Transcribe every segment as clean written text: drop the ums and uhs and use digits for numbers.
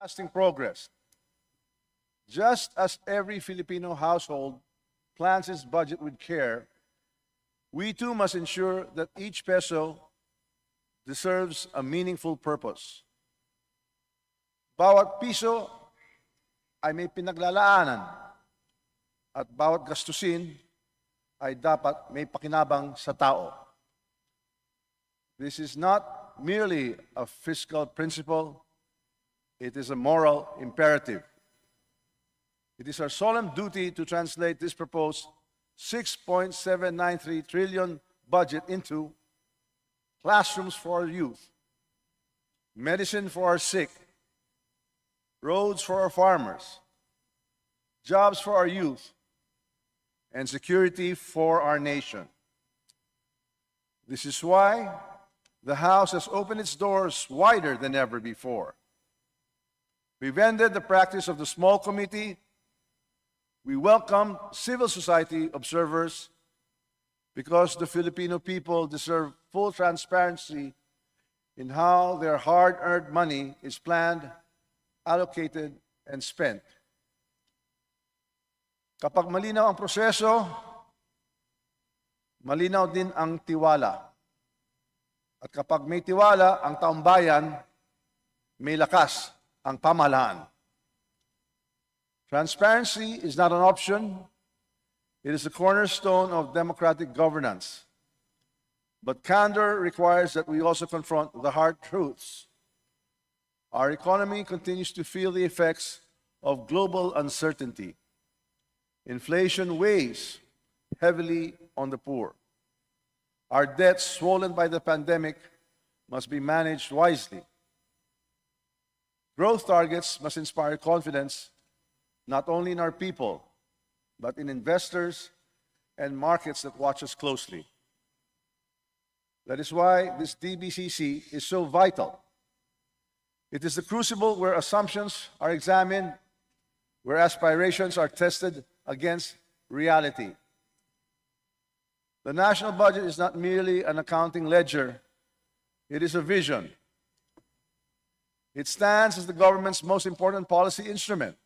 lasting progress. Just as every Filipino household plans its budget with care, we too must ensure that each peso deserves a meaningful purpose. Bawat piso ay may pinaglalaanan at bawat gastusin ay dapat may pakinabang sa tao. This is not merely a fiscal principle, it is a moral imperative. It is our solemn duty to translate this proposed 6.793 trillion budget into classrooms for our youth, medicine for our sick, roads for our farmers, jobs for our youth, and security for our nation. This is why the House has opened its doors wider than ever before. We've ended the practice of the small committee. We welcome civil society observers because the Filipino people deserve full transparency in how their hard-earned money is planned, allocated, and spent. Kapag malinaw ang proseso, malinaw din ang tiwala. At kapag may tiwala ang taong bayan, may lakas ang pamahalaan. Transparency is not an option. It is the cornerstone of democratic governance. But candor requires that we also confront the hard truths. Our economy continues to feel the effects of global uncertainty. Inflation weighs heavily on the poor. Our debts swollen by the pandemic must be managed wisely. Growth targets must inspire confidence not only in our people, but in investors and markets that watch us closely. That is why this DBCC is so vital. It is the crucible where assumptions are examined, where aspirations are tested against reality. The national budget is not merely an accounting ledger, it is a vision. It stands as the government's most important policy instrument,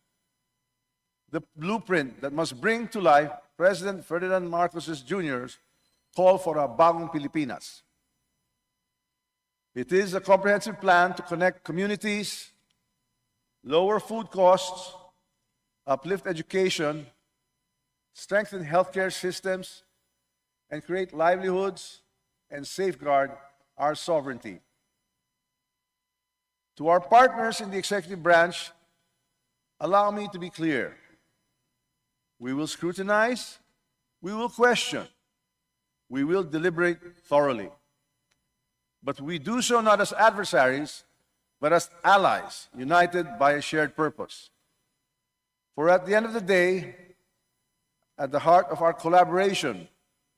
the blueprint that must bring to life President Ferdinand Marcos Jr.'s call for a bagong Pilipinas. It is a comprehensive plan to connect communities, lower food costs, uplift education, strengthen healthcare systems, and create livelihoods and safeguard our sovereignty. To our partners in the executive branch, allow me to be clear. We will scrutinize, we will question, we will deliberate thoroughly. But we do so not as adversaries, but as allies, united by a shared purpose. For at the end of the day, at the heart of our collaboration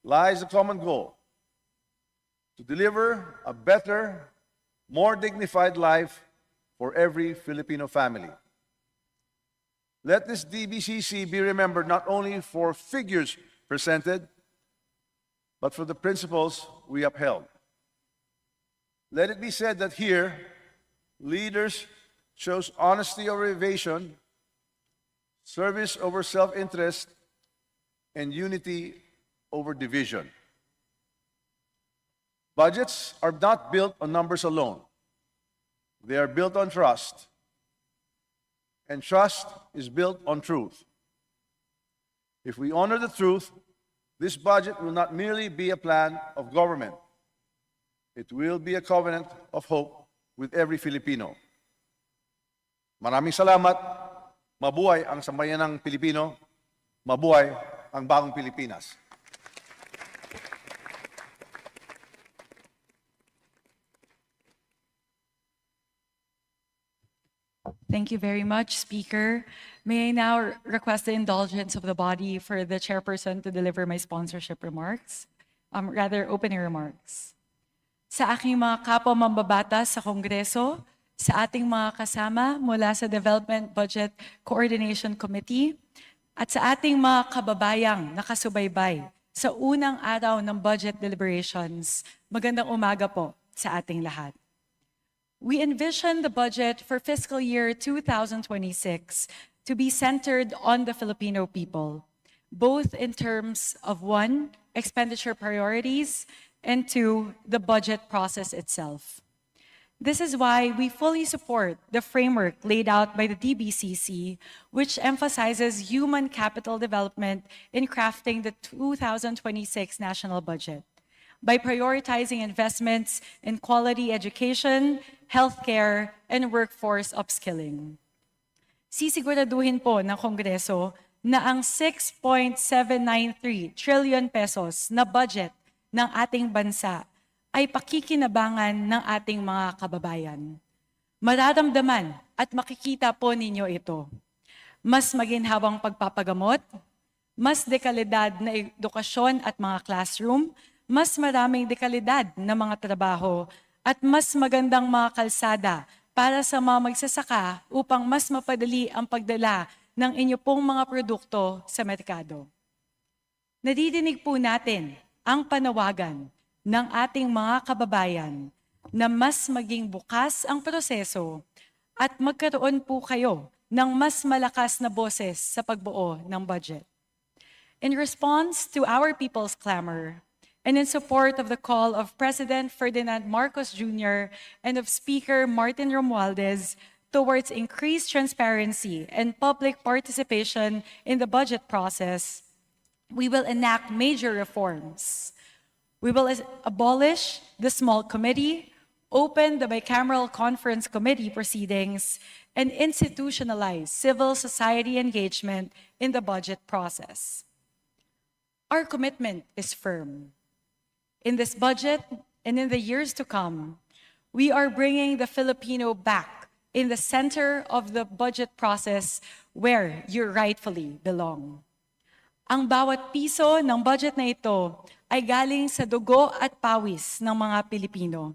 lies a common goal: to deliver a better, more dignified life for every Filipino family. Let this DBCC be remembered not only for figures presented, but for the principles we upheld. Let it be said that here, leaders chose honesty over evasion, service over self-interest, and unity over division. Budgets are not built on numbers alone. They are built on trust. And trust is built on truth. If we honor the truth, this budget will not merely be a plan of government. It will be a covenant of hope with every Filipino. Maraming salamat. Mabuhay ang sambayanang Pilipino. Mabuhay ang bagong Pilipinas. Thank you very much, Speaker. May I now request the indulgence of the body for the chairperson to deliver my sponsorship remarks, opening remarks. Sa aking mga kapwa mambabatas sa Kongreso, sa ating mga kasama mula sa Development Budget Coordination Committee, at sa ating mga kababayang nakasubaybay sa unang araw ng budget deliberations, magandang umaga po sa ating lahat. We envision the budget for fiscal year 2026 to be centered on the Filipino people, both in terms of one, expenditure priorities, and two, the budget process itself. This is why we fully support the framework laid out by the DBCC, which emphasizes human capital development in crafting the 2026 national budget by prioritizing investments in quality education, healthcare, and workforce upskilling. Sisiguraduhin po ng Kongreso na ang 6.793 trillion pesos na budget ng ating bansa ay pakikinabangan ng ating mga kababayan. Mararamdaman at makikita po ninyo ito. Mas maginhawang pagpapagamot, mas dekalidad na edukasyon at mga classroom, mas maraming dekalidad na mga trabaho, at mas magandang mga kalsada para sa mga magsasaka upang mas mapadali ang pagdala ng inyo pong mga produkto sa merkado. Nadidinig po natin ang panawagan ng ating mga kababayan na mas maging bukas ang proseso at magkaroon po kayo ng mas malakas na boses sa pagbuo ng budget. In response to our people's clamor and in support of the call of President Ferdinand Marcos Jr. and of Speaker Martin Romualdez towards increased transparency and public participation in the budget process, we will enact major reforms. We will abolish the small committee, open the bicameral conference committee proceedings, and institutionalize civil society engagement in the budget process. Our commitment is firm. In this budget and in the years to come, we are bringing the Filipino back in the center of the budget process where you rightfully belong. Ang bawat piso ng budget na ito ay galing sa dugo at pawis ng mga Pilipino.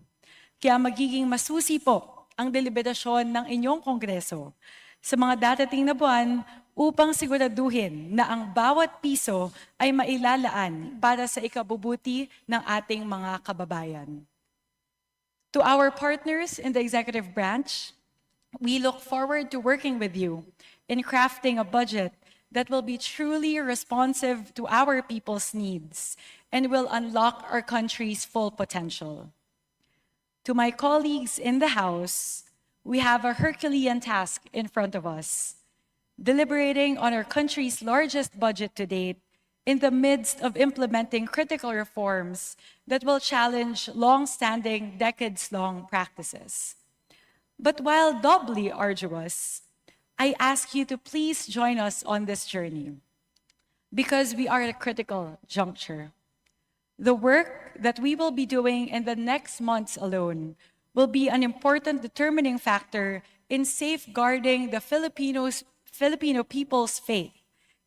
Kaya magiging masusi po ang deliberasyon ng inyong Kongreso sa mga darating na buwan upang siguraduhin na ang bawat piso ay mailalaan para sa ikabubuti ng ating mga kababayan. To our partners in the executive branch, we look forward to working with you in crafting a budget that will be truly responsive to our people's needs and will unlock our country's full potential. To my colleagues in the House, we have a Herculean task in front of us, deliberating on our country's largest budget to date in the midst of implementing critical reforms that will challenge long-standing, decades-long practices. But while doubly arduous, I ask you to please join us on this journey because we are at a critical juncture. The work that we will be doing in the next months alone will be an important determining factor in safeguarding the Filipino people's faith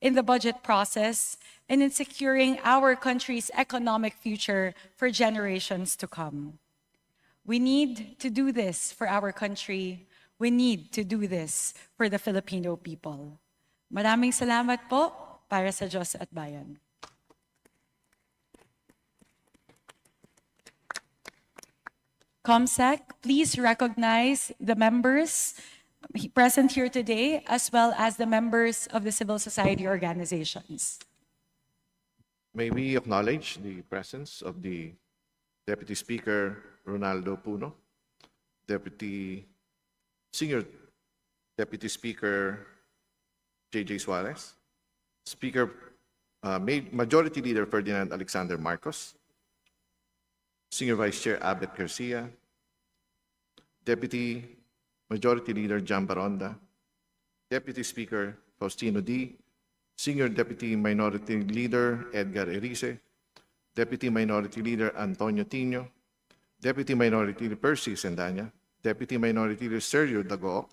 in the budget process and in securing our country's economic future for generations to come. We need to do this for our country. We need to do this for the Filipino people. Maraming salamat po para sa Diyos at Bayan. COMSEC, please recognize the members present here today as well as the members of the civil society organizations. May we acknowledge the presence of the Deputy Speaker Ronaldo Puno, Senior Deputy Speaker J.J. Suarez, Majority Leader Ferdinand Alexander Marcos, Senior Vice Chair Abet Garcia, Deputy Majority Leader Jan Baronda, Deputy Speaker Faustino D., Senior Deputy Minority Leader Edgar Erice, Deputy Minority Leader Antonio Tino, Deputy Minority Leader Percy Sendanya, Deputy Minority Leader Sergio Dago,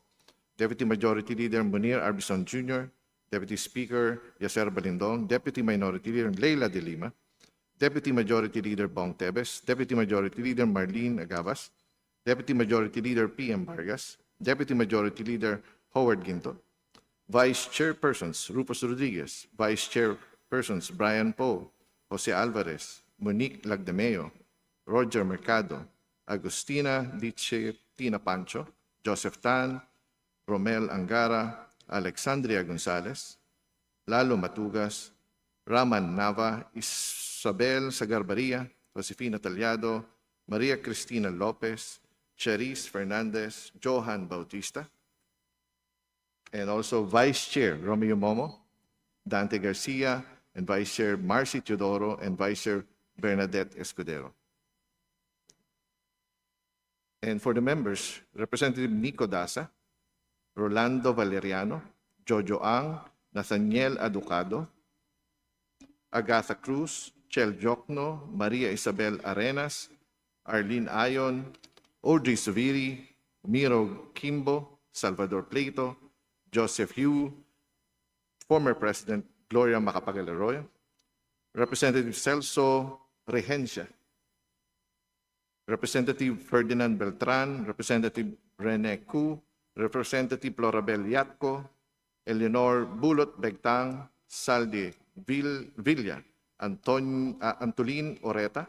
Deputy Majority Leader Munir Arbison Jr., Deputy Speaker Yaser Balindong, Deputy Minority Leader Leila de Lima, Deputy Majority Leader Bong Tebes, Deputy Majority Leader Marlene Agavas, Deputy Majority Leader P.M. Vargas, Deputy Majority Leader Howard Ginto, Vice Chairpersons Rufus Rodriguez, Vice Chairpersons Brian Poe, Jose Alvarez, Monique Lagdameo, Roger Mercado, Agustina Dice Tina Pancho, Joseph Tan, Romel Angara, Alexandria Gonzalez, Lalo Matugas, Raman Nava, Isabel Sagarbaria, Josefina Talyado, Maria Cristina Lopez, Cherise Fernandez, Johan Bautista, and also Vice Chair Romeo Momo, Dante Garcia, and Vice Chair Marcy Teodoro, and Vice Chair Bernadette Escudero. And for the members, Representative Nico Dasa, Rolando Valeriano, Jojo Ang, Nathaniel Aducado, Agatha Cruz, Chel Jokno, Maria Isabel Arenas, Arlene Ayon, Audrey Suviri, Miro Kimbo, Salvador Plato, Joseph Hu, former President Gloria Macapagal Arroyo, Representative Celso Regencia, Representative Ferdinand Beltran, Representative Rene Cu, Representative Florabel Yatco, Eleanor Bulot Begtang, Saldi Villa, Antolin Oreta,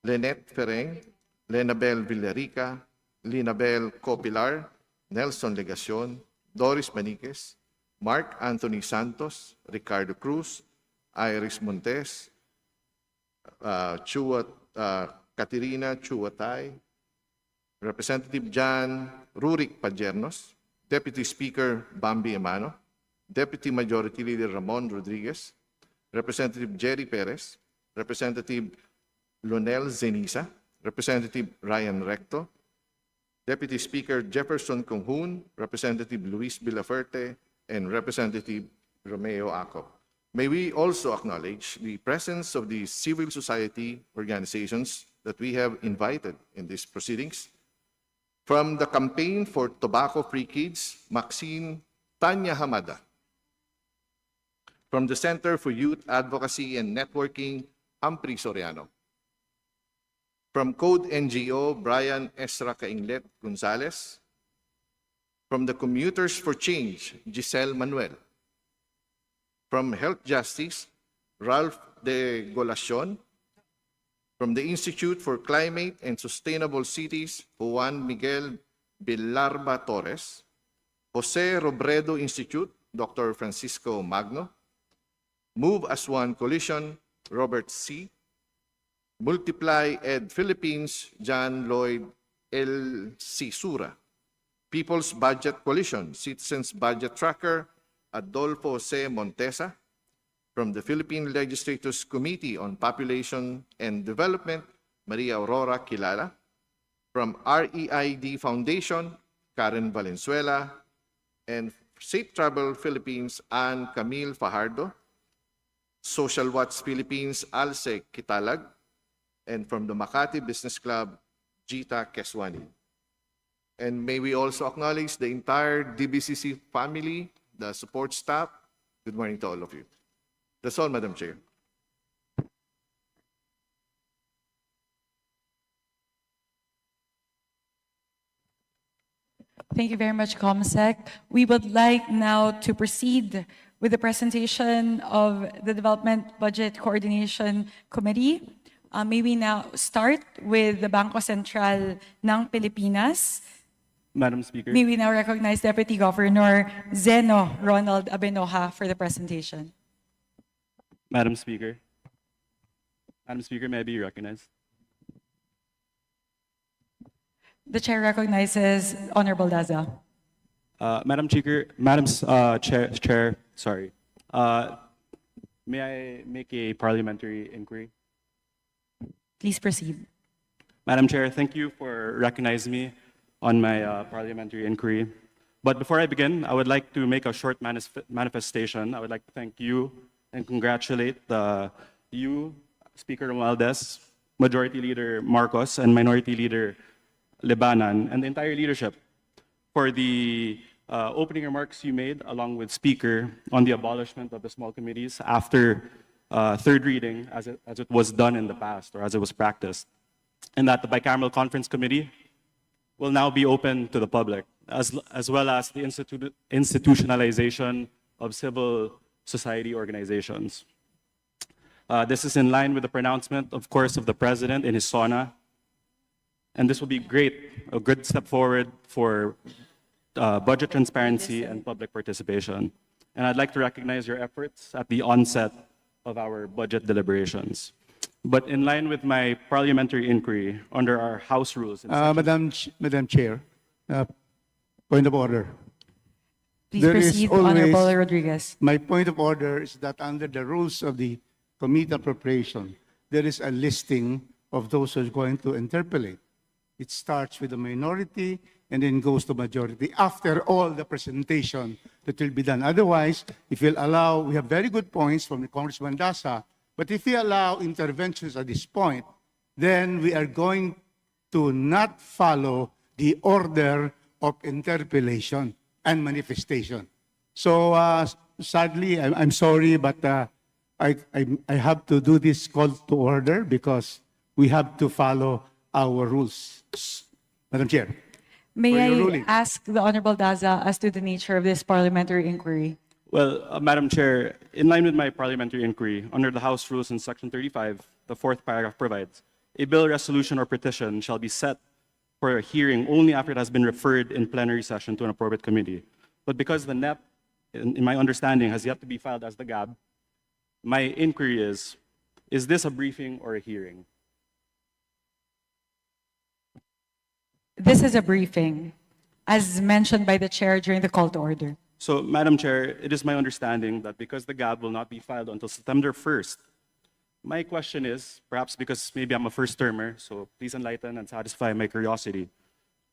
Lynette Fereng, Lenabel Villarica, Linabel Copilar, Nelson Legacion, Doris Maniquez, Mark Anthony Santos, Ricardo Cruz, Iris Montes, Caterina Chuatay, Representative John Rurik Pajernos, Deputy Speaker Bambi Emano, Deputy Majority Leader Ramon Rodriguez, Representative Jerry Perez, Representative Lonel Zenisa, Representative Ryan Recto, Deputy Speaker Jefferson Conghun, Representative Luis Villaferte, and Representative Romeo Acop. May we also acknowledge the presence of the civil society organizations that we have invited in these proceedings. From the Campaign for Tobacco-Free Kids, Maxine Tanya Hamada. From the Center for Youth Advocacy and Networking, Humphrey Soriano. From Code NGO, Brian Ezra Cainglet Gonzalez. From the Commuters for Change, Giselle Manuel. From Health Justice, Ralph de Golacion. From the Institute for Climate and Sustainable Cities, Juan Miguel Villarba Torres. Jose Robredo Institute, Dr. Francisco Magno. Move as One Coalition, Robert C. Multiply Ed Philippines, John Lloyd L. Sisura. People's Budget Coalition, Citizens Budget Tracker, Adolfo C. Montesa. From the Philippine Legislators Committee on Population and Development, Maria Aurora Kilala. From REID Foundation, Karen Valenzuela. And Safe Travel Philippines, Ann Camille Fajardo. Social Watch Philippines, Alce Kitalag. And from the Makati Business Club, Gita Keswani. And may we also acknowledge the entire DBCC family, the support staff. Good morning to all of you. That's all, Madam Chair. Thank you very much, ComSec. We would like now to proceed with the presentation of the Development Budget Coordination Committee. May we now start with the Bangko Sentral ng Pilipinas. Madam Speaker. May we now recognize Deputy Governor Zeno Ronald Abenoja for the presentation. Madam Speaker. Madam Speaker, may I be recognized? The chair recognizes Honorable Daza. Madam Speaker, Chair, sorry. May I make a parliamentary inquiry? Please proceed. Madam Chair, thank you for recognizing me on my parliamentary inquiry. But before I begin, I would like to make a short manifestation. I would like to thank you and congratulate you, Speaker Romualdez, Majority Leader Marcos, and Minority Leader Lebanon, and the entire leadership for the opening remarks you made, along with Speaker, on the abolishment of the small committees after third reading, as it was done in the past, or as it was practiced, and that the bicameral conference committee will now be open to the public, as well as the institutionalization of civil society organizations. This is in line with the pronouncement, of course, of the President in his SONA And this will be great, a good step forward for budget transparency and public participation. And I'd like to recognize your efforts at the onset of our budget deliberations. But in line with my parliamentary inquiry under our House rules, in section- Madam Chair, point of order. Please There is proceed, always- Honorable Rodriguez. My point of order is that under the rules of the Committee Appropriation, there is a listing of those who are going to interpolate. It starts with the minority and then goes to majority after all the presentation that will be done. Otherwise, if you'll allow, we have very good points from the Congressman Dasa, but if we allow interventions at this point, then we are going to not follow the order of interpellation and manifestation. So sadly, I'm sorry, but I have to do this call to order because we have to follow our rules. Madam Chair. May For your I ruling. ask the Honorable Daza as to the nature of this parliamentary inquiry? Well, Madam Chair, in line with my parliamentary inquiry, under the House rules in Section 35, the fourth paragraph provides, a bill, resolution, or petition shall be set for a hearing only after it has been referred in plenary session to an appropriate committee. But because the NEP, in my understanding, has yet to be filed as the GAB, my inquiry is this a briefing or a hearing? This is a briefing, as mentioned by the chair during the call to order. So, Madam Chair, it is my understanding that because the GAB will not be filed until September 1st, my question is, perhaps because maybe I'm a first-termer, so please enlighten and satisfy my curiosity.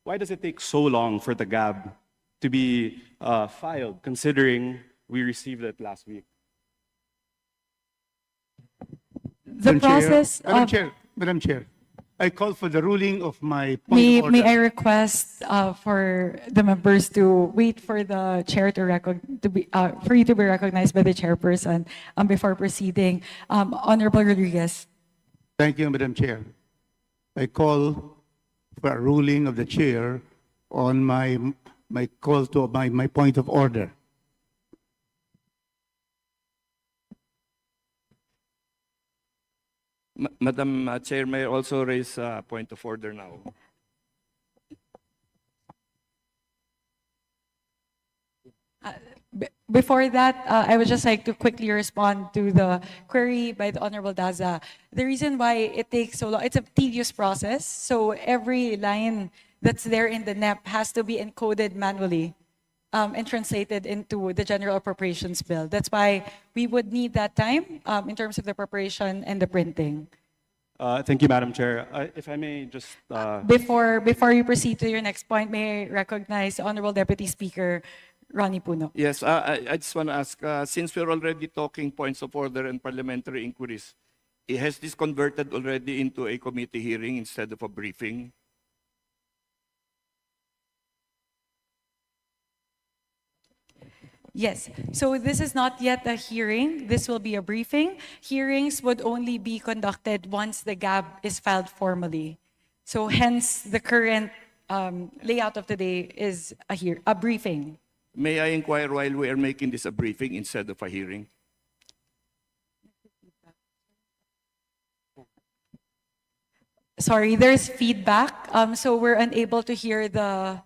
Why does it take so long for the GAB to be filed, considering we received it last week? The Madam Chair, process of... Madam Chair, I call for the ruling of my point of order. May I request for the members to wait for the chair for you to be recognized by the chairperson before proceeding. Honorable Rodriguez. Thank you, Madam Chair. I call for a ruling of the chair on my call to my point of order. Madam Chair, may I also raise a point of order now? Before that, I would just like to quickly respond to the query by the Honorable Daza. The reason why it takes so long, it's a tedious process. So every line that's there in the NEP has to be encoded manually and translated into the General Appropriations Bill. That's why we would need that time in terms of the preparation and the printing. Thank you, Madam Chair. If I may just... Before you proceed to your next point, may I recognize the Honorable Deputy Speaker Ronnie Puno. Yes, I just want to ask, since we're already talking points of order and parliamentary inquiries, has this converted already into a committee hearing instead of a briefing? Yes, so this is not yet a hearing. This will be a briefing. Hearings would only be conducted once the GAB is filed formally. So hence, the current layout of today is a briefing. May I inquire while we are making this a briefing instead of a hearing? Sorry, there's feedback, so we're unable to hear the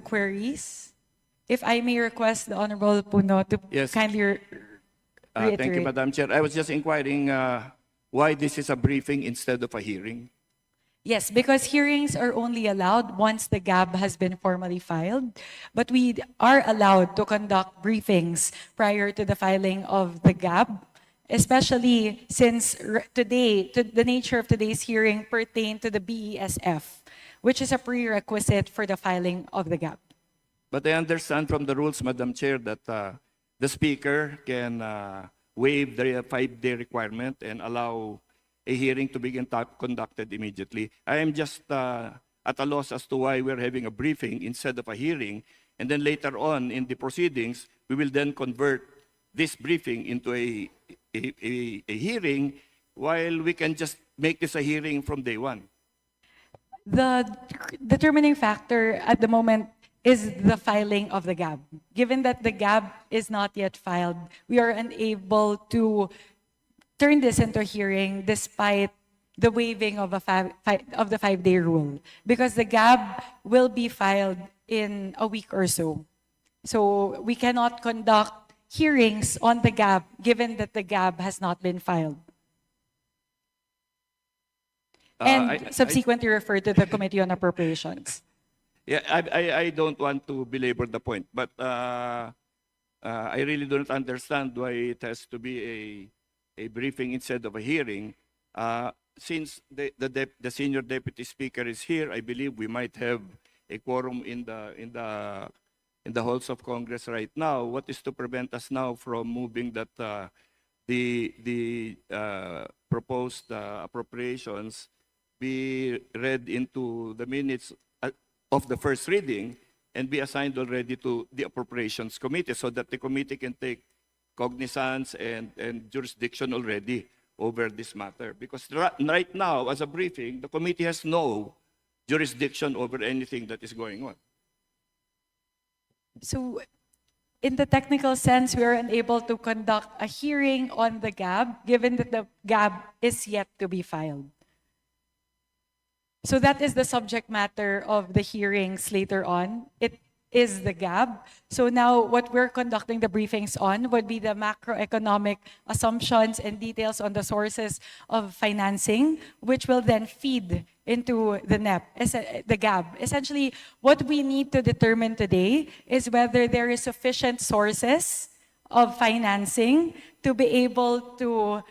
queries. If I may request the Honorable Puno to Yes. kindly reiterate. Thank you, Madam Chair. I was just inquiring why this is a briefing instead of a hearing. Yes, because hearings are only allowed once the GAB has been formally filed, but we are allowed to conduct briefings prior to the filing of the GAB, especially since the nature of today's hearing pertained to the BESF, which is a prerequisite for the filing of the GAB. But I understand from the rules, Madam Chair, that the Speaker can waive the 5-day requirement and allow a hearing to begin conducted immediately. I am just at a loss as to why we're having a briefing instead of a hearing, and then later on in the proceedings, we will then convert this briefing into a hearing, while we can just make this a hearing from day one. The determining factor at the moment is the filing of the GAB. Given that the GAB is not yet filed, we are unable to turn this into a hearing despite the waiving of of the 5-day rule, because the GAB will be filed in a week or so. So we cannot conduct hearings on the GAB given that the GAB has not been filed. And subsequently refer to the Committee on Appropriations. Yeah, I don't want to belabor the point, but I really don't understand why it has to be a briefing instead of a hearing. Since the senior deputy speaker is here, I believe we might have a quorum in the halls of Congress right now. What is to prevent us now from moving that the proposed appropriations be read into the minutes of the first reading and be assigned already to the Appropriations Committee so that the committee can take cognizance and jurisdiction already over this matter? Because right now, as a briefing, the committee has no jurisdiction over anything that is going on. So in the technical sense, we are unable to conduct a hearing on the GAB given that the GAB is yet to be filed. So that is the subject matter of the hearings later on. It is the GAB. So now what we're conducting the briefings on would be the macroeconomic assumptions and details on the sources of financing, which will then feed into the the GAB. Essentially, what we need to determine today is whether there is sufficient sources of financing to be able to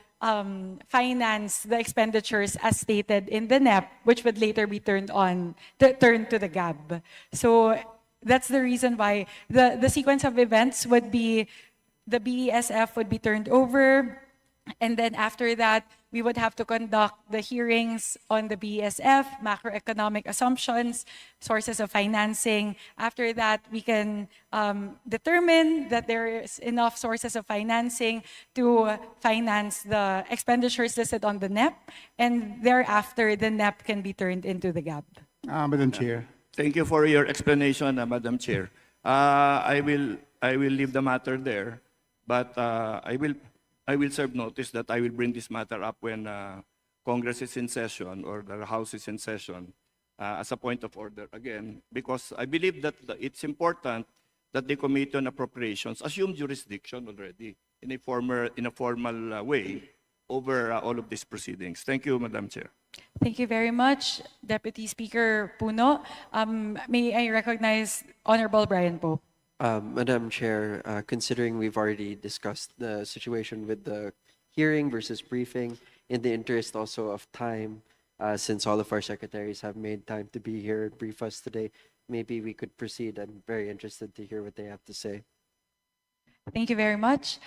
finance the expenditures as stated in the NEP, which would later be turned to the GAB. So that's the reason why the sequence of events would be the BESF would be turned over, and then after that, we would have to conduct the hearings on the BESF, macroeconomic assumptions, sources of financing. After that, we can determine that there is enough sources of financing to finance the expenditures listed on the NEP, and thereafter, the NEP can be turned into the GAB. Madam Chair. Thank you for your explanation, Madam Chair. I will leave the matter there, but I will serve notice that I will bring this matter up when Congress is in session or the House is in session as a point of order again, because I believe that it's important that the Committee on Appropriations assume jurisdiction already in a formal way over all of these proceedings. Thank you, Madam Chair. Thank you very much, Deputy Speaker Puno. May I recognize Honorable Brian Pope? Madam Chair, considering we've already discussed the situation with the hearing versus briefing, in the interest also of time, since all of our secretaries have made time to be here and brief us today, maybe we could proceed. I'm very interested to hear what they have to say. Thank you very much.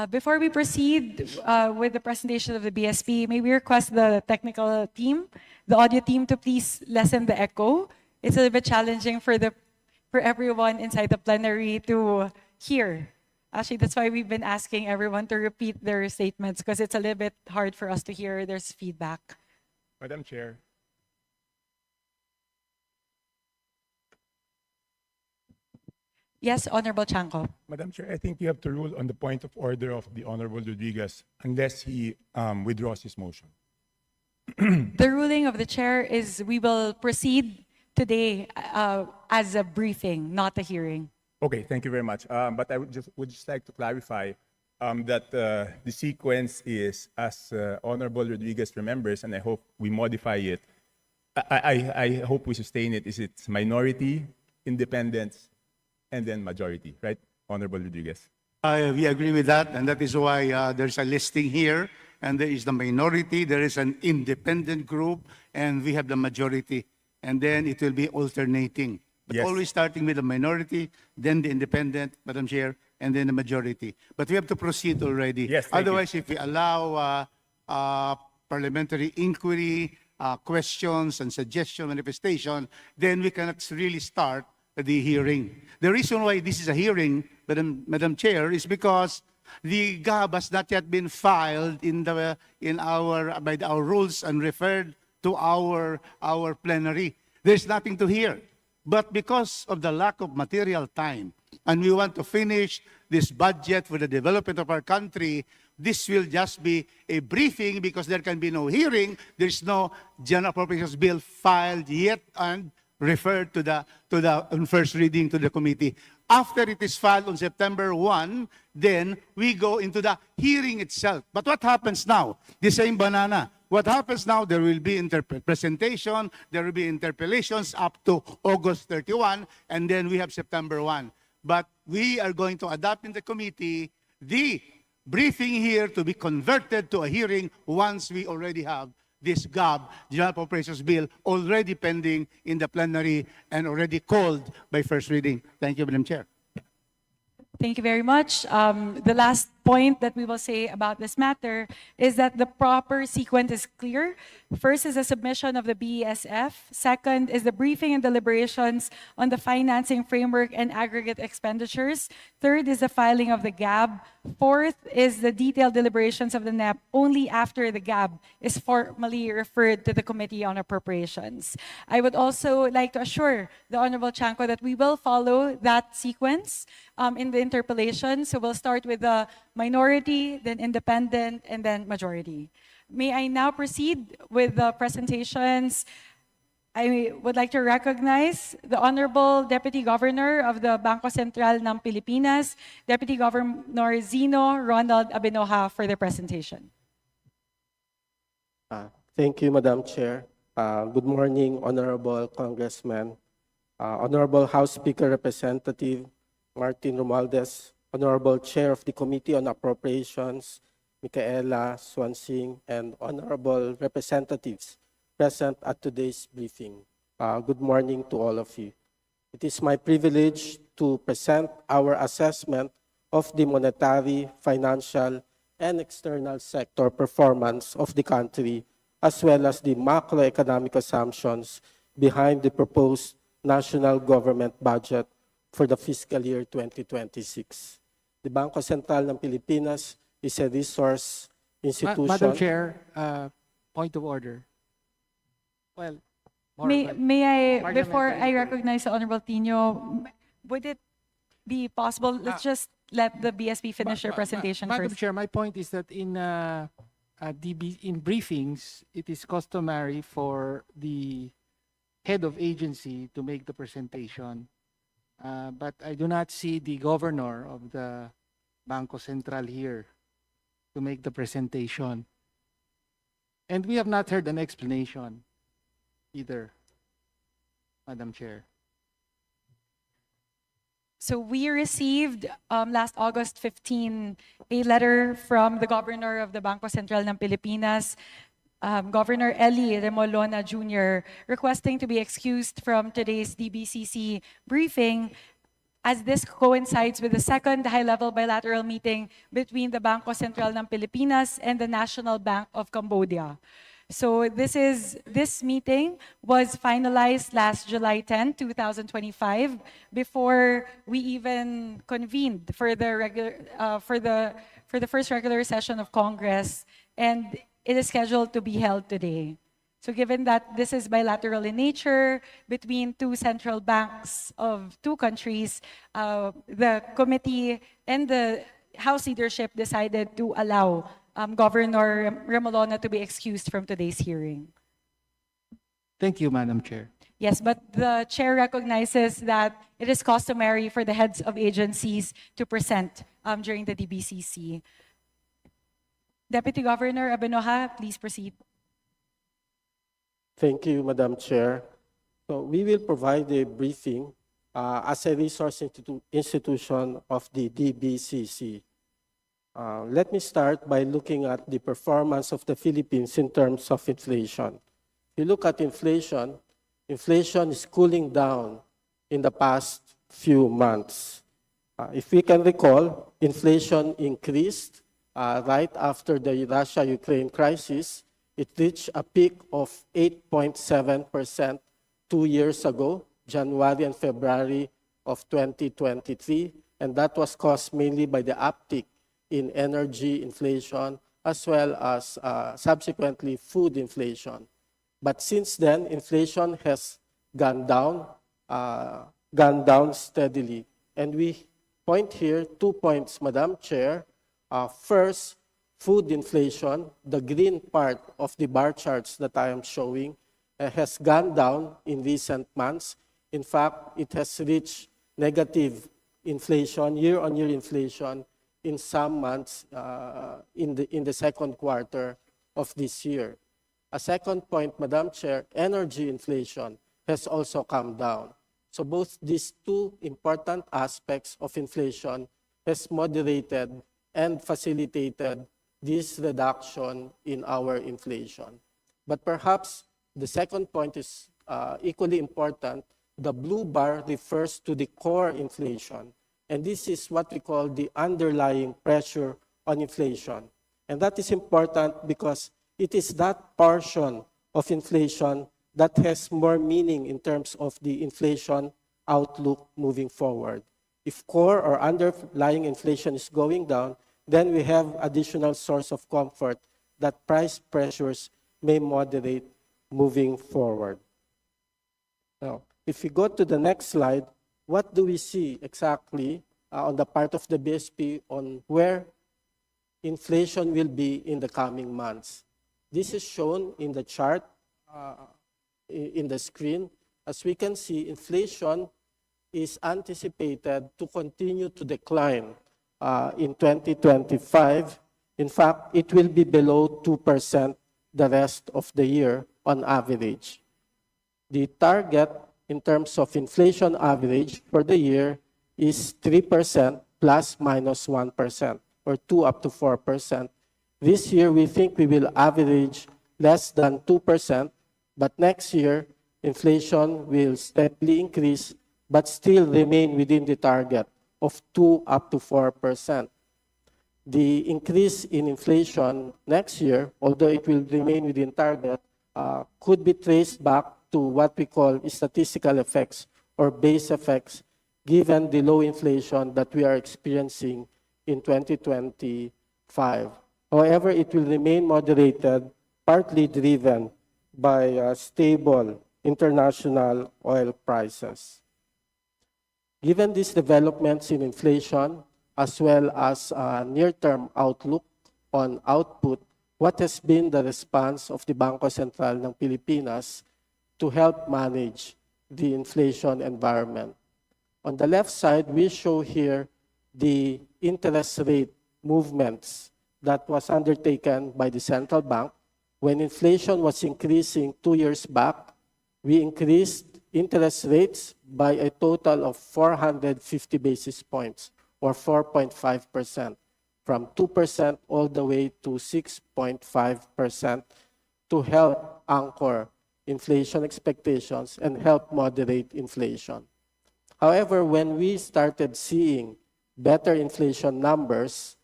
Before we proceed with the presentation of the BSP, may we request the technical team, the audio team, to please lessen the echo. It's a little bit challenging for everyone inside the plenary to hear. Actually, that's why we've been asking everyone to repeat their statements, because it's a little bit hard for us to hear. There's feedback. Madam Chair. Yes, Honorable Chanco. Madam Chair, I think you have to rule on the point of order of the Honorable Rodriguez unless he withdraws his motion. The ruling of the chair is we will proceed today as a briefing, not a hearing. Okay, thank you very much. But I would just like to clarify that the sequence is, as Honorable Rodriguez remembers, and I hope we modify it. I hope we sustain it. Is it's minority, independents, and then majority, right, Honorable Rodriguez? We agree with that, and that is why there's a listing here, and there is the minority, there is an independent group, and we have the majority, and then it will be alternating. But Yes. always starting with the minority, then the independent, Madam Chair, and then the majority. But we have to proceed already. Yes, thank you. Otherwise, if we allow parliamentary inquiry, questions and suggestion manifestation, then we cannot really start the hearing. The reason why this is a hearing, Madam Chair, is because the GAB has not yet been filed by our rules and referred to our plenary. There's nothing to hear. But because of the lack of material time, and we want to finish this budget for the development of our country, this will just be a briefing because there can be no hearing. There's no General Appropriations Bill filed yet and referred to the on first reading to the committee. After it is filed on September 1, then we go into the hearing itself. But what happens now? The same banana. What happens now? There will be presentation, there will be interpellations up to August 31, and then we have September 1. But we are going to adopt in the committee the briefing here to be converted to a hearing once we already have this GAB, General Appropriations Bill, already pending in the plenary and already called by first reading. Thank you, Madam Chair. Thank you very much. The last point that we will say about this matter is that the proper sequence is clear. First is a submission of the BESF. Second is the briefing and deliberations on the financing framework and aggregate expenditures. Third is the filing of the GAB. Fourth is the detailed deliberations of the NEP only after the GAB is formally referred to the Committee on Appropriations. I would also like to assure the Honorable Chanco that we will follow that sequence in the interpellation. So we'll start with the minority, then independent, and then majority. May I now proceed with the presentations? I would like to recognize the Honorable Deputy Governor of the Bangko Sentral ng Pilipinas, Deputy Governor Zino Ronald Abinoja, for the presentation. Thank you, Madam Chair. Good morning, Honorable Congressman, Honorable House Speaker Representative Martin Romualdez, Honorable Chair of the Committee on Appropriations, Micaela Swansing, and Honorable Representatives present at today's briefing. Good morning to all of you. It is my privilege to present our assessment of the monetary, financial, and external sector performance of the country, as well as the macroeconomic assumptions behind the proposed national government budget for the fiscal year 2026. The Bangko Sentral ng Pilipinas is a resource institution. Madam Chair, point of order. Well, May I, before I parliamentary recognize the Honorable Tino, would it be possible, let's just let the BSP finish their presentation Madam first. Chair, my point is that in briefings, it is customary for the head of agency to make the presentation. But I do not see the governor of the Bangko Sentral here to make the presentation. And we have not heard an explanation either, Madam Chair. So we received last August 15 a letter from the governor of the Bangko Sentral ng Pilipinas, Governor Eli Remolona Jr., requesting to be excused from today's DBCC briefing, as this coincides with the second high-level bilateral meeting between the Bangko Sentral ng Pilipinas and the National Bank of Cambodia. So this meeting was finalized last July 10, 2025, before we even convened for the first regular session of Congress, and it is scheduled to be held today. So given that this is bilateral in nature between two central banks of two countries, the committee and the House leadership decided to allow Governor Remolona to be excused from today's hearing. Thank you, Madam Chair. Yes, but the chair recognizes that it is customary for the heads of agencies to present during the DBCC. Deputy Governor Abinoja, please proceed. Thank you, Madam Chair. So we will provide a briefing as a resource institution of the DBCC. Let me start by looking at the performance of the Philippines in terms of inflation. If you look at inflation, inflation is cooling down in the past few months. If we can recall, inflation increased right after the Russia-Ukraine crisis. It reached a peak of 8.7% 2 years ago, January and February of 2023, and that was caused mainly by the uptick in energy inflation as well as subsequently food inflation. But since then, inflation has gone down steadily. And we point here 2 points, Madam Chair. First, food inflation, the green part of the bar charts that I am showing, has gone down in recent months. In fact, it has reached negative inflation, year-on-year inflation, in some months in the second quarter of this year. A second point, Madam Chair, energy inflation has also come down. So both these two important aspects of inflation has moderated and facilitated this reduction in our inflation. But perhaps the second point is equally important. The blue bar refers to the core inflation. And this is what we call the underlying pressure on inflation. And that is important because it is that portion of inflation that has more meaning in terms of the inflation outlook moving forward. If core or underlying inflation is going down, then we have additional source of comfort that price pressures may moderate moving forward. Now, if we go to the next slide, what do we see exactly on the part of the BSP on where inflation will be in the coming months? This is shown in the chart in the screen. As we can see, inflation is anticipated to continue to decline in 2025. In fact, it will be below 2% the rest of the year on average. The target in terms of inflation average for the year is 3% plus minus 1%, or 2 up to 4%. This year, we think we will average less than 2%, but next year, inflation will steadily increase, but still remain within the target of 2 up to 4%. The increase in inflation next year, although it will remain within target, could be traced back to what we call statistical effects or base effects, given the low inflation that we are experiencing in 2025. However, it will remain moderated, partly driven by stable international oil prices. Given these developments in inflation, as well as a near-term outlook on output, what has been the response of the Bangko Sentral ng Pilipinas to help manage the inflation environment? On the left side, we show here the interest rate movements that was undertaken by the central bank. When inflation was increasing 2 years back, we increased interest rates by a total of 450 basis points, or 4.5%, from 2% all the way to 6.5%, to help anchor inflation expectations and help moderate inflation. However, when we started seeing better inflation numbers,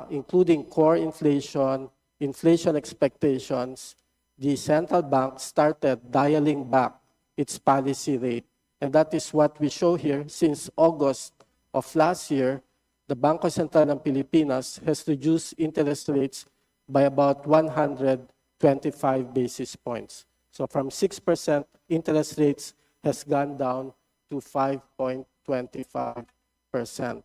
including core inflation, inflation expectations, the central bank started dialing back its policy rate. And that is what we show here. Since August of last year, the Bangko Sentral ng Pilipinas has reduced interest rates by about 125 basis points. So from 6%, interest rates has gone down to 5.25%.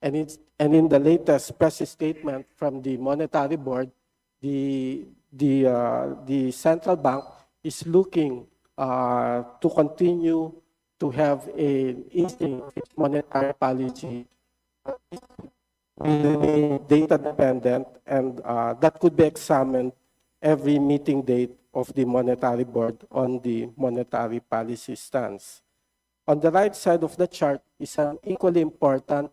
And in the latest press statement from the Monetary Board, the central bank is looking to continue to have an easing of its monetary policy, will remain data dependent, and that could be examined every meeting date of the Monetary Board on the monetary policy stance. On the right side of the chart is an equally important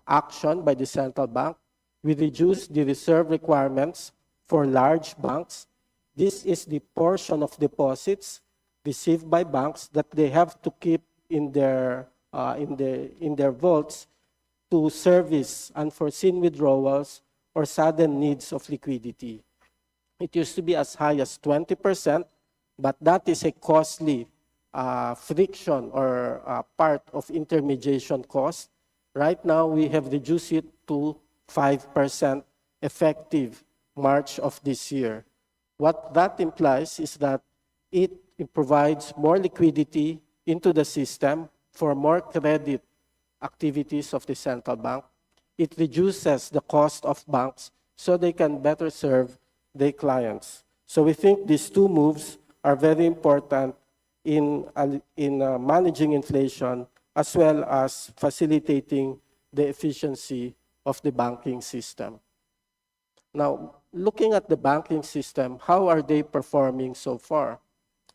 action by the central bank. We reduced the reserve requirements for large banks. This is the portion of deposits received by banks that they have to keep in their vaults to service unforeseen withdrawals or sudden needs of liquidity. It used to be as high as 20%, but that is a costly friction or part of intermediation cost. Right now, we have reduced it to 5% effective March of this year. What that implies is that it provides more liquidity into the system for more credit activities of the central bank. It reduces the cost of banks so they can better serve their clients. So we think these two moves are very important in managing inflation as well as facilitating the efficiency of the banking system. Now, looking at the banking system, how are they performing so far?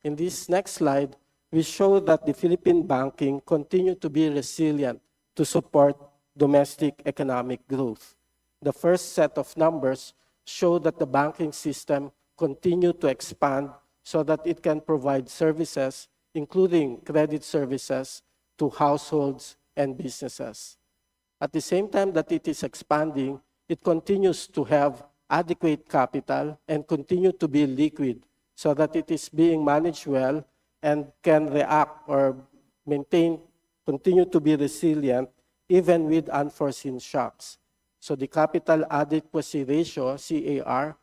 In this next slide, we show that the Philippine banking continue to be resilient to support domestic economic growth. The first set of numbers show that the banking system continue to expand so that it can provide services, including credit services, to households and businesses. At the same time that it is expanding, it continues to have adequate capital and continue to be liquid so that it is being managed well and can react or continue to be resilient even with unforeseen shocks. So the capital adequacy ratio, CAR,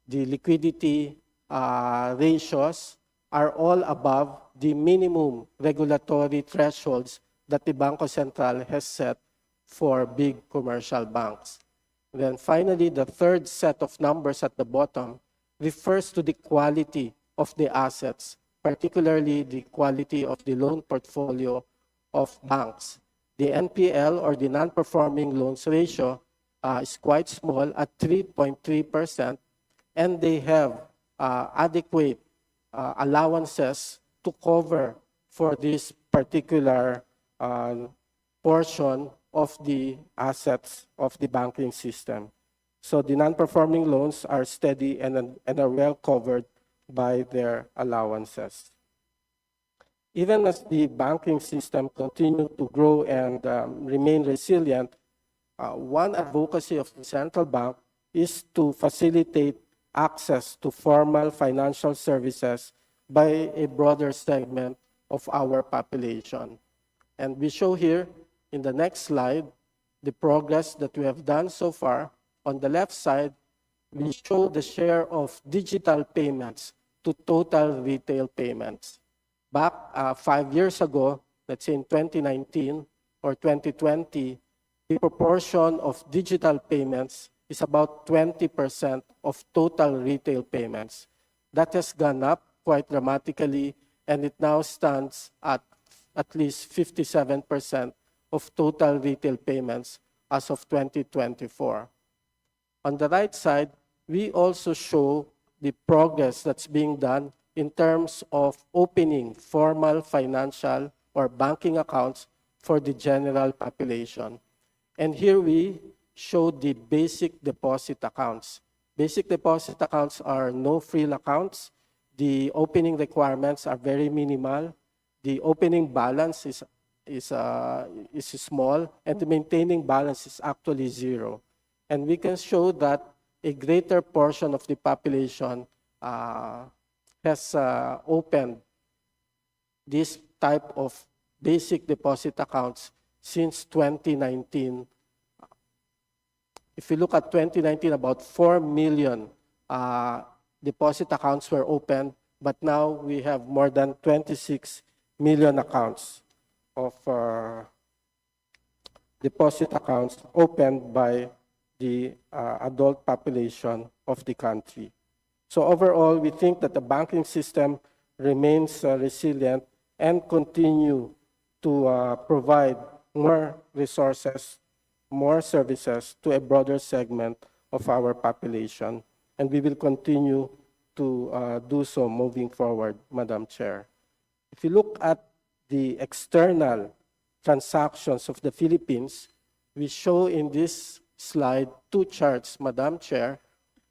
the liquidity ratios are all above the minimum regulatory thresholds that the Bangko Sentral has set for big commercial banks. Then finally, the third set of numbers at the bottom refers to the quality of the assets, particularly the quality of the loan portfolio of banks. The NPL, or the non-performing loans ratio, is quite small at 3.3%, and they have adequate allowances to cover for this particular portion of the assets of the banking system. So the non-performing loans are steady and are well covered by their allowances. Even as the banking system continues to grow and remain resilient, one advocacy of the central bank is to facilitate access to formal financial services by a broader segment of our population. And we show here in the next slide the progress that we have done so far. On the left side, we show the share of digital payments to total retail payments. Back 5 years ago, let's say in 2019 or 2020, the proportion of digital payments is about 20% of total retail payments. That has gone up quite dramatically, and it now stands at least 57% of total retail payments as of 2024. On the right side, we also show the progress that's being done in terms of opening formal financial or banking accounts for the general population. And here we show the basic deposit accounts. Basic deposit accounts are no-frill accounts. The opening requirements are very minimal. The opening balance is small, and the maintaining balance is actually zero. And we can show that a greater portion of the population has opened this type of basic deposit accounts since 2019. If you look at 2019, about 4 million deposit accounts were opened, but now we have more than 26 million accounts of deposit accounts opened by the adult population of the country. So overall, we think that the banking system remains resilient and continue to provide more resources, more services to a broader segment of our population. And we will continue to do so moving forward, Madam Chair. If you look at the external transactions of the Philippines, we show in this slide two charts, Madam Chair.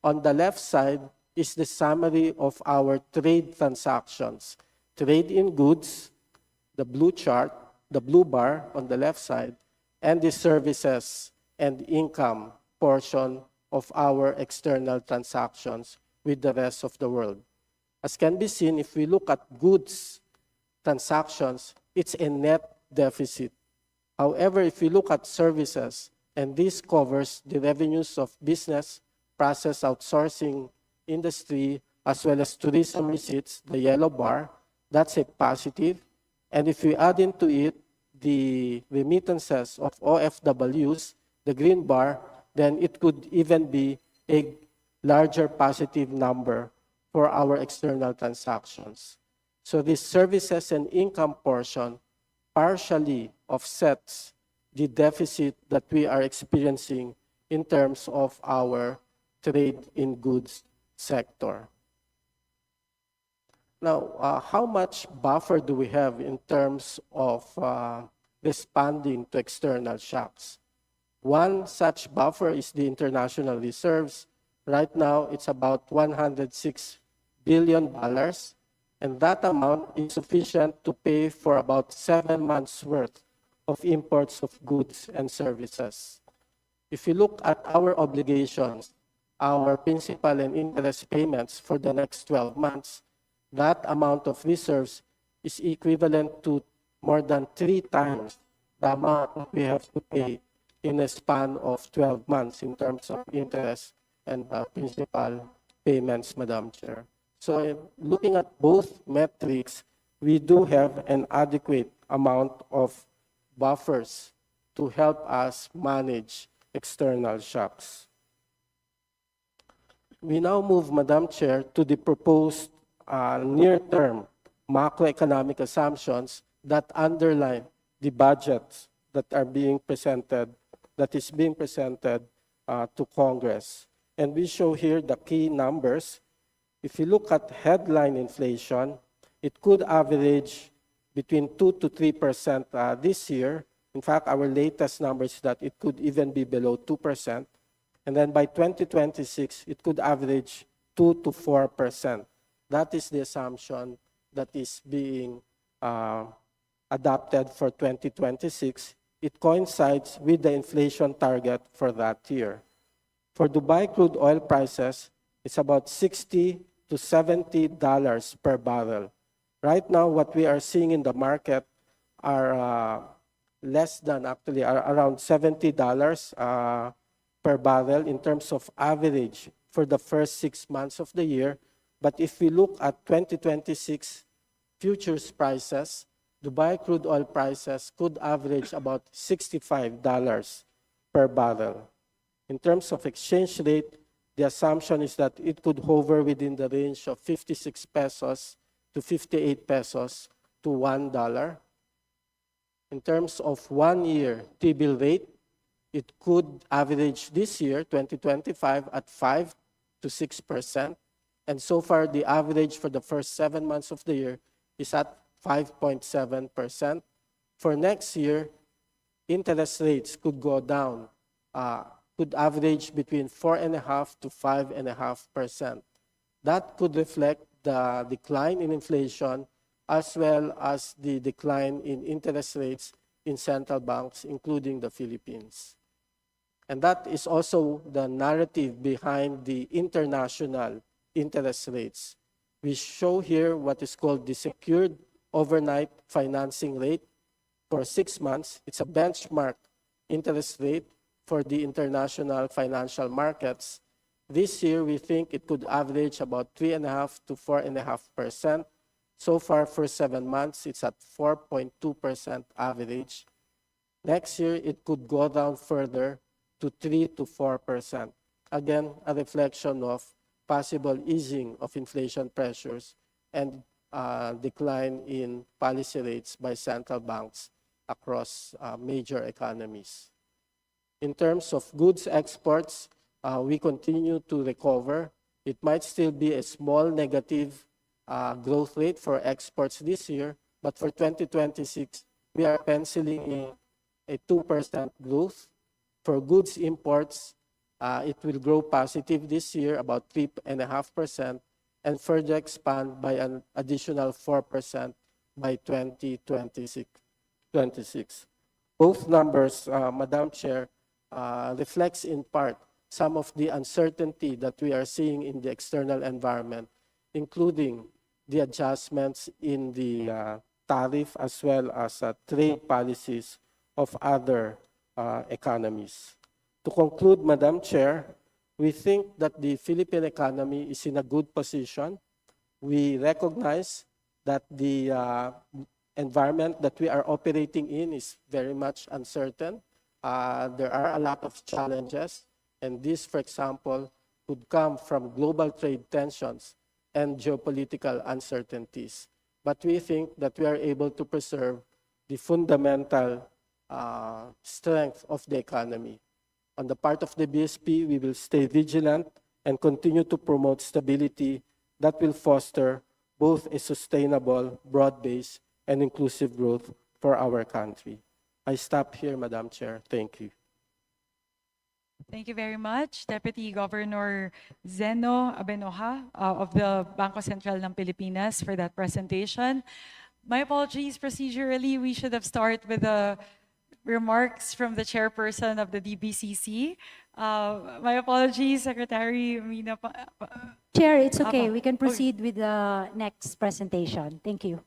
On the left side is the summary of our trade transactions. Trade in goods, the blue chart, the blue bar on the left side, and the services and income portion of our external transactions with the rest of the world. As can be seen, if we look at goods transactions, it's a net deficit. However, if we look at services, and this covers the revenues of business, process outsourcing industry, as well as tourism receipts, the yellow bar, that's a positive. And if we add into it the remittances of OFWs, the green bar, then it could even be a larger positive number for our external transactions. So this services and income portion partially offsets the deficit that we are experiencing in terms of our trade in goods sector. Now, how much buffer do we have in terms of responding to external shocks? One such buffer is the international reserves. Right now, it's about $106 billion, and that amount is sufficient to pay for about 7 months' worth of imports of goods and services. If you look at our obligations, our principal and interest payments for the next 12 months, that amount of reserves is equivalent to more than 3 times the amount that we have to pay in a span of 12 months in terms of interest and principal payments, Madam Chair. So looking at both metrics, we do have an adequate amount of buffers to help us manage external shocks. We now move, Madam Chair, to the proposed near-term macroeconomic assumptions that underline the budgets that are being presented, that is being presented to Congress. And we show here the key numbers. If you look at headline inflation, it could average between 2 to 3% this year. In fact, our latest number is that it could even be below 2%. And then by 2026, it could average 2 to 4%. That is the assumption that is being adopted for 2026. It coincides with the inflation target for that year. For Dubai crude oil prices, it's about $60 to $70 per barrel. Right now, what we are seeing in the market are less than, actually, around $70 per barrel in terms of average for the first 6 months of the year. But if we look at 2026 futures prices, Dubai crude oil prices could average about $65 per barrel. In terms of exchange rate, the assumption is that it could hover within the range of 56 pesos to 58 pesos to $1. In terms of 1 year T-bill rate, it could average this year, 2025, at 5 to 6%. And so far, the average for the first 7 months of the year is at 5.7%. For next year, interest rates could go down, could average between 4.5% to 5.5%. That could reflect the decline in inflation as well as the decline in interest rates in central banks, including the Philippines. And that is also the narrative behind the international interest rates. We show here what is called the secured overnight financing rate for 6 months. It's a benchmark interest rate for the international financial markets. This year, we think it could average about 3.5% to 4.5%. So far, for 7 months, it's at 4.2% average. Next year, it could go down further to 3 to 4%. Again, a reflection of possible easing of inflation pressures and decline in policy rates by central banks across major economies. In terms of goods exports, we continue to recover. It might still be a small negative growth rate for exports this year, but for 2026, we are penciling in a 2% growth. For goods imports, it will grow positive this year, about 3.5%, and further expand by an additional 4% by 2026. Both numbers, Madam Chair, reflects in part some of the uncertainty that we are seeing in the external environment, including the adjustments in the tariff as well as trade policies of other economies. To conclude, Madam Chair, we think that the Philippine economy is in a good position. We recognize that the environment that we are operating in is very much uncertain. There are a lot of challenges, and this, for example, could come from global trade tensions and geopolitical uncertainties. But we think that we are able to preserve the fundamental strength of the economy. On the part of the BSP, we will stay vigilant and continue to promote stability that will foster both a sustainable, broad-based, and inclusive growth for our country. I stop here, Madam Chair. Thank you. Thank you very much, Deputy Governor Zeno Abenoja of the Bangko Sentral ng Pilipinas for that presentation. My apologies, procedurally, we should have started with the remarks from the chairperson of the DBCC. My apologies, Secretary Mina. Chair, it's okay. Apa. We can proceed with the next presentation. Thank you.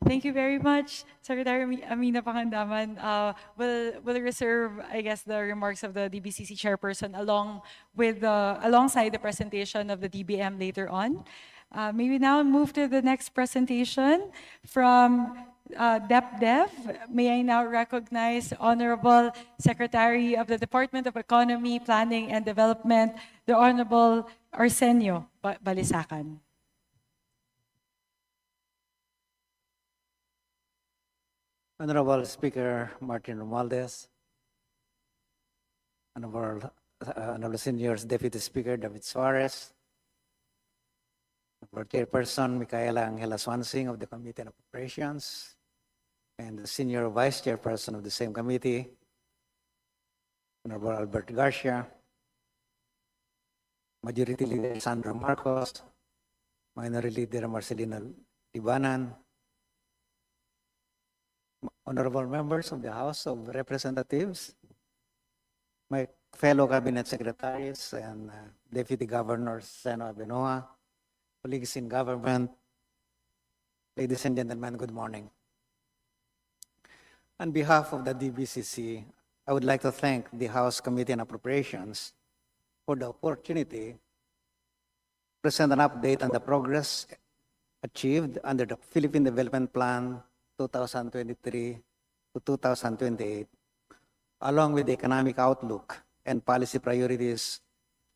Thank you very much, Secretary Amina Pangandaman. We'll reserve, I guess, the remarks of the DBCC chairperson alongside the presentation of the DBM later on. May we now move to the next presentation from DepDev. May I now recognize Honorable Secretary of the Department of Economy, Planning and Development, the Honorable Arsenio Balisacan. Honorable Speaker Martin Romualdez, Honorable Seniors Deputy Speaker David Suarez, Honorable Chairperson Micaela Angela Swansing of the Committee on Appropriations, and the Senior Vice Chairperson of the same committee, Honorable Albert Garcia, Majority Leader Sandra Marcos, Minority Leader Marcelina Libanan, honorable members of the House of Representatives, my fellow cabinet secretaries and Deputy Governor Zeno Abenoja, colleagues in government, ladies and gentlemen, good morning. On behalf of the DBCC, I would like to thank the House Committee on Appropriations for the opportunity to present an update on the progress achieved under the Philippine Development Plan 2023 to 2028, along with the economic outlook and policy priorities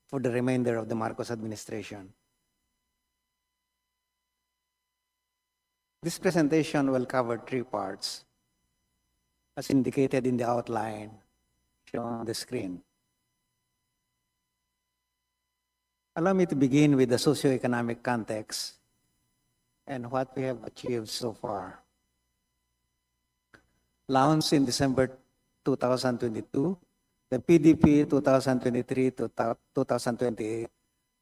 for the remainder of the Marcos administration. This presentation will cover 3 parts, as indicated in the outline shown on the screen. Allow me to begin with the socioeconomic context and what we have achieved so far. Launched in December 2022, the PDP 2023 to 2028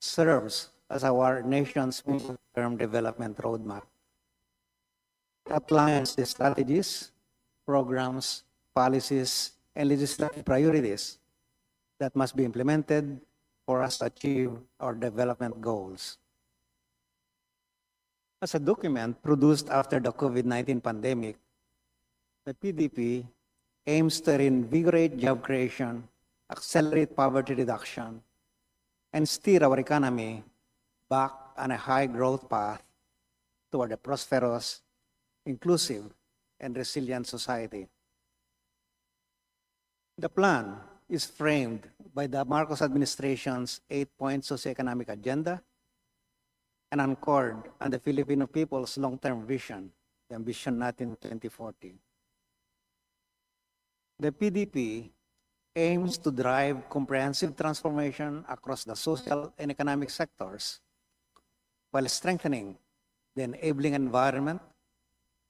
serves as our nation's midterm development roadmap. It outlines the strategies, programs, policies, and legislative priorities that must be implemented for us to achieve our development goals. As a document produced after the COVID-19 pandemic, the PDP aims to reinvigorate job creation, accelerate poverty reduction, and steer our economy back on a high growth path toward a prosperous, inclusive, and resilient society. The plan is framed by the Marcos administration's 8-point socioeconomic agenda and anchored on the Filipino people's long-term vision, the Ambition Natin 2040. The PDP aims to drive comprehensive transformation across the social and economic sectors while strengthening the enabling environment,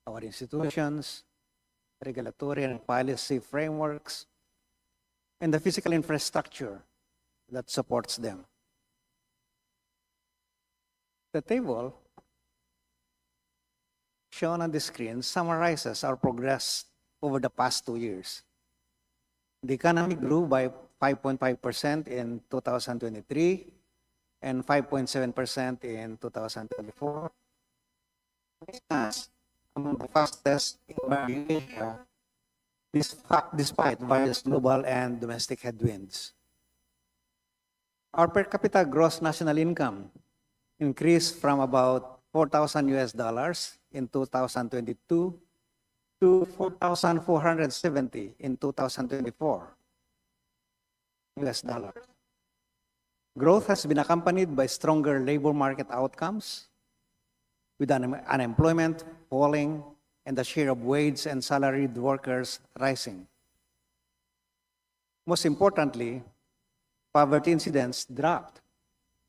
our institutions, regulatory and policy frameworks, and the physical infrastructure that supports them. The table shown on the screen summarizes our progress over the past 2 years. The economy grew by 5.5% in 2023 and 5.7% in 2024. Among the fastest in emerging Asia, despite various global and domestic headwinds. Our per capita gross national income increased from about $4,000 in 2022 to to 4,470 in 2024 US dollars. Growth has been accompanied by stronger labor market outcomes, with unemployment falling and the share of wage and salaried workers rising. Most importantly, poverty incidence dropped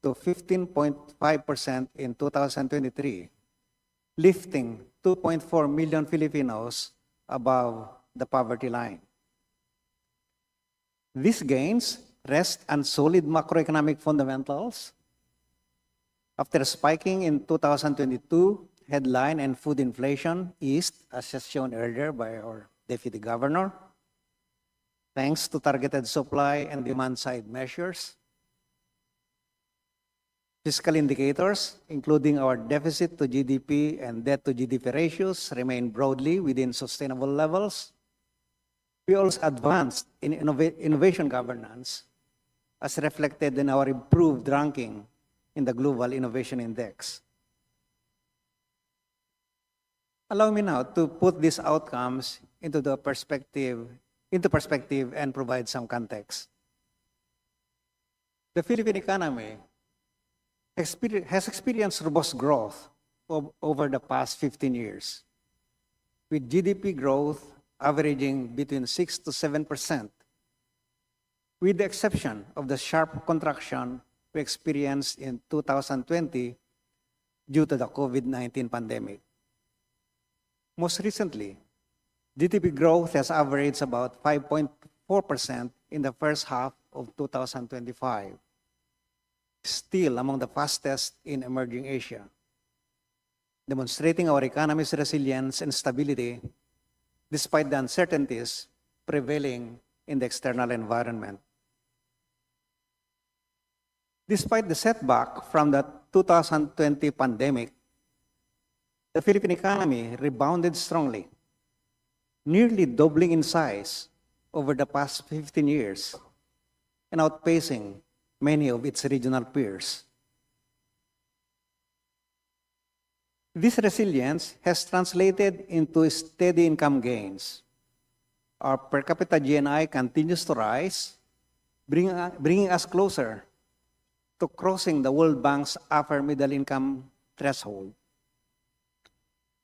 to 15.5% in 2023, lifting 2.4 million Filipinos above the poverty line. These gains rest on solid macroeconomic fundamentals. After spiking in 2022, headline and food inflation eased, as shown earlier by our Deputy Governor, thanks to targeted supply and demand-side measures. Fiscal indicators, including our deficit to GDP and debt to GDP ratios, remain broadly within sustainable levels. We also advanced in innovation governance, as reflected in our improved ranking in the Global Innovation Index. Allow me now to put these outcomes into perspective and provide some context. The Philippine economy has experienced robust growth over the past 15 years, with GDP growth averaging between 6 to 7%, with the exception of the sharp contraction we experienced in 2020 due to the COVID-19 pandemic. Most recently, GDP growth has averaged about 5.4% in the first half of 2025, still among the fastest in emerging Asia, demonstrating our economy's resilience and stability despite the uncertainties prevailing in the external environment. Despite the setback from the 2020 pandemic, the Philippine economy rebounded strongly, nearly doubling in size over the past 15 years and outpacing many of its regional peers. This resilience has translated into steady income gains. Our per capita GNI continues to rise, bringing us closer to crossing the World Bank's upper middle income threshold.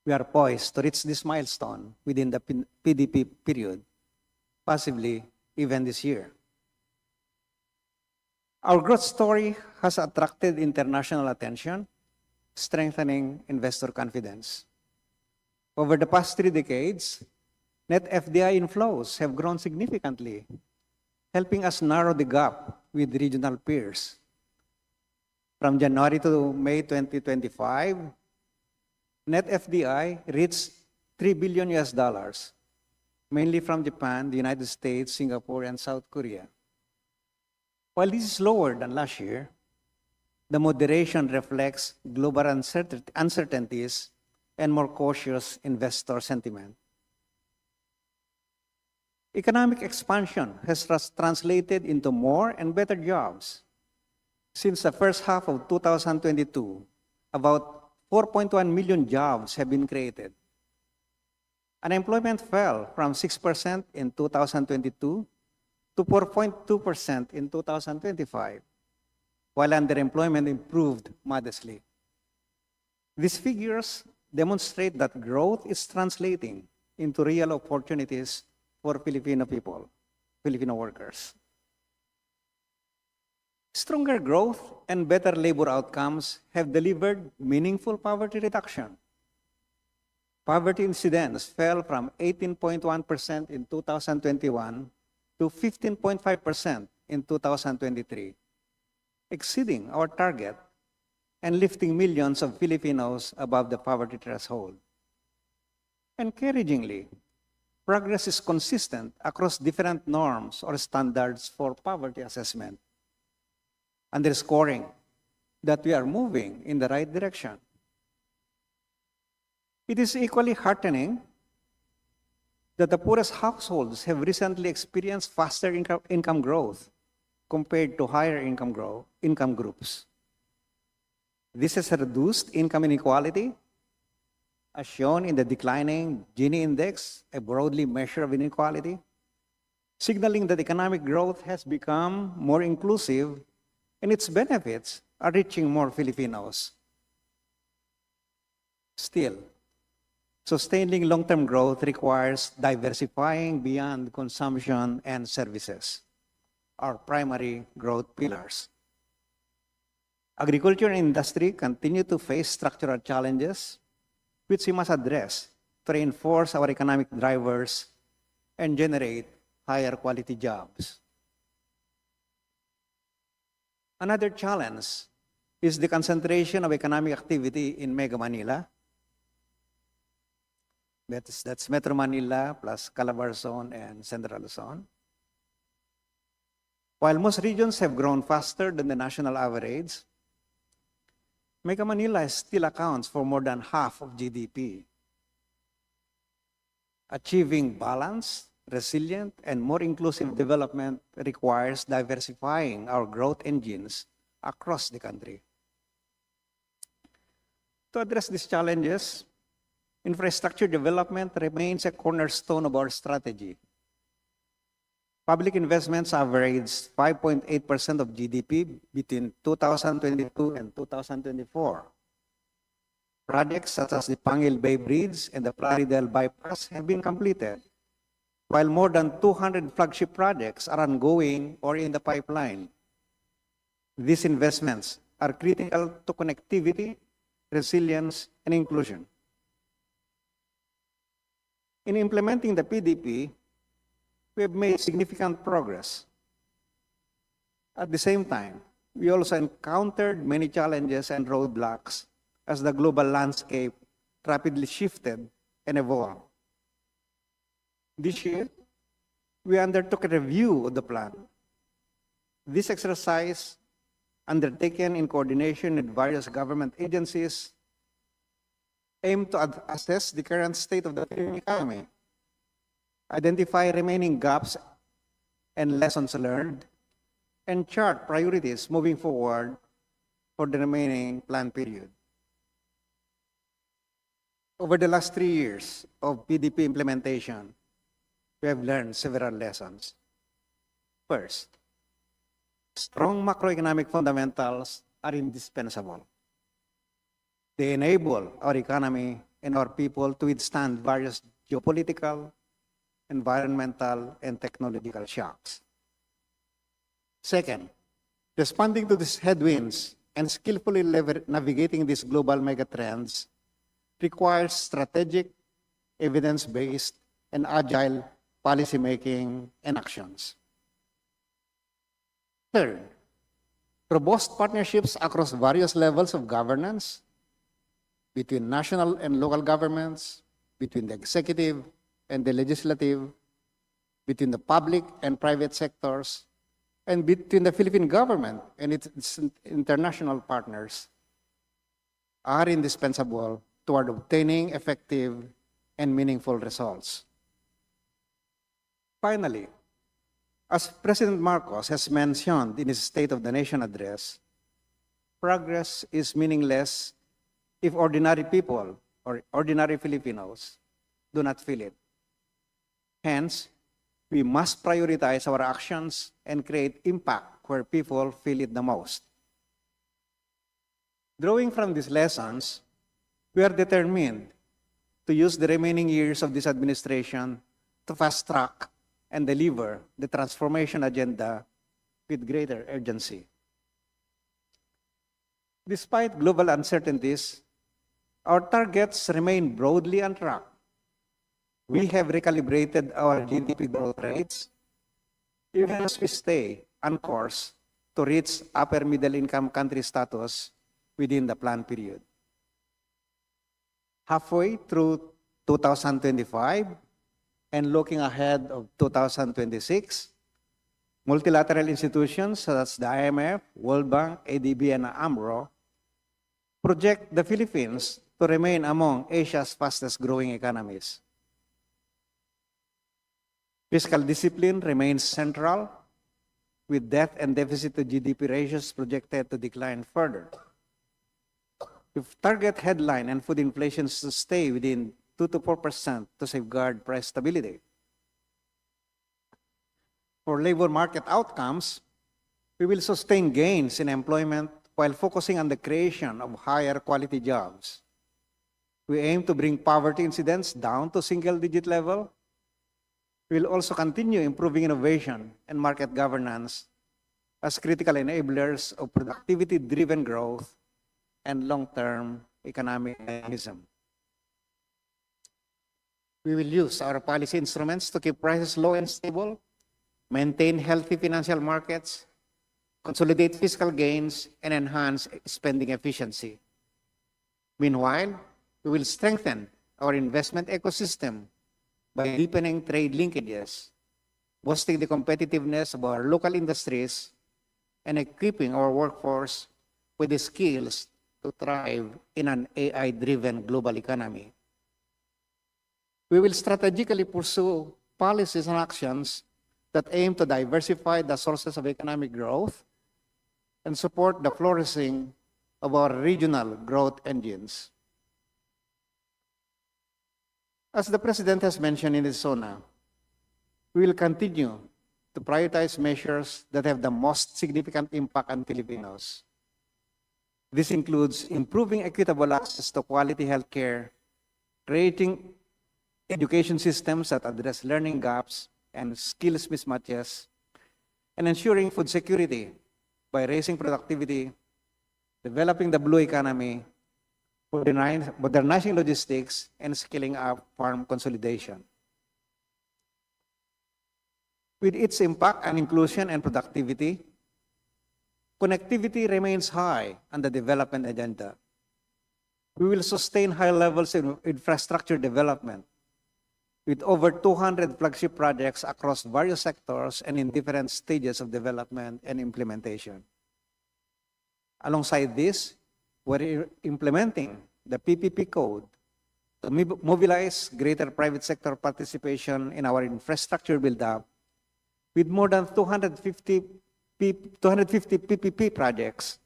We are poised to reach this milestone within the PDP period, possibly even this year. Our growth story has attracted international attention, strengthening investor confidence. Over the past 3 decades, net FDI inflows have grown significantly, helping us narrow the gap with regional peers. From January to May 2025, net FDI reached $3 billion, mainly from Japan, the United States, Singapore, and South Korea. While this is lower than last year, the moderation reflects global uncertainties and more cautious investor sentiment. Economic expansion has translated into more and better jobs. Since the first half of 2022, about 4.1 million jobs have been created. Unemployment fell from 6% in 2022 to 4.2% in 2025, while underemployment improved modestly. These figures demonstrate that growth is translating into real opportunities for Filipino people, Filipino workers. Stronger growth and better labor outcomes have delivered meaningful poverty reduction. Poverty incidence fell from 18.1% in 2021 to 15.5% in 2023, exceeding our target and lifting millions of Filipinos above the poverty threshold. Encouragingly, progress is consistent across different norms or standards for poverty assessment, underscoring that we are moving in the right direction. It is equally heartening that the poorest households have recently experienced faster income growth compared to higher income groups. This has reduced income inequality as shown in the declining Gini index, a broadly measure of inequality, signaling that economic growth has become more inclusive and its benefits are reaching more Filipinos. Still, sustaining long-term growth requires diversifying beyond consumption and services, our primary growth pillars. Agriculture and industry continue to face structural challenges, which we must address to reinforce our economic drivers and generate higher quality jobs. Another challenge is the concentration of economic activity in Mega Manila. That's Metro Manila plus Calabar Zone and Central Zone. While most regions have grown faster than the national average, Mega Manila still accounts for more than half of GDP. Achieving balanced, resilient, and more inclusive development requires diversifying our growth engines across the country. To address these challenges, infrastructure development remains a cornerstone of our strategy. Public investments averaged 5.8% of GDP between 2022 and 2024. Projects such as the Pangil Bay Bridge and the Plaridel Bypass have been completed, while more than 200 flagship projects are ongoing or in the pipeline. These investments are critical to connectivity, resilience, and inclusion. In implementing the PDP, we have made significant progress. At the same time, we also encountered many challenges and roadblocks as the global landscape rapidly shifted and evolved. This year, we undertook a review of the plan. This exercise, undertaken in coordination with various government agencies, aimed to assess the current state of the Philippine economy, identify remaining gaps and lessons learned, and chart priorities moving forward for the remaining plan period. Over the last 3 years of PDP implementation, we have learned several lessons. First, strong macroeconomic fundamentals are indispensable. They enable our economy and our people to withstand various geopolitical, environmental, and technological shocks. Second, responding to these headwinds and skillfully navigating these global megatrends requires strategic, evidence-based, and agile policymaking and actions. Third, robust partnerships across various levels of governance between national and local governments, between the executive and the legislative, between the public and private sectors, and between the Philippine government and its international partners are indispensable toward obtaining effective and meaningful results. Finally, as President Marcos has mentioned in his State of the Nation address, progress is meaningless if ordinary people or ordinary Filipinos do not feel it. Hence, we must prioritize our actions and create impact where people feel it the most. Drawing from these lessons, we are determined to use the remaining years of this administration to fast-track and deliver the transformation agenda with greater urgency. Despite global uncertainties, our targets remain broadly on track. We have recalibrated our GDP growth rates, even as we stay on course to reach upper middle income country status within the plan period. Halfway through 2025 and looking ahead of 2026, multilateral institutions such as the IMF, World Bank, ADB, and AMRO project the Philippines to remain among Asia's fastest growing economies. Fiscal discipline remains central, with debt and deficit to GDP ratios projected to decline further. If target headline and food inflation to stay within 2 to 4% to safeguard price stability. For labor market outcomes, we will sustain gains in employment while focusing on the creation of higher quality jobs. We aim to bring poverty incidence down to single-digit level. We will also continue improving innovation and market governance as critical enablers of productivity-driven growth and long-term economic dynamism. We will use our policy instruments to keep prices low and stable, maintain healthy financial markets, consolidate fiscal gains, and enhance spending efficiency. Meanwhile, we will strengthen our investment ecosystem by deepening trade linkages, boosting the competitiveness of our local industries, and equipping our workforce with the skills to thrive in an AI-driven global economy. We will strategically pursue policies and actions that aim to diversify the sources of economic growth and support the flourishing of our regional growth engines. As the President has mentioned in his SONA, we will continue to prioritize measures that have the most significant impact on Filipinos. This includes improving equitable access to quality healthcare, creating education systems that address learning gaps and skills mismatches, and ensuring food security by raising productivity, developing the blue economy, modernizing logistics, and scaling up farm consolidation. With its impact on inclusion and productivity, connectivity remains high on the development agenda. We will sustain high levels of infrastructure development with over 200 flagship projects across various sectors and in different stages of development and implementation. Alongside this, we're implementing the PPP code to mobilize greater private sector participation in our infrastructure build-up with more than 250 PPP projects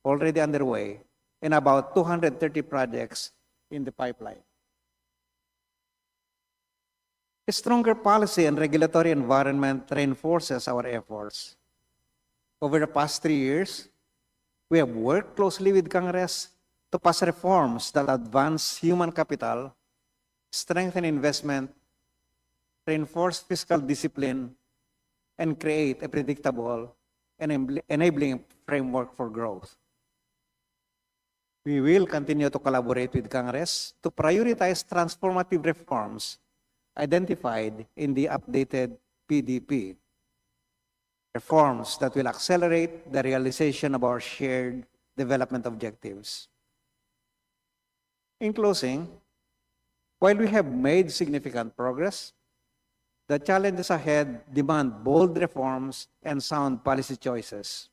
already underway and about 230 projects in the pipeline. A stronger policy and regulatory environment reinforces our efforts. Over the past 3 years, we have worked closely with Congress to pass reforms that advance human capital, strengthen investment, reinforce fiscal discipline, and create a predictable and enabling framework for growth. We will continue to collaborate with Congress to prioritize transformative reforms identified in the updated PDP. Reforms that will accelerate the realization of our shared development objectives. In closing, while we have made significant progress, the challenges ahead demand bold reforms and sound policy choices.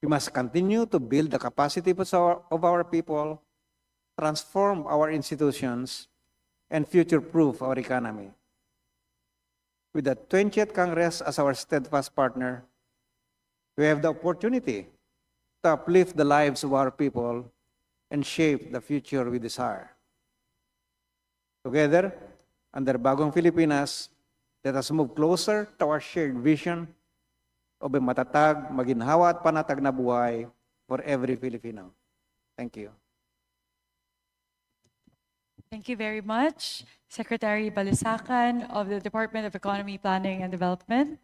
We must continue to build the capacity of our people, transform our institutions, and future-proof our economy. With the 20th Congress as our steadfast partner, we have the opportunity to uplift the lives of our people and shape the future we desire. Together, under Bagong Pilipinas, let us move closer to our shared vision of a matatag, maginhawa at panatag na buhay for every Filipino. Thank you. Thank you very much, Secretary Balusacan of the Department of Economy, Planning and Development.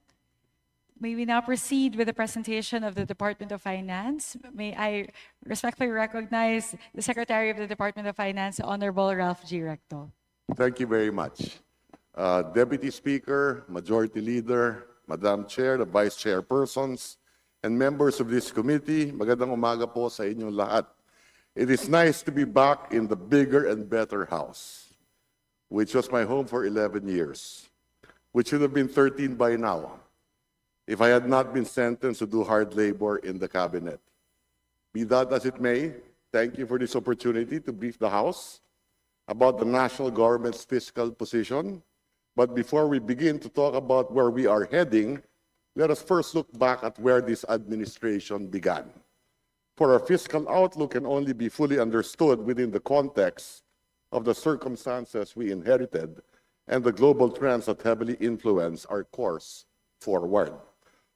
May we now proceed with the presentation of the Department of Finance. May I respectfully recognize the Secretary of the Department of Finance, Honorable Ralph G. Recto. Thank you very much. Deputy Speaker, Majority Leader, Madam Chair, the Vice Chairpersons, and members of this committee, magandang umaga po sa inyong lahat. It is nice to be back in the bigger and better house, which was my home for 11 years, which should have been 13 by now, if I had not been sentenced to do hard labor in the cabinet. Be that as it may, thank you for this opportunity to brief the House about the national government's fiscal position. But before we begin to talk about where we are heading, let us first look back at where this administration began. for our fiscal outlook can only be fully understood within the context of the circumstances we inherited and the global trends that heavily influence our course forward.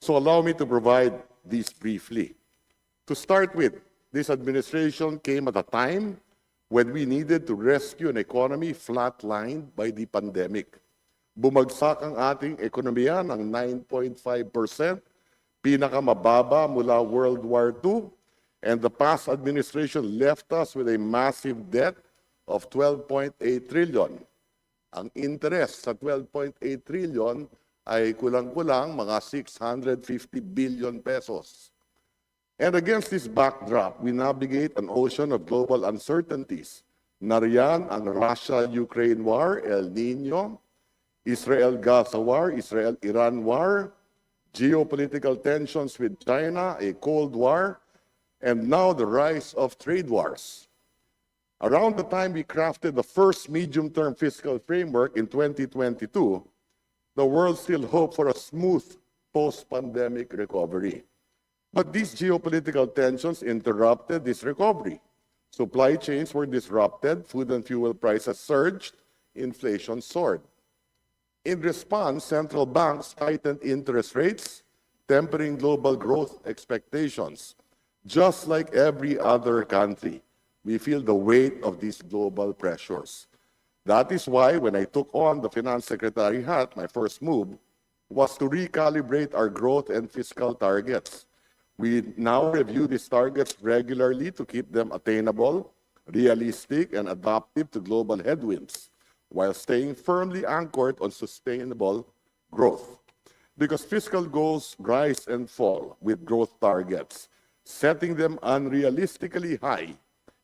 So allow me to provide these briefly. To start with, this administration came at a time when we needed to rescue an economy flatlined by the pandemic. Bumagsak ang ating ekonomiya ng 9.5%, pinakamababa mula World War II, and the past administration left us with a massive debt of 12.8 trillion. Ang interest sa 12.8 trillion ay kulang-kulang mga 650 billion pesos. And against this backdrop, we navigate an ocean of global uncertainties. Nariyan ang Russia-Ukraine war, El Nino, Israel-Gaza war, Israel-Iran war, geopolitical tensions with China, a Cold War, and now the rise of trade wars. Around the time we crafted the first medium-term fiscal framework in 2022, the world still hoped for a smooth post-pandemic recovery. But these geopolitical tensions interrupted this recovery. Supply chains were disrupted, food and fuel prices surged, inflation soared. In response, central banks tightened interest rates, tempering global growth expectations. Just like every other country, we feel the weight of these global pressures. That is why when I took on the finance secretary hat, my first move was to recalibrate our growth and fiscal targets. We now review these targets regularly to keep them attainable, realistic, and adaptive to global headwinds, while staying firmly anchored on sustainable growth. Because fiscal goals rise and fall with growth targets. Setting them unrealistically high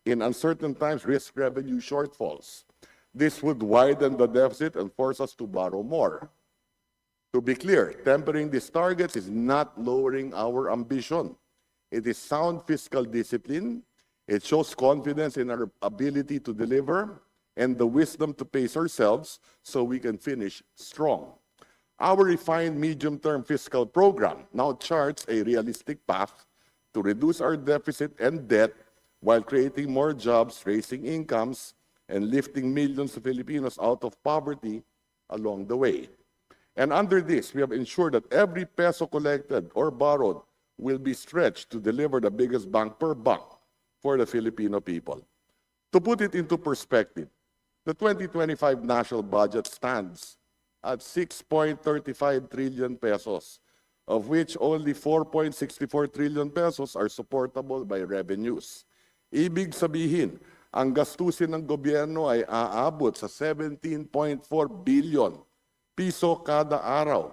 in uncertain times risk revenue shortfalls. This would widen the deficit and force us to borrow more. To be clear, tempering these targets is not lowering our ambition. It is sound fiscal discipline. It shows confidence in our ability to deliver and the wisdom to pace ourselves so we can finish strong. Our refined medium-term fiscal program now charts a realistic path to reduce our deficit and debt while creating more jobs, raising incomes, and lifting millions of Filipinos out of poverty along the way. And under this, we have ensured that every peso collected or borrowed will be stretched to deliver the biggest bang per buck for the Filipino people. To put it into perspective, the 2025 national budget stands at 6.35 trillion pesos, of which only 4.64 trillion pesos are supportable by revenues. Ibig sabihin, ang gastusin ng gobyerno ay aabot sa 17.4 billion piso kada araw,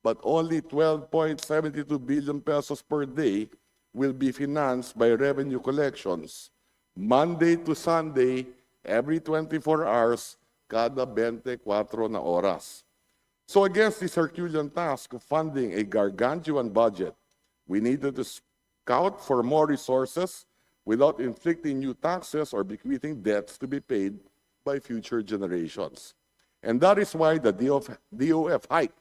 but only 12.72 billion pesos per day will be financed by revenue collections, Monday to Sunday, every 24 hours, kada 24 na oras. So against this Herculean task of funding a gargantuan budget, we needed to scout for more resources without inflicting new taxes or bequeathing debts to be paid by future generations. And that is why the DOF hiked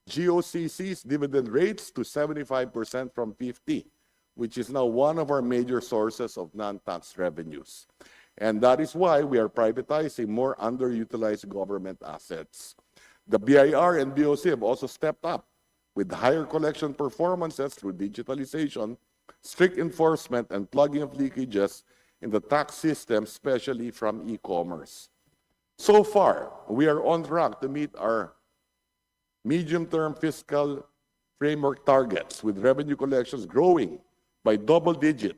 GOCC's dividend rates to 75% from 50%, which is now one of our major sources of non-tax revenues. And that is why we are privatizing more underutilized government assets. The BIR and BOC have also stepped up with higher collection performances through digitalization, strict enforcement, and plugging of leakages in the tax system, especially from e-commerce. So far, we are on track to meet our medium-term fiscal framework targets, with revenue collections growing by double-digit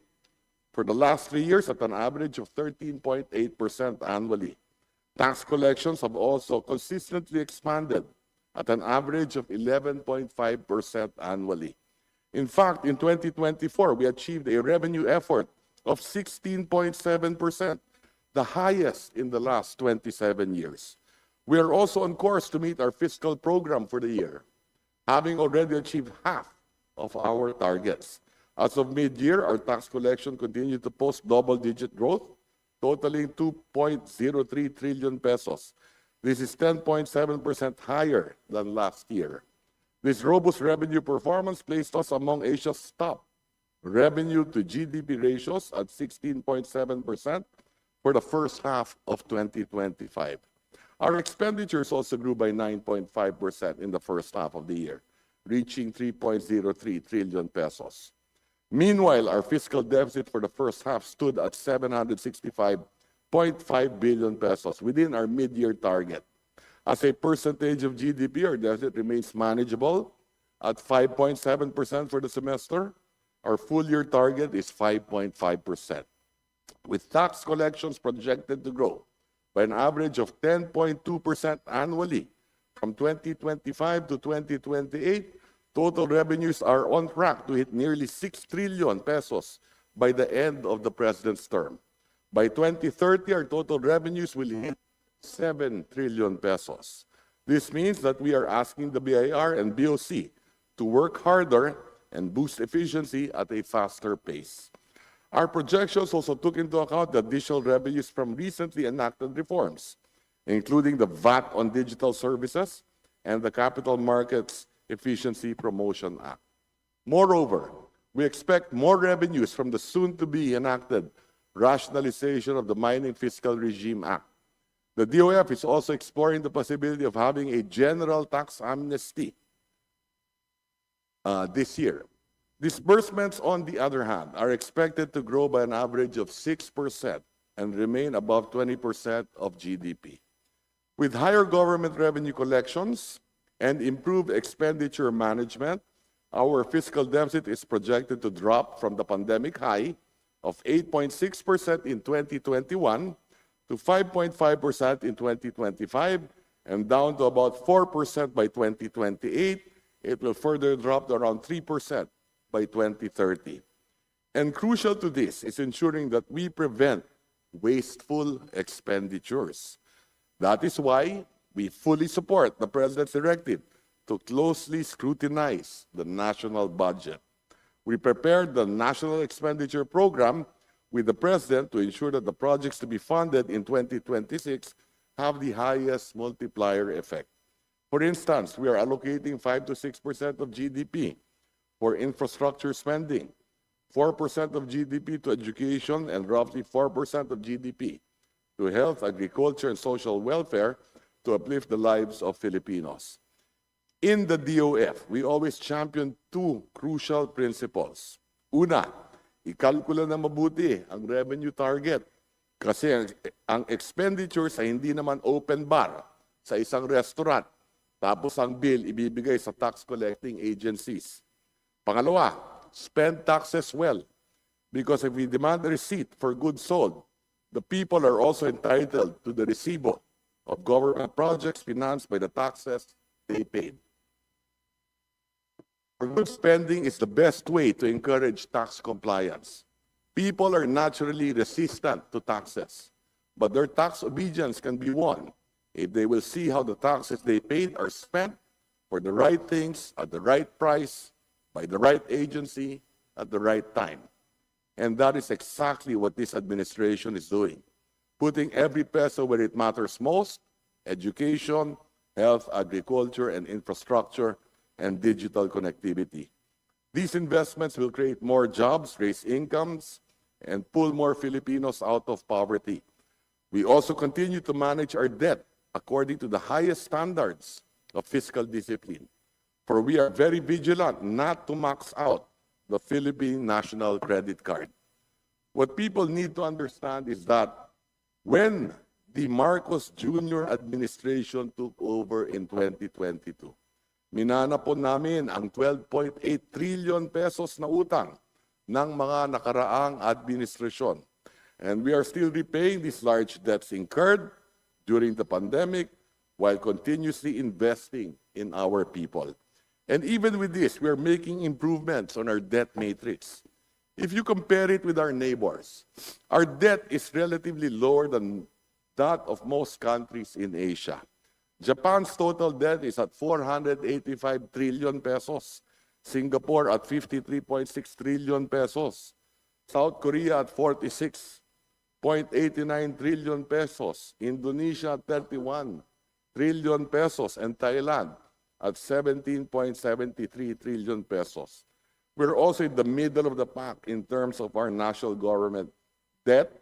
for the last 3 years at an average of 13.8% annually. Tax collections have also consistently expanded at an average of 11.5% annually. In fact, in 2024, we achieved a revenue effort of 16.7%, the highest in the last 27 years. We are also on course to meet our fiscal program for the year, having already achieved half of our targets. As of mid-year, our tax collection continued to post double-digit growth, totaling 2.03 trillion pesos. This is 10.7% higher than last year. This robust revenue performance placed us among Asia's top revenue to GDP ratios at 16.7% for the first half of 2025. Our expenditures also grew by 9.5% in the first half of the year, reaching 3.03 trillion pesos. Meanwhile, our fiscal deficit for the first half stood at 765.5 billion pesos, within our mid-year target. As a percentage of GDP, our deficit remains manageable at 5.7% for the semester. Our full-year target is 5.5%. With tax collections projected to grow by an average of 10.2% annually from 2025 to 2028, total revenues are on track to hit nearly 6 trillion pesos by the end of the president's term. By 2030, our total revenues will hit 7 trillion pesos. This means that we are asking the BIR and BOC to work harder and boost efficiency at a faster pace. Our projections also took into account the additional revenues from recently enacted reforms, including the VAT on digital services and the Capital Markets Efficiency Promotion Act. Moreover, we expect more revenues from the soon-to-be enacted rationalization of the Mining Fiscal Regime Act. The DOF is also exploring the possibility of having a general tax amnesty this year. Disbursements, on the other hand, are expected to grow by an average of 6% and remain above 20% of GDP. With higher government revenue collections and improved expenditure management, our fiscal deficit is projected to drop from the pandemic high of 8.6% in 2021 to 5.5% in 2025 and down to about 4% by 2028. It will further drop to around 3% by 2030. And crucial to this is ensuring that we prevent wasteful expenditures. That is why we fully support the President's directive to closely scrutinize the national budget. We prepared the National Expenditure Program with the President to ensure that the projects to be funded in 2026 have the highest multiplier effect. For instance, we are allocating 5 to 6% of GDP for infrastructure spending, 4% of GDP to education, and roughly 4% of GDP to health, agriculture, and social welfare to uplift the lives of Filipinos. In the DOF, we always champion two crucial principles. Una, ikalkula na mabuti ang revenue target kasi ang expenditures ay hindi naman open bar sa isang restaurant tapos ang bill ibibigay sa tax collecting agencies. Pangalawa, spend taxes well because if we demand a receipt for goods sold, the people are also entitled to the resibo of government projects financed by the taxes they paid. For good spending is the best way to encourage tax compliance. People are naturally resistant to taxes, but their tax obedience can be won if they will see how the taxes they paid are spent for the right things at the right price, by the right agency, at the right time. And that is exactly what this administration is doing, putting every peso where it matters most: education, health, agriculture, and infrastructure, and digital connectivity. These investments will create more jobs, raise incomes, and pull more Filipinos out of poverty. We also continue to manage our debt according to the highest standards of fiscal discipline, for we are very vigilant not to max out the Philippine National Credit Card. What people need to understand is that when the Marcos Jr. administration took over in 2022, minana po namin ang 12.8 trillion pesos na utang ng mga nakaraang administrasyon. And we are still repaying these large debts incurred during the pandemic while continuously investing in our people. And even with this, we are making improvements on our debt matrix. If you compare it with our neighbors, our debt is relatively lower than that of most countries in Asia. Japan's total debt is at 485 trillion pesos. Singapore at 53.6 trillion pesos. South Korea at 46.89 trillion pesos. Indonesia at 31 trillion pesos. And Thailand at 17.73 trillion pesos. We're also in the middle of the pack in terms of our national government debt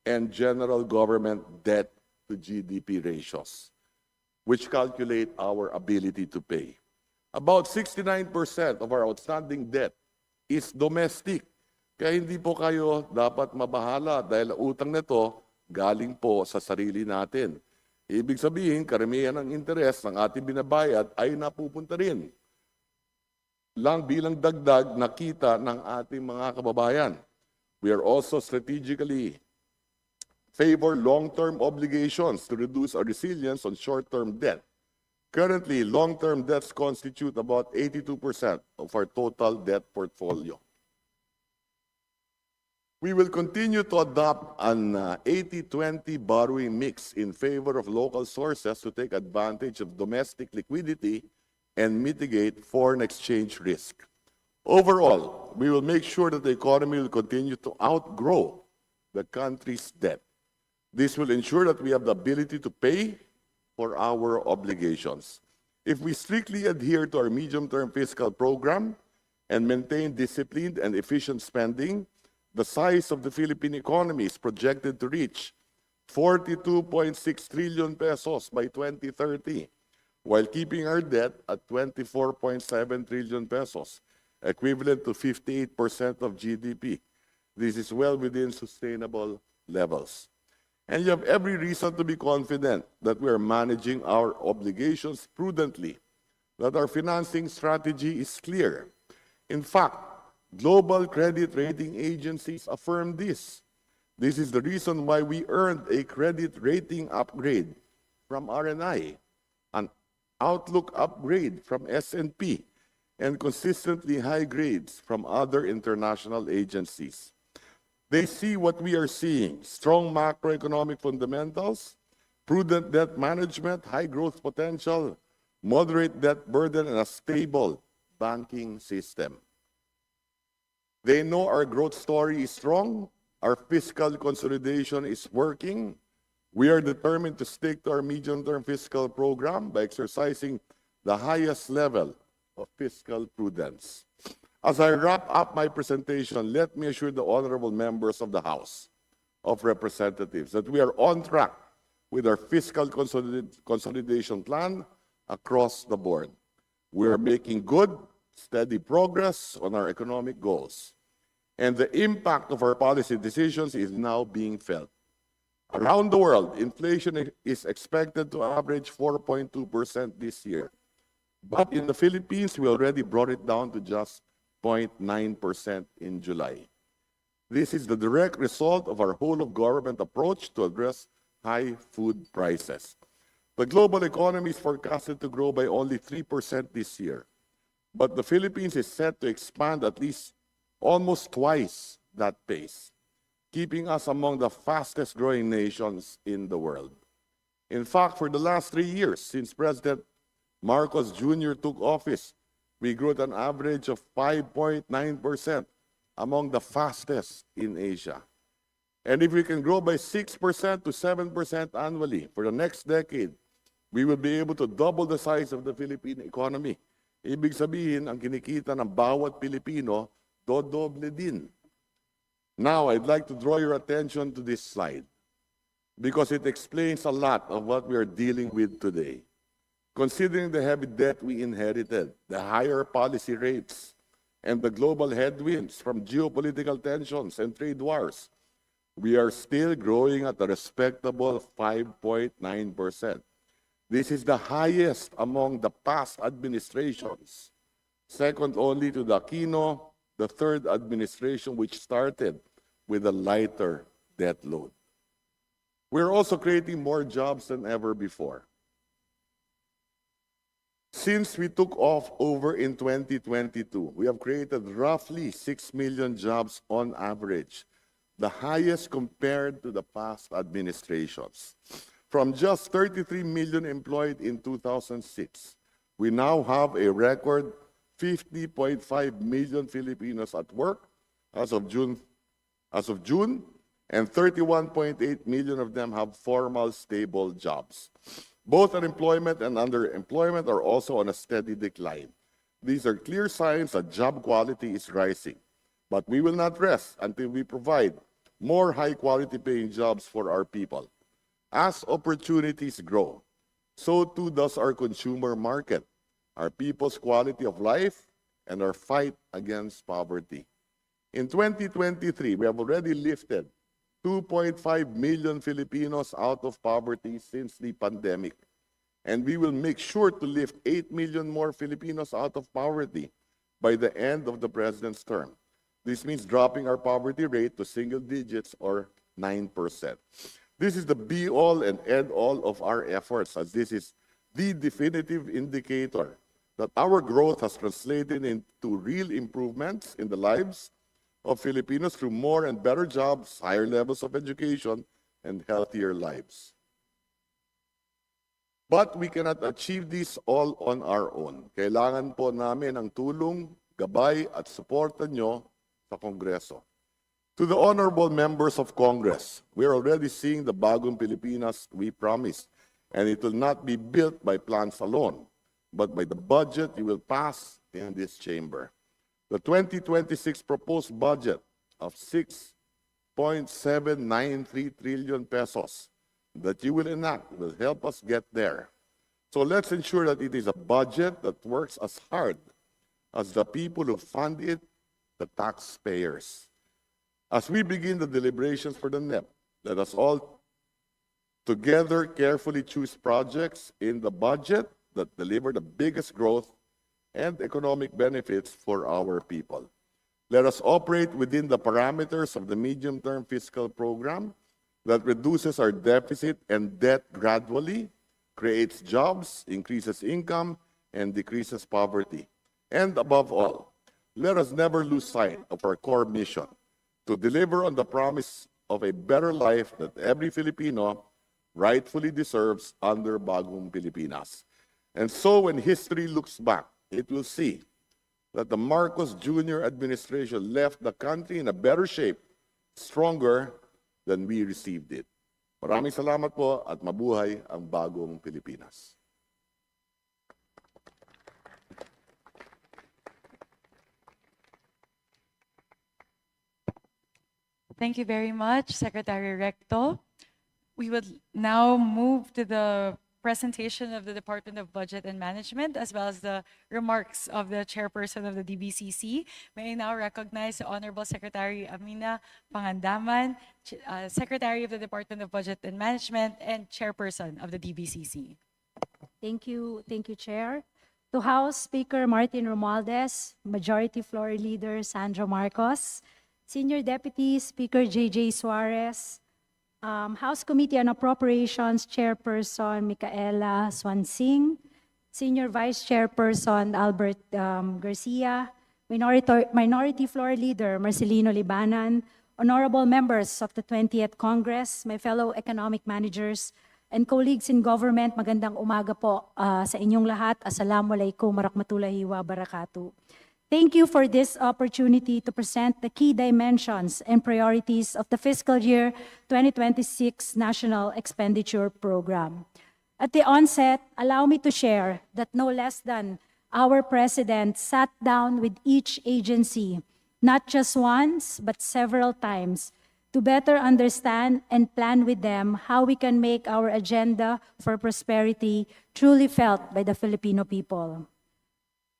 and general government debt to GDP ratios, which calculate our ability to pay. About 69% of our outstanding debt is domestic. Kaya hindi po kayo dapat mabahala dahil ang utang nito galing po sa sarili natin. Ibig sabihin, karamihan ng interes ng ating binabayad ay napupunta rin lang bilang dagdag na kita ng ating mga kababayan. We are also strategically favor long-term obligations to reduce our resilience on short-term debt. Currently, long-term debts constitute about 82% of our total debt portfolio. We will continue to adopt an 80-20 borrowing mix in favor of local sources to take advantage of domestic liquidity and mitigate foreign exchange risk. Overall, we will make sure that the economy will continue to outgrow the country's debt. This will ensure that we have the ability to pay for our obligations. If we strictly adhere to our medium-term fiscal program and maintain disciplined and efficient spending, the size of the Philippine economy is projected to reach 42.6 trillion pesos by 2030, while keeping our debt at 24.7 trillion pesos, equivalent to 58% of GDP. This is well within sustainable levels. And you have every reason to be confident that we are managing our obligations prudently, that our financing strategy is clear. In fact, global credit rating agencies affirm this. This is the reason why we earned a credit rating upgrade from RNI, an outlook upgrade from S&P, and consistently high grades from other international agencies. They see what we are seeing: strong macroeconomic fundamentals, prudent debt management, high growth potential, moderate debt burden, and a stable banking system. They know our growth story is strong, our fiscal consolidation is working. We are determined to stick to our medium-term fiscal program by exercising the highest level of fiscal prudence. As I wrap up my presentation, let me assure the honorable members of the House of Representatives that we are on track with our fiscal consolidation plan across the board. We are making good, steady progress on our economic goals, and the impact of our policy decisions is now being felt. Around the world, inflation is expected to average 4.2% this year. But in the Philippines, we already brought it down to just 0.9% in July. This is the direct result of our whole-of-government approach to address high food prices. The global economy is forecasted to grow by only 3% this year, but the Philippines is set to expand at least almost twice that pace, keeping us among the fastest-growing nations in the world. In fact, for the last 3 years, since President Marcos Jr. took office, we grew at an average of 5.9%, among the fastest in Asia. And if we can grow by 6% to 7% annually for the next decade, we will be able to double the size of the Philippine economy. Ibig sabihin, ang kinikita ng bawat Pilipino, dodoble din. Now, I'd like to draw your attention to this slide because it explains a lot of what we are dealing with today. Considering the heavy debt we inherited, the higher policy rates, and the global headwinds from geopolitical tensions and trade wars, we are still growing at a respectable 5.9%. This is the highest among the past administrations, second only to the Aquino, the third administration, which started with a lighter debt load. We're also creating more jobs than ever before. Since we took off over in 2022, we have created roughly 6 million jobs on average, the highest compared to the past administrations. From just 33 million employed in 2006, we now have a record 50.5 million Filipinos at work as of June, and 31.8 million of them have formal, stable jobs. Both unemployment and underemployment are also on a steady decline. These are clear signs that job quality is rising. But we will not rest until we provide more high-quality paying jobs for our people. As opportunities grow, so too does our consumer market, our people's quality of life, and our fight against poverty. In 2023, we have already lifted 2.5 million Filipinos out of poverty since the pandemic. And we will make sure to lift 8 million more Filipinos out of poverty by the end of the president's term. This means dropping our poverty rate to single digits or 9%. This is the be-all and end-all of our efforts, as this is the definitive indicator that our growth has translated into real improvements in the lives of Filipinos through more and better jobs, higher levels of education, and healthier lives. But we cannot achieve this all on our own. Kailangan po namin ang tulong, gabay at suporta nyo sa Kongreso. To the honorable members of Congress, we are already seeing the bagong Pilipinas we promised, and it will not be built by plans alone, but by the budget you will pass in this chamber. The 2026 proposed budget of 6.793 trillion pesos that you will enact will help us get there. So let's ensure that it is a budget that works as hard as the people who fund it, the taxpayers. As we begin the deliberations for the NEP, let us all together carefully choose projects in the budget that deliver the biggest growth and economic benefits for our people. Let us operate within the parameters of the medium-term fiscal program that reduces our deficit and debt gradually, creates jobs, increases income, and decreases poverty. And above all, let us never lose sight of our core mission to deliver on the promise of a better life that every Filipino rightfully deserves under Bagong Pilipinas. And so when history looks back, it will see that the Marcos Jr. administration left the country in a better shape, stronger than we received it. Maraming salamat po at mabuhay ang Bagong Pilipinas. Thank you very much, Secretary Recto. We would now move to the presentation of the Department of Budget and Management, as well as the remarks of the chairperson of the DBCC. May I now recognize the Honorable Secretary Amina Pangandaman, Secretary of the Department of Budget and Management and chairperson of the DBCC. Thank you, Chair. To House Speaker Martin Romualdez, Majority Floor Leader Sandra Marcos, Senior Deputy Speaker J.J. Suarez, House Committee on Appropriations Chairperson Micaela Swansing, Senior Vice Chairperson Albert Garcia, Minority Floor Leader Marcelino Libanan, honorable members of the 20th Congress, my fellow economic managers, and colleagues in government, magandang umaga po sa inyong lahat. Assalamualaikum warahmatullahi wabarakatuh. Thank you for this opportunity to present the key dimensions and priorities of the fiscal year 2026 National Expenditure Program. At the onset, allow me to share that no less than our President sat down with each agency, not just once, but several times, to better understand and plan with them how we can make our agenda for prosperity truly felt by the Filipino people.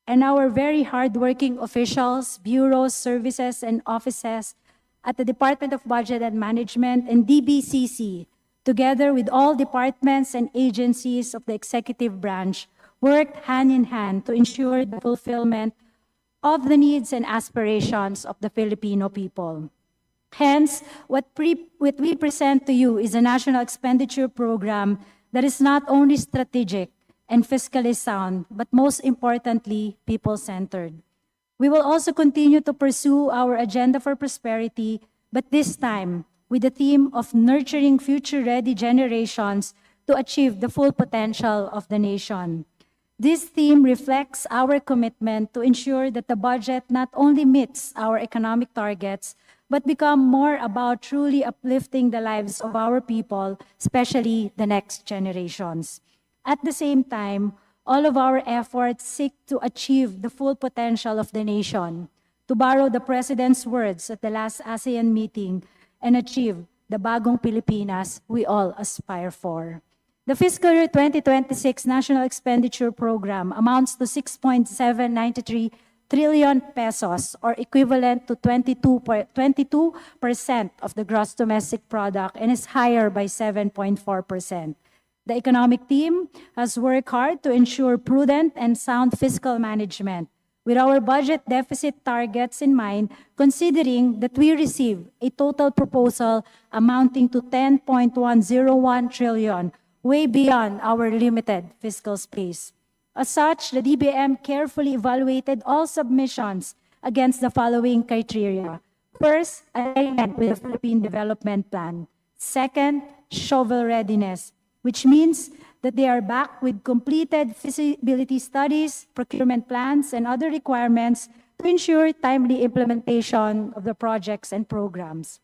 And our very hardworking officials, bureaus, services, and offices at the Department of Budget and Management and DBCC, together with all departments and agencies of the executive branch, worked hand in hand to ensure the fulfillment of the needs and aspirations of the Filipino people. Hence, what we present to you is a national expenditure program that is not only strategic and fiscally sound, but most importantly, people-centered. We will also continue to pursue our agenda for prosperity, but this time with the theme of nurturing future-ready generations to achieve the full potential of the nation. This theme reflects our commitment to ensure that the budget not only meets our economic targets, but become more about truly uplifting the lives of our people, especially the next generations. At the same time, all of our efforts seek to achieve the full potential of the nation, to borrow the President's words at the last ASEAN meeting, and achieve the bagong Pilipinas we all aspire for. The fiscal year 2026 National Expenditure Program amounts to 6.793 trillion pesos, or equivalent to 22% of the gross domestic product, and is higher by 7.4%. The economic team has worked hard to ensure prudent and sound fiscal management, with our budget deficit targets in mind, considering that we receive a total proposal amounting to 10.101 trillion, way beyond our limited fiscal space. As such, the DBM carefully evaluated all submissions against the following criteria. First, alignment with the Philippine Development Plan. Second, shovel readiness, which means that they are backed with completed feasibility studies, procurement plans, and other requirements to ensure timely implementation of the projects and programs.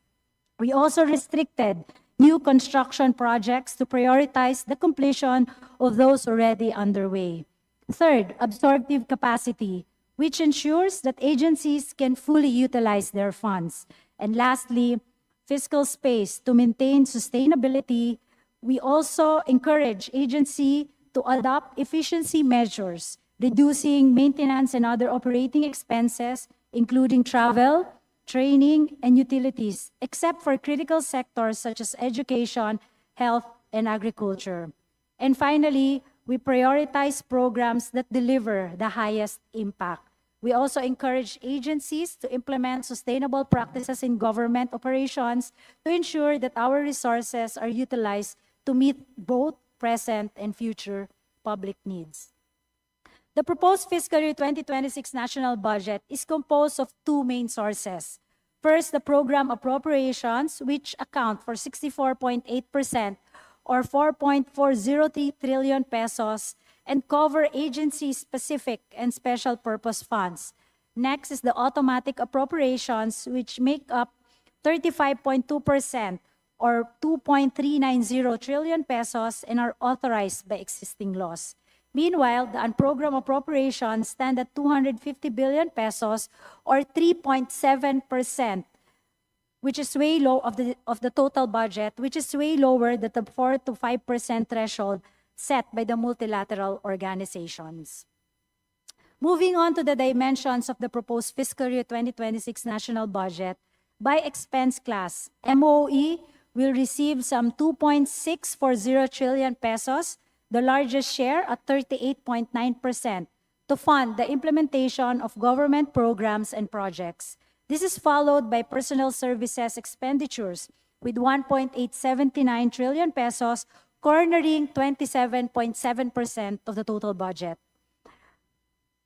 We also restricted new construction projects to prioritize the completion of those already underway. Third, absorptive capacity, which ensures that agencies can fully utilize their funds. And lastly, fiscal space to maintain sustainability. We also encourage agency to adopt efficiency measures, reducing maintenance and other operating expenses, including travel, training, and utilities, except for critical sectors such as education, health, and agriculture. And finally, we prioritize programs that deliver the highest impact. We also encourage agencies to implement sustainable practices in government operations to ensure that our resources are utilized to meet both present and future public needs. The proposed fiscal year 2026 national budget is composed of two main sources. First, the program appropriations, which account for 64.8% or 4.403 trillion pesos and cover agency-specific and special purpose funds. Next is the automatic appropriations, which make up 35.2% or 2.390 trillion pesos and are authorized by existing laws. Meanwhile, the unprogrammed appropriations stand at 250 billion pesos or 3.7%, which is way low of the total budget, which is way lower than the 4 to 5% threshold set by the multilateral organizations. Moving on to the dimensions of the proposed fiscal year 2026 national budget, by expense class, MOE will receive some 2.640 trillion pesos, the largest share at 38.9%, to fund the implementation of government programs and projects. This is followed by personal services expenditures with 1.879 trillion pesos, cornering 27.7% of the total budget,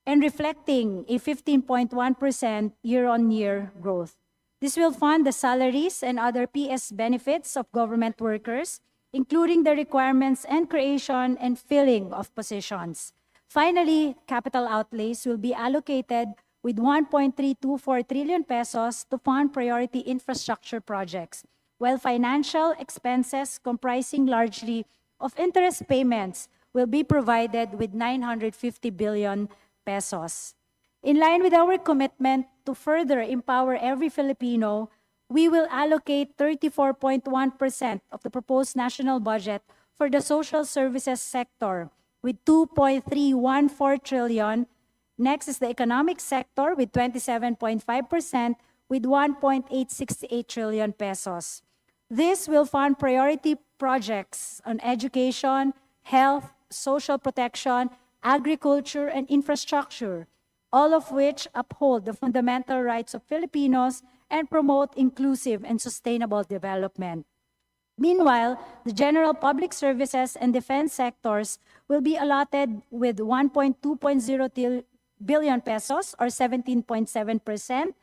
and reflecting a 15.1% year-on-year growth. This will fund the salaries and other PS benefits of government workers, including the requirements and creation and filling of positions. Finally, capital outlays will be allocated with 1.324 trillion pesos to fund priority infrastructure projects, while financial expenses comprising largely of interest payments will be provided with 950 billion pesos. In line with our commitment to further empower every Filipino, we will allocate 34.1% of the proposed national budget for the social services sector with 2.314 trillion. Next is the economic sector with 27.5% with 1.868 trillion pesos. This will fund priority projects on education, health, social protection, agriculture, and infrastructure, all of which uphold the fundamental rights of Filipinos and promote inclusive and sustainable development. Meanwhile, the general public services and defense sectors will be allotted with 1.2 billion pesos or 17.7%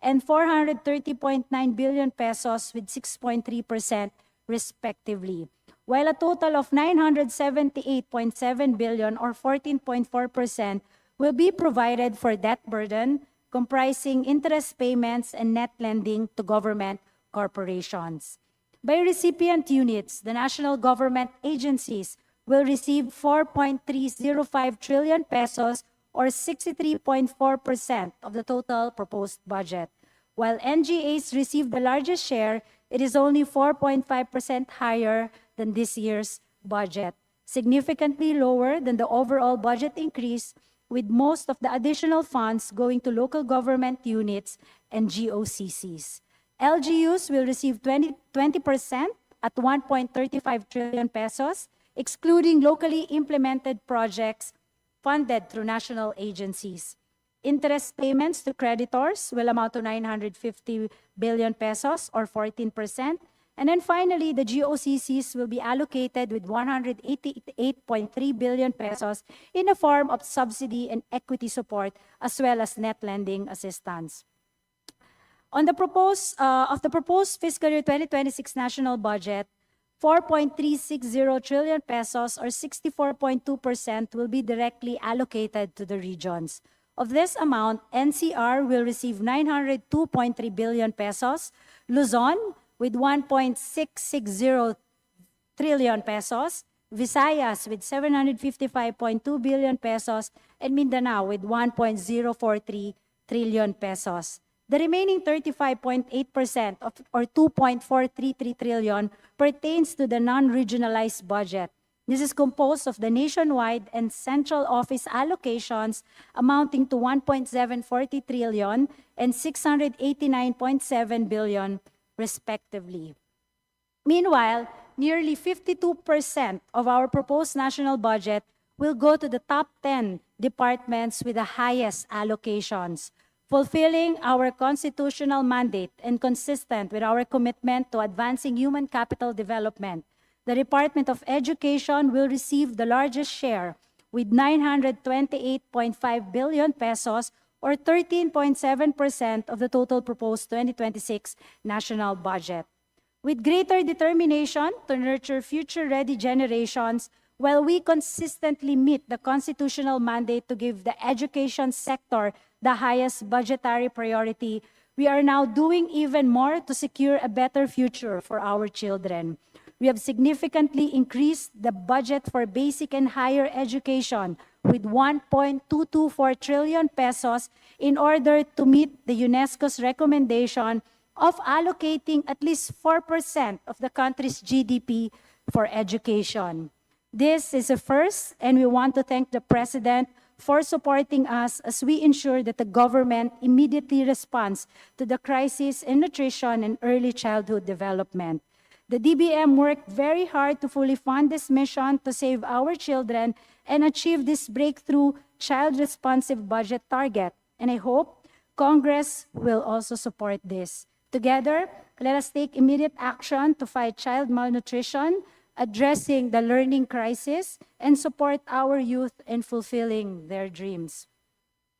and 430.9 billion pesos with 6.3% respectively, while a total of 978.7 billion or 14.4% will be provided for debt burden, comprising interest payments and net lending to government corporations. By recipient units, the national government agencies will receive 4.305 trillion pesos or 63.4% of the total proposed budget. While NGAs receive the largest share, it is only 4.5% higher than this year's budget, significantly lower than the overall budget increase, with most of the additional funds going to local government units and GOCCs. LGUs will receive 20% at 1.35 trillion pesos, excluding locally implemented projects funded through national agencies. Interest payments to creditors will amount to 950 billion pesos or 14%. And then finally, the GOCCs will be allocated with 188.3 billion pesos in the form of subsidy and equity support, as well as net lending assistance. On the proposed fiscal year 2026 national budget, 4.360 trillion pesos or 64.2% will be directly allocated to the regions. Of this amount, NCR will receive 902.3 billion pesos, Luzon with 1.660 trillion pesos, Visayas with 755.2 billion pesos, and Mindanao with 1.043 trillion pesos. The remaining 35.8% or 2.433 trillion pertains to the non-regionalized budget. This is composed of the nationwide and central office allocations amounting to 1.740 trillion and 689.7 billion, respectively. Meanwhile, nearly 52% of our proposed national budget will go to the top 10 departments with the highest allocations, fulfilling our constitutional mandate and consistent with our commitment to advancing human capital development. The Department of Education will receive the largest share with 928.5 billion pesos or 13.7% of the total proposed 2026 national budget. With greater determination to nurture future-ready generations, while we consistently meet the constitutional mandate to give the education sector the highest budgetary priority, we are now doing even more to secure a better future for our children. We have significantly increased the budget for basic and higher education with 1.224 trillion pesos in order to meet the UNESCO's recommendation of allocating at least 4% of the country's GDP for education. This is a first, and we want to thank the President for supporting us as we ensure that the government immediately responds to the crisis in nutrition and early childhood development. The DBM worked very hard to fully fund this mission to save our children and achieve this breakthrough child-responsive budget target. And I hope Congress will also support this. Together, let us take immediate action to fight child malnutrition, addressing the learning crisis, and support our youth in fulfilling their dreams.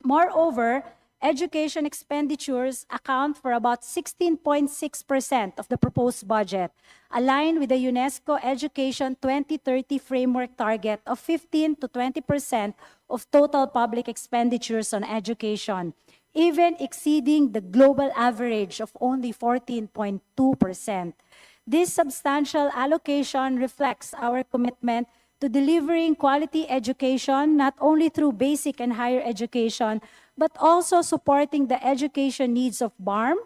Moreover, education expenditures account for about 16.6% of the proposed budget, aligned with the UNESCO Education 2030 framework target of 15 to 20% of total public expenditures on education, even exceeding the global average of only 14.2%. This substantial allocation reflects our commitment to delivering quality education not only through basic and higher education, but also supporting the education needs of BARM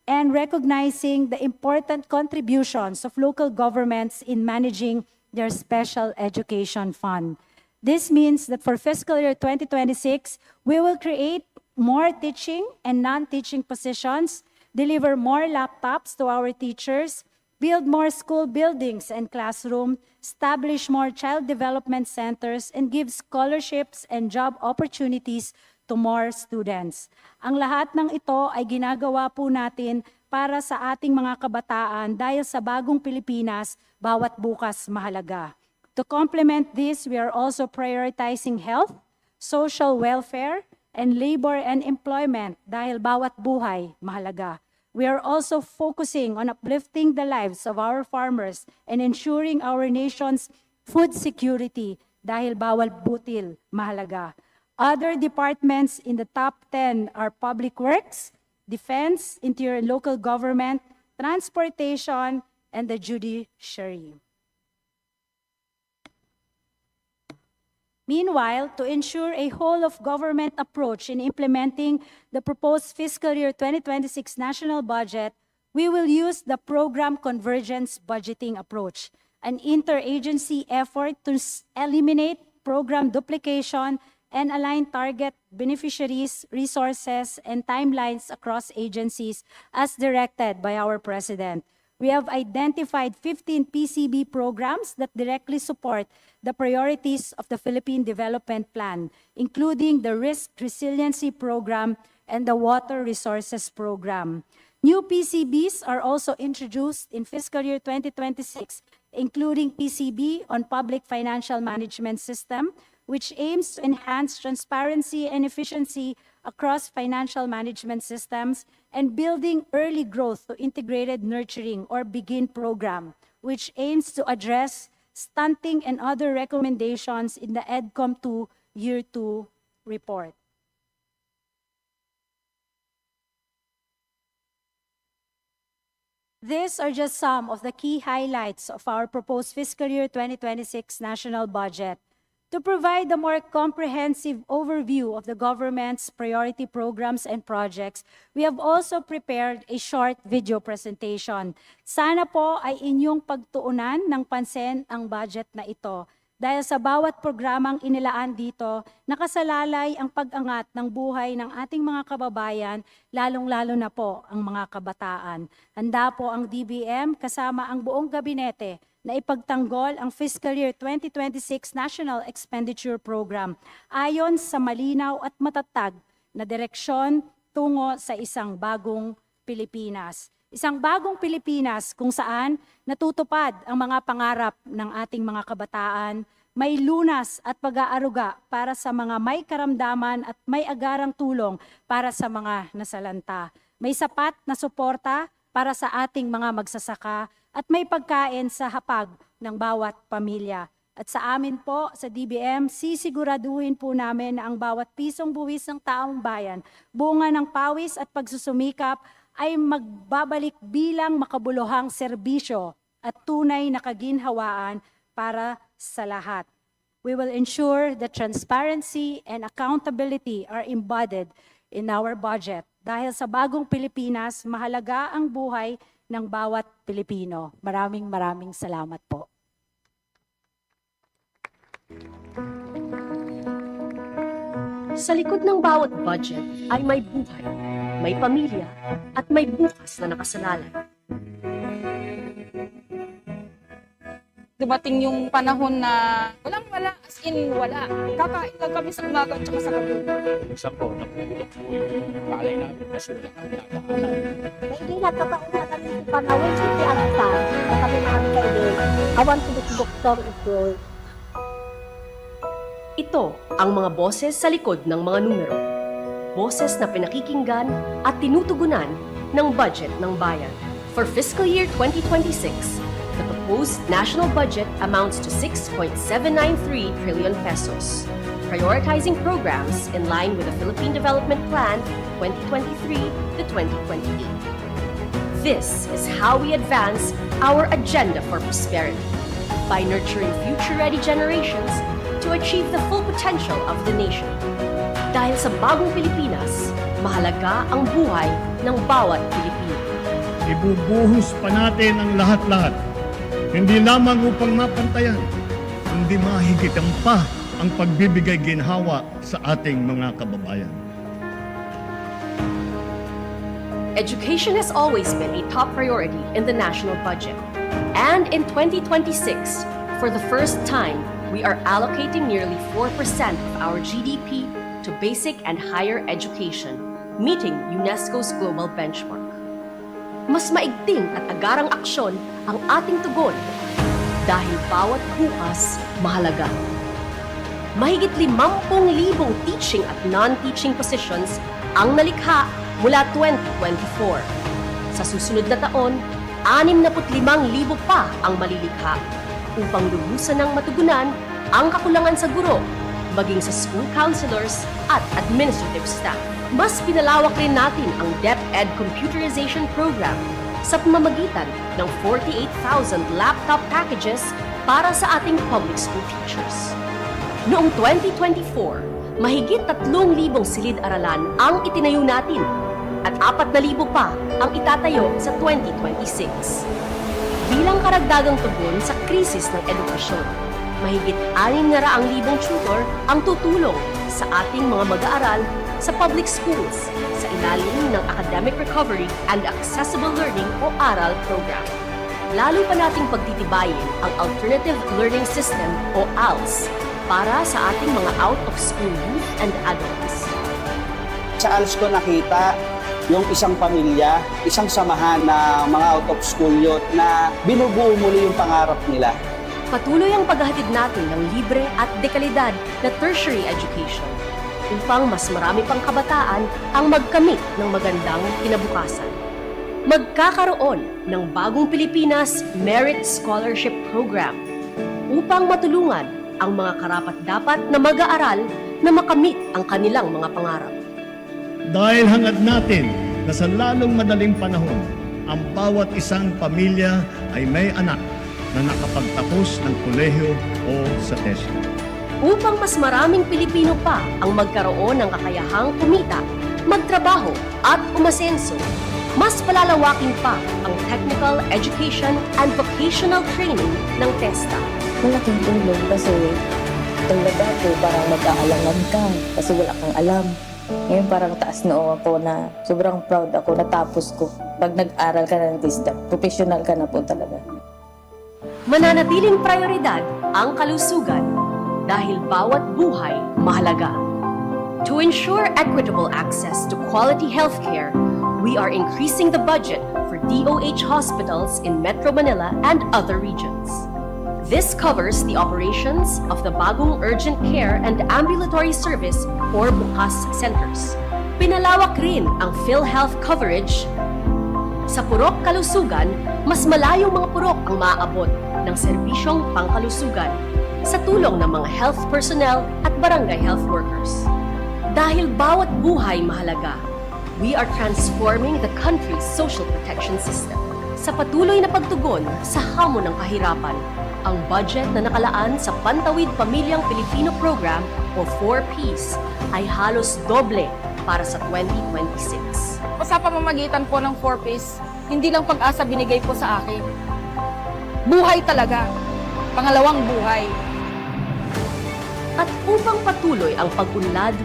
and recognizing the important contributions of local governments in managing their special education fund. This means that for fiscal year 2026, we will create more teaching and non-teaching positions, deliver more laptops to our teachers, build more school buildings and classrooms, establish more child development centers, and give scholarships and job opportunities to more students. Ang lahat ng ito ay ginagawa po natin para sa ating mga kabataan dahil sa bagong Pilipinas, bawat bukas mahalaga. To complement this, we are also prioritizing health, social welfare, and labor and employment dahil bawat buhay mahalaga. We are also focusing on uplifting the lives of our farmers and ensuring our nation's food security dahil bawal butil mahalaga. Other departments in the top 10 are public works, defense, interior and local government, transportation, and the judiciary. Meanwhile, to ensure a whole-of-government approach in implementing the proposed fiscal year 2026 national budget, we will use the program convergence budgeting approach, an interagency effort to eliminate program duplication and align target beneficiaries, resources, and timelines across agencies as directed by our President. We have identified 15 PCB programs that directly support the priorities of the Philippine Development Plan, including the Risk Resiliency Program and the Water Resources Program. New PCBs are also introduced in fiscal year 2026, including PCB on Public Financial Management System, which aims to enhance transparency and efficiency across financial management systems, and building early growth to integrated nurturing or BEGIN program, which aims to address stunting and other recommendations in the EDCOM 2 Year 2 report. These are just some of the key highlights of our proposed fiscal year 2026 national budget. To provide a more comprehensive overview of the government's priority programs and projects, we have also prepared a short video presentation. Sana po ay inyong pagtuunan ng pansin ang budget na ito. Dahil sa bawat programang inilaan dito, nakasalalay ang pag-angat ng buhay ng ating mga kababayan, lalong-lalo na po ang mga kabataan. Handa po ang DBM kasama ang buong gabinete na ipagtanggol ang fiscal year 2026 National Expenditure Program ayon sa malinaw at matatag na direksyon tungo sa isang bagong Pilipinas. Isang bagong Pilipinas kung saan natutupad ang mga pangarap ng ating mga kabataan, may lunas at pag-aaruga para sa mga may karamdaman at may agarang tulong para sa mga nasalanta. May sapat na suporta para sa ating mga magsasaka at may pagkain sa hapag ng bawat pamilya. At sa amin po, sa DBM, sisiguraduhin po namin na ang bawat pisong buwis ng taong bayan, bunga ng pawis at pagsusumikap, ay magbabalik bilang makabuluhang serbisyo at tunay na kaginhawaan para sa lahat. We will ensure that transparency and accountability are embodied in our budget. Dahil sa bagong Pilipinas, mahalaga ang buhay ng bawat Pilipino. Maraming salamat po. Sa likod ng bawat budget ay may buhay, may pamilya, at may bukas na nakasalalay. Dumating yung panahon na walang-wala, as in wala. Kakain lang kami sa umaga at saka sa gabi. Isa po, napulog po yung palay namin kasi wala kami nakakaalam. Hindi nagkakauna kami sa panawin sa tiyansa na kami nakakainin. Awan ko sa doktor ito. Ito ang mga boses sa likod ng mga numero. Boses na pinakikinggan at tinutugunan ng budget ng bayan. For fiscal year 2026, the proposed national budget amounts to 6.793 trillion pesos, prioritizing programs in line with the Philippine Development Plan 2023 to 2028. This is how we advance our agenda for prosperity, by nurturing future-ready generations to achieve the full potential of the nation. Dahil sa bagong Pilipinas, mahalaga ang buhay ng bawat Pilipino. Ibubuhos pa natin ang lahat-lahat, hindi lamang upang mapantayan, kundi mahigitan pa ang pagbibigay ginhawa sa ating mga kababayan. Education has always been a top priority in the national budget. And in 2026, for the first time, we are allocating nearly 4% of our GDP to basic and higher education, meeting UNESCO's global benchmark. Mas maigting at agarang aksyon ang ating tugon dahil bawat bukas mahalaga. Mahigit 50,000 teaching at non-teaching positions ang nalikha mula 2024. Sa susunod na taon, 65,000 pa ang malilikha upang lubusan ng matugunan ang kakulangan sa guro, maging sa school counselors at administrative staff. Mas pinalawak rin natin ang DepEd computerization program sa pamamagitan ng 48,000 laptop packages para sa ating public school teachers. Noong 2024, mahigit 3,000 silid-aralan ang itinayo natin at 4,000 pa ang itatayo sa 2026. Bilang karagdagang tugon sa krisis ng edukasyon, mahigit 600,000 tutor ang tutulong sa ating mga mag-aaral sa public schools sa ilalim ng Academic Recovery and Accessible Learning o ARAL program. Lalo pa nating pagtitibayin ang Alternative Learning System o ALS para sa ating mga out-of-school youth and adults. Sa ALS ko nakita yung isang pamilya, isang samahan na mga out-of-school youth na binubuo muli yung pangarap nila. Patuloy ang paghahatid natin ng libre at dekalidad na tertiary education upang mas marami pang kabataan ang magkamit ng magandang kinabukasan. Magkakaroon ng Bagong Pilipinas Merit Scholarship Program upang matulungan ang mga karapat-dapat na mag-aaral na makamit ang kanilang mga pangarap. Dahil hangad natin na sa lalong madaling panahon, ang bawat isang pamilya ay may anak na nakapagtapos ng kolehiyo o sa TESDA. Upang mas maraming Pilipino pa ang magkaroon ng kakayahang kumita, magtrabaho at umasenso, mas palalawakin pa ang technical education and vocational training ng TESDA. Malaking tulong kasi tulad dati parang mag-aalangan ka kasi wala kang alam. Ngayon parang taas noo ako na sobrang proud ako natapos ko. Pag nag-aral ka na ng TESDA, professional ka na po talaga. Mananatiling prioridad ang kalusugan dahil bawat buhay mahalaga. To ensure equitable access to quality healthcare, we are increasing the budget for DOH hospitals in Metro Manila and other regions. This covers the operations of the Bagong Urgent Care and Ambulatory Service or BUCAS centers. Pinalawak rin ang PhilHealth coverage. Sa purok kalusugan, mas malayong mga purok ang maaabot ng serbisyong pangkalusugan sa tulong ng mga health personnel at barangay health workers. Dahil bawat buhay mahalaga, we are transforming the country's social protection system. Sa patuloy na pagtugon sa hamon ng kahirapan, ang budget na nakalaan sa Pantawid Pamilyang Pilipino Program o 4Ps ay halos doble para sa 2026. Sa pamamagitan po ng 4Ps, hindi lang pag-asa binigay po sa akin. Buhay talaga. Pangalawang buhay. At upang patuloy ang pag-unlad,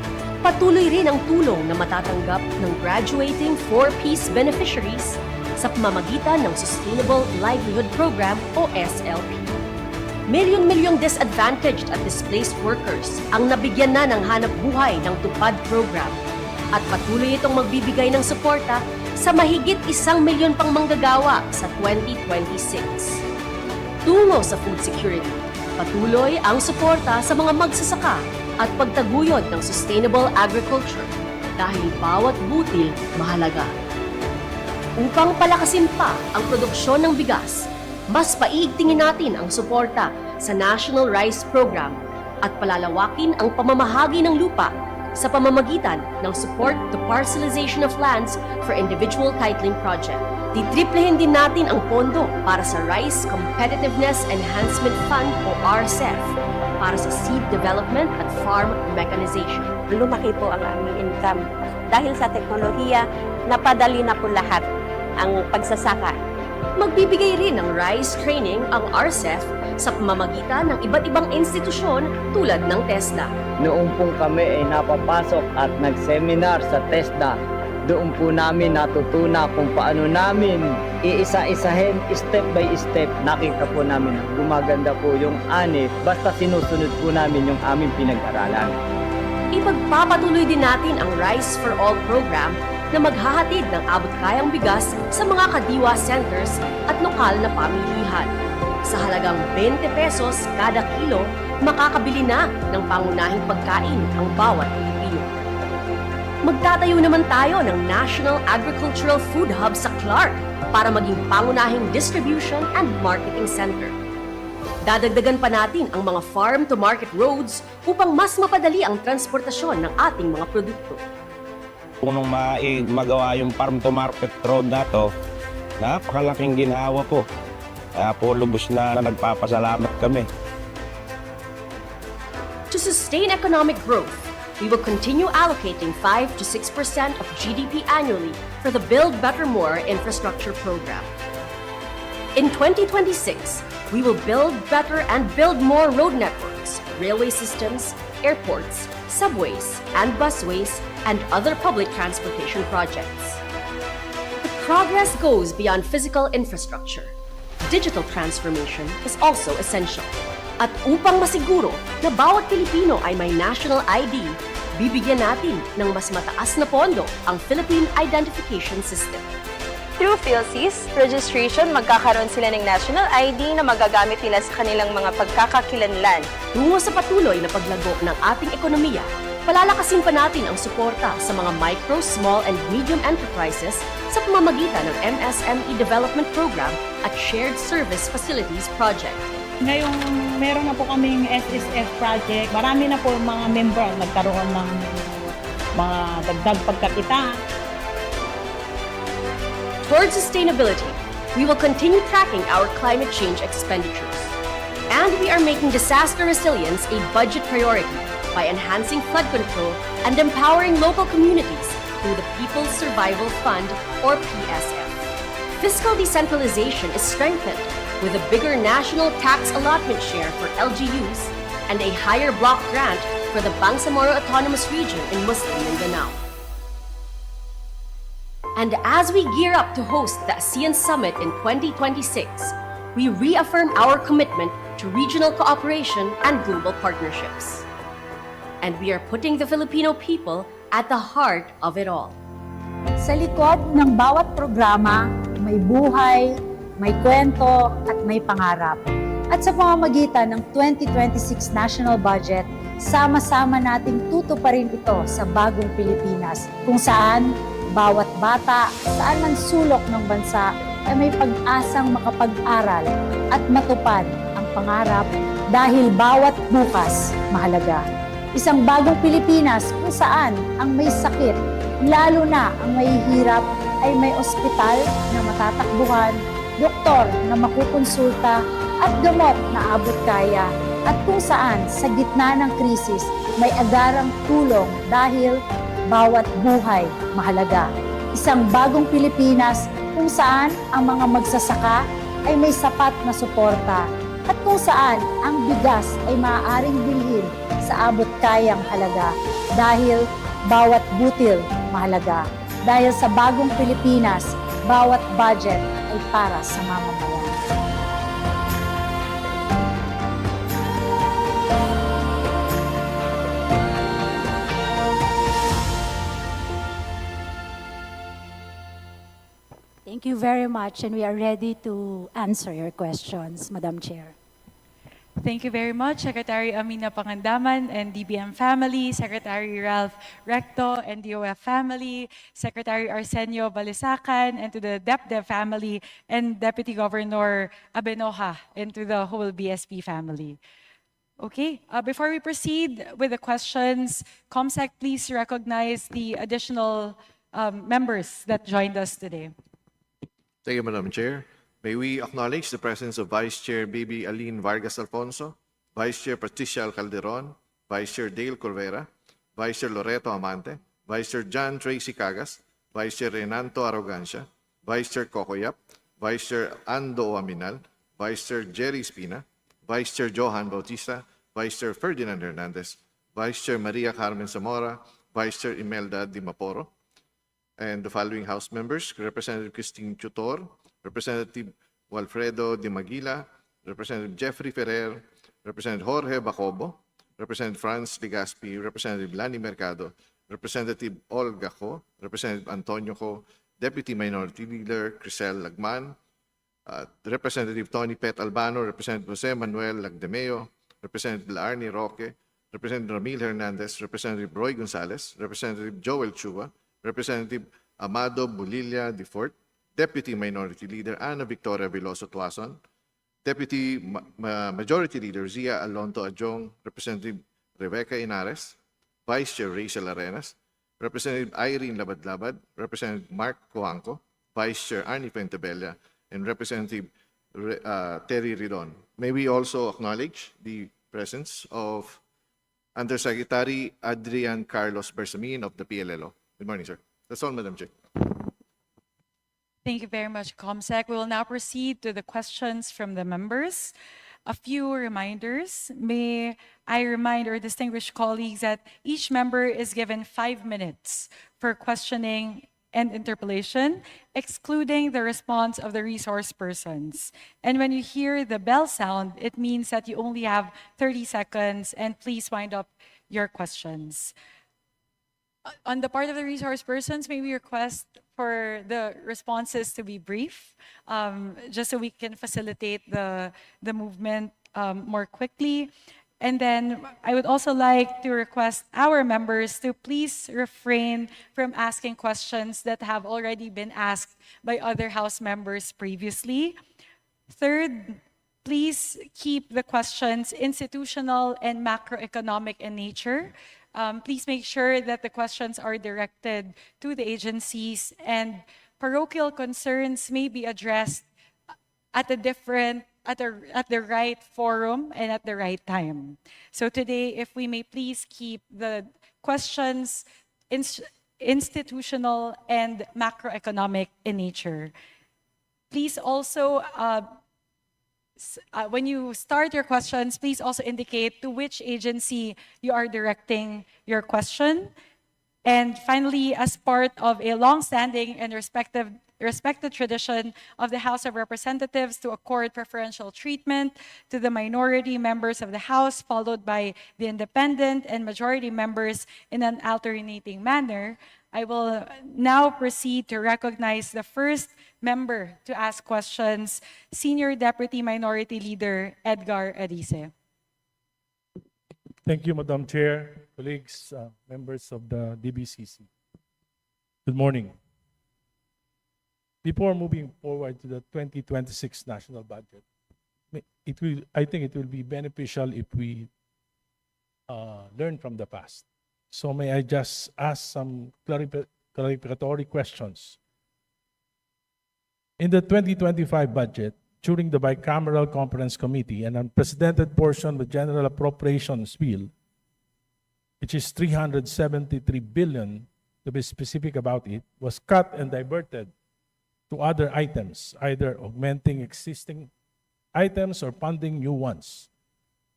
patuloy rin ang tulong na matatanggap ng graduating 4Ps beneficiaries sa pamamagitan ng Sustainable Livelihood Program o SLP. Milyon-milyong disadvantaged at displaced workers ang nabigyan na ng hanap buhay ng TUPAD program at patuloy itong magbibigay ng suporta sa mahigit 1 milyon pang manggagawa sa 2026. Tungo sa food security, patuloy ang suporta sa mga magsasaka at pagtaguyod ng sustainable agriculture dahil bawat butil mahalaga. Upang palakasin pa ang produksyon ng bigas, mas paigtingin natin ang suporta sa National Rice Program at palalawakin ang pamamahagi ng lupa sa pamamagitan ng support to parcelization of lands for individual titling project. Titriplehin din natin ang pondo para sa Rice Competitiveness Enhancement Fund o RCEF para sa seed development at farm mechanization. Lumaki po ang aming income. Dahil sa teknolohiya, napadali na po lahat ang pagsasaka. Magbibigay rin ng rice training ang RCEF sa pamamagitan ng iba't ibang institusyon tulad ng TESDA. Noong pong kami ay napapasok at nag-seminar sa TESDA, doon po namin natutunan kung paano namin iisa-isahin, step by step. Nakita po namin na gumaganda po yung ani basta sinusunod po namin yung aming pinag-aralan. Ipagpapatuloy din natin ang Rice for All program na maghahatid ng abot-kayang bigas sa mga kadiwa centers at lokal na pamilihan. Sa halagang 20 pesos kada kilo, makakabili na ng pangunahing pagkain ang bawat Pilipino. Magtatayo naman tayo ng National Agricultural Food Hub sa Clark para maging pangunahing distribution and marketing center. Dadagdagan pa natin ang mga farm-to-market roads upang mas mapadali ang transportasyon ng ating mga produkto. Kung magawa yung farm-to-market road na to, napakalaking ginawa po. Kaya po lubos na nagpapasalamat kami. To sustain economic growth, we will continue allocating 5 to 6% of GDP annually for the Build Better More infrastructure program. In 2026, we will build better and build more road networks, railway systems, airports, subways, and busways, and other public transportation projects. The progress goes beyond physical infrastructure. Digital transformation is also essential. At upang masiguro na bawat Pilipino ay may national ID, bibigyan natin ng mas mataas na pondo ang Philippine Identification System. Through PhilSys registration, magkakaroon sila ng national ID na magagamit nila sa kanilang mga pagkakakilanlan. Tungo sa patuloy na paglago ng ating ekonomiya, palalakasin pa natin ang suporta sa mga micro, small, and medium enterprises sa pamamagitan ng MSME Development Program at Shared Service Facilities Project. Ngayong meron na po kaming SSF project, marami na po mga member ang nagkaroon ng mga dagdag pagkakitaan. Towards sustainability, we will continue tracking our climate change expenditures. And we are making disaster resilience a budget priority by enhancing flood control and empowering local communities through the People's Survival Fund, or PSF. Fiscal decentralization is strengthened with a bigger national tax allotment share for LGUs and a higher block grant for the Bangsamoro Autonomous Region in Muslim Mindanao. And as we gear up to host the ASEAN Summit in 2026, we reaffirm our commitment to regional cooperation and global partnerships. And we are putting the Filipino people at the heart of it all. Sa likod ng bawat programa, may buhay, may kwento, at may pangarap. At sa pamamagitan ng 2026 National Budget, sama-sama nating tutuparin ito sa bagong Pilipinas, kung saan bawat bata, saan man sulok ng bansa, ay may pag-asang makapag-aral at matupad ang pangarap dahil bawat bukas mahalaga. Isang bagong Pilipinas kung saan ang may sakit, lalo na ang may hirap, ay may ospital na matatakbuhan, doktor na makukonsulta, at gamot na abot kaya, at kung saan sa gitna ng krisis may agarang tulong dahil bawat buhay mahalaga. Isang bagong Pilipinas kung saan ang mga magsasaka ay may sapat na suporta, at kung saan ang bigas ay maaaring bilhin sa abot kayang halaga dahil bawat butil mahalaga. Dahil sa bagong Pilipinas, bawat budget ay para sa mamamayan. Thank you very much, and we are ready to answer your questions, Madam Chair. Thank you very much, Secretary Amina Pangandaman and DBM family, Secretary Ralph Recto and DOF family, Secretary Arsenio Balisacan, and to the DepDev family, and Deputy Governor Abenoja, and to the whole BSP family. Okay, before we proceed with the questions, ComSec, please recognize the additional members that joined us today. Thank you, Madam Chair. May we acknowledge the presence of Vice Chair Baby Aline Vargas Alfonso, Vice Chair Patricia Calderon, Vice Chair Dale Corvera, Vice Chair Loreto Amante, Vice Chair John Tracy Cagas, Vice Chair Renanto Arrogancia, Vice Chair Cocoyap, Vice Chair Ando Aminal, Vice Chair Jerry Espina, Vice Chair Johan Bautista, Vice Chair Ferdinand Hernandez, Vice Chair Maria Carmen Zamora, Vice Chair Imelda Dimaporo, and the following House members: Representative Christine Tutor, Representative Walfredo de Maguila, Representative Jeffrey Ferrer, Representative Jorge Bacobo, Representative Franz Legaspi, Representative Lani Mercado, Representative Olga Ko, Representative Antonio Ko, Deputy Minority Leader Crisel Lagman, Representative Tony Pet Albano, Representative Jose Manuel Lagdemeo, Representative Larnie Roque, Representative Ramil Hernandez, Representative Roy Gonzalez, Representative Joel Chua, Representative Amado Bulilla Defort, Deputy Minority Leader Ana Victoria Veloso Tuason, Deputy Majority Leader Zia Alonto Adjong, Representative Rebecca Inares, Vice Chair Rachel Arenas, Representative Irene Labad-Labad, Representative Mark Coanco, Vice Chair Arnie Pentebella, and Representative Terry Ridon. May we also acknowledge the presence of Undersecretary Adrian Carlos Bersamin of the PLLO. Good morning, sir. That's all, Madam Chair. Thank you very much, ComSec. We will now proceed to the questions from the members. A few reminders. May I remind our distinguished colleagues that each member is given 5 minutes for questioning and interpellation, excluding the response of the resource persons. And when you hear the bell sound, it means that you only have 30 seconds, and please wind up your questions. On the part of the resource persons, may we request for the responses to be brief, just so we can facilitate the movement more quickly. And then I would also like to request our members to please refrain from asking questions that have already been asked by other House members previously. Third, please keep the questions institutional and macroeconomic in nature. Please make sure that the questions are directed to the agencies, and parochial concerns may be addressed at the right forum and at the right time. So today, if we may please keep the questions institutional and macroeconomic in nature. Please also, when you start your questions, please also indicate to which agency you are directing your question. And finally, as part of a long-standing and respected tradition of the House of Representatives to accord preferential treatment to the minority members of the House, followed by the independent and majority members in an alternating manner, I will now proceed to recognize the first member to ask questions, Senior Deputy Minority Leader Edgar Arice. Thank you, Madam Chair, colleagues, members of the DBCC. Good morning. Before moving forward to the 2026 national budget, I think it will be beneficial if we learn from the past. So may I just ask some clarificatory questions? In the 2025 budget, during the bicameral conference committee, an unprecedented portion of the general appropriations bill, which is 373 billion, to be specific about it, was cut and diverted to other items, either augmenting existing items or funding new ones.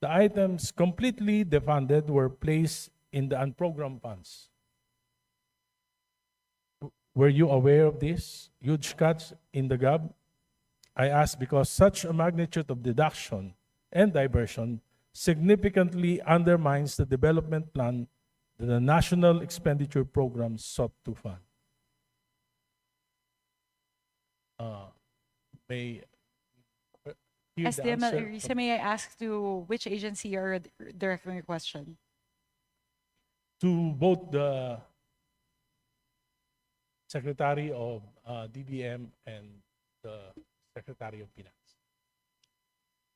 The items completely defunded were placed in the unprogrammed funds. Were you aware of this? Huge cuts in the GAB? I ask because such a magnitude of deduction and diversion significantly undermines the development plan that the National Expenditure Program sought to fund. SDM Arice, may I ask to which agency you are directing your question? To both the Secretary of DBM and the Secretary of Finance.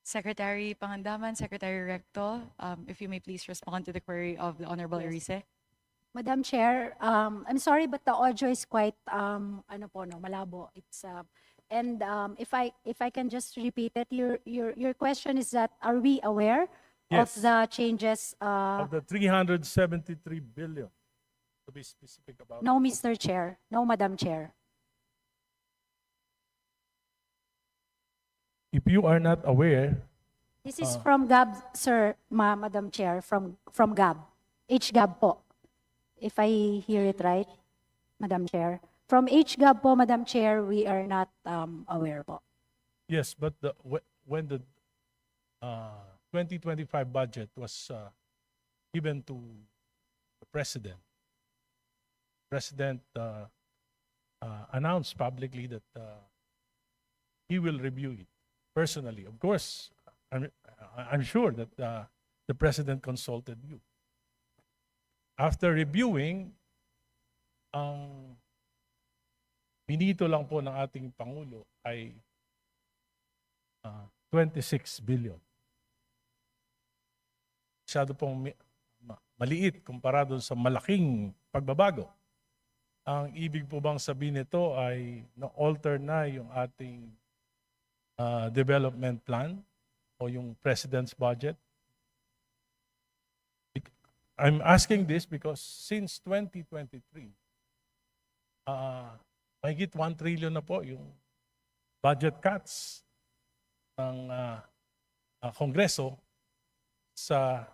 Secretary Pangandaman, Secretary Recto, if you may please respond to the query of the Honorable Arice. Madam Chair, I'm sorry, but the audio is quite malabo. It's and if I can just repeat it, your question is that are we aware Yes. of the changes? Of the 373 billion, to be specific about. No, Mr. Chair. No, Madam Chair. If you are not aware, This is from GAB, sir, Madam Chair, from GAB. HGAB po. If I hear it right, Madam Chair. From HGAB po, Madam Chair, we are not aware po. yes, but when the 2025 budget was given to the President, announced publicly that he will review it personally. Of course, I'm sure that the President consulted you. After reviewing, ang binito lang po ng ating Pangulo ay 26 billion. Masyado pong maliit kumpara doon sa malaking pagbabago. Ang ibig po bang sabihin nito ay na-alter na yung ating development plan o yung President's budget? I'm asking this because since 2023, mahigit 1 trillion na po yung budget cuts ng Kongreso sa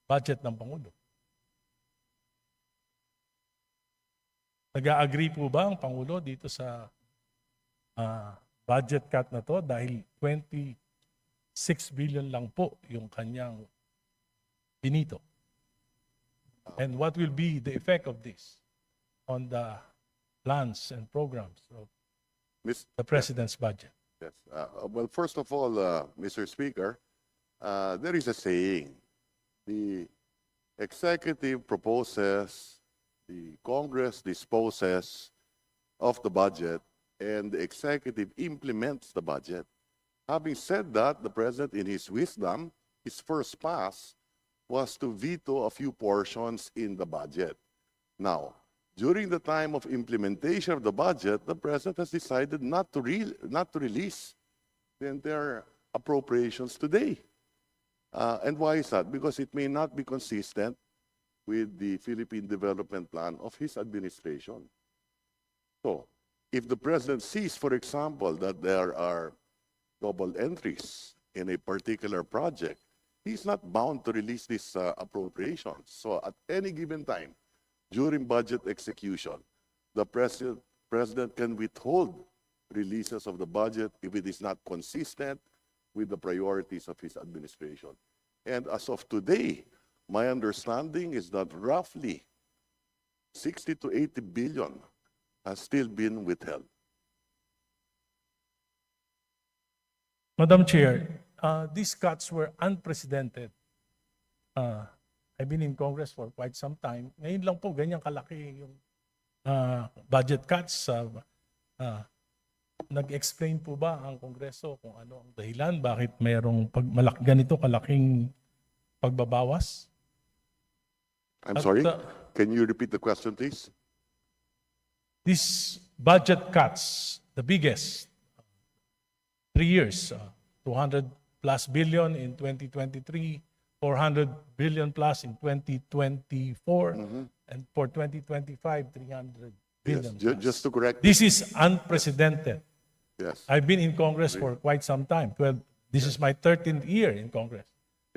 budget ng Pangulo. Nag-agree po ba ang Pangulo dito sa budget cut na to dahil 26 billion lang po yung kanyang binito? And what will be the effect of this on the plans and programs of the President's budget? Yes. Well, first of all, Mr. Speaker, there is a saying, the executive proposes, the Congress disposes of the budget, and the executive implements the budget. Having said that, the President, in his wisdom, his first pass was to veto a few portions in the budget. Now, during the time of implementation of the budget, the President has decided not to release the entire appropriations today. And why is that? Because it may not be consistent with the Philippine Development Plan of his administration. So, if the President sees, for example, that there are double entries in a particular project, he's not bound to release these appropriations. So at any given time, during budget execution, the President can withhold releases of the budget if it is not consistent with the priorities of his administration. And as of today, my understanding is that roughly 60 to 80 billion has still been withheld. Madam Chair, these cuts were unprecedented. I've been in Congress for quite some time. Ngayon lang po, ganyang kalaki yung budget cuts. Nag-explain po ba ang Kongreso kung ano ang dahilan? Bakit mayroong ganito kalaking pagbabawas? I'm sorry, can you repeat the question, please? These budget cuts, the biggest, 3 years, 200 plus billion in 2023, 400 billion plus in 2024, and for 2025, 300 billion. Yes, just to correct. This is unprecedented. Yes. I've been in Congress for quite some time. This is my 13th year in Congress.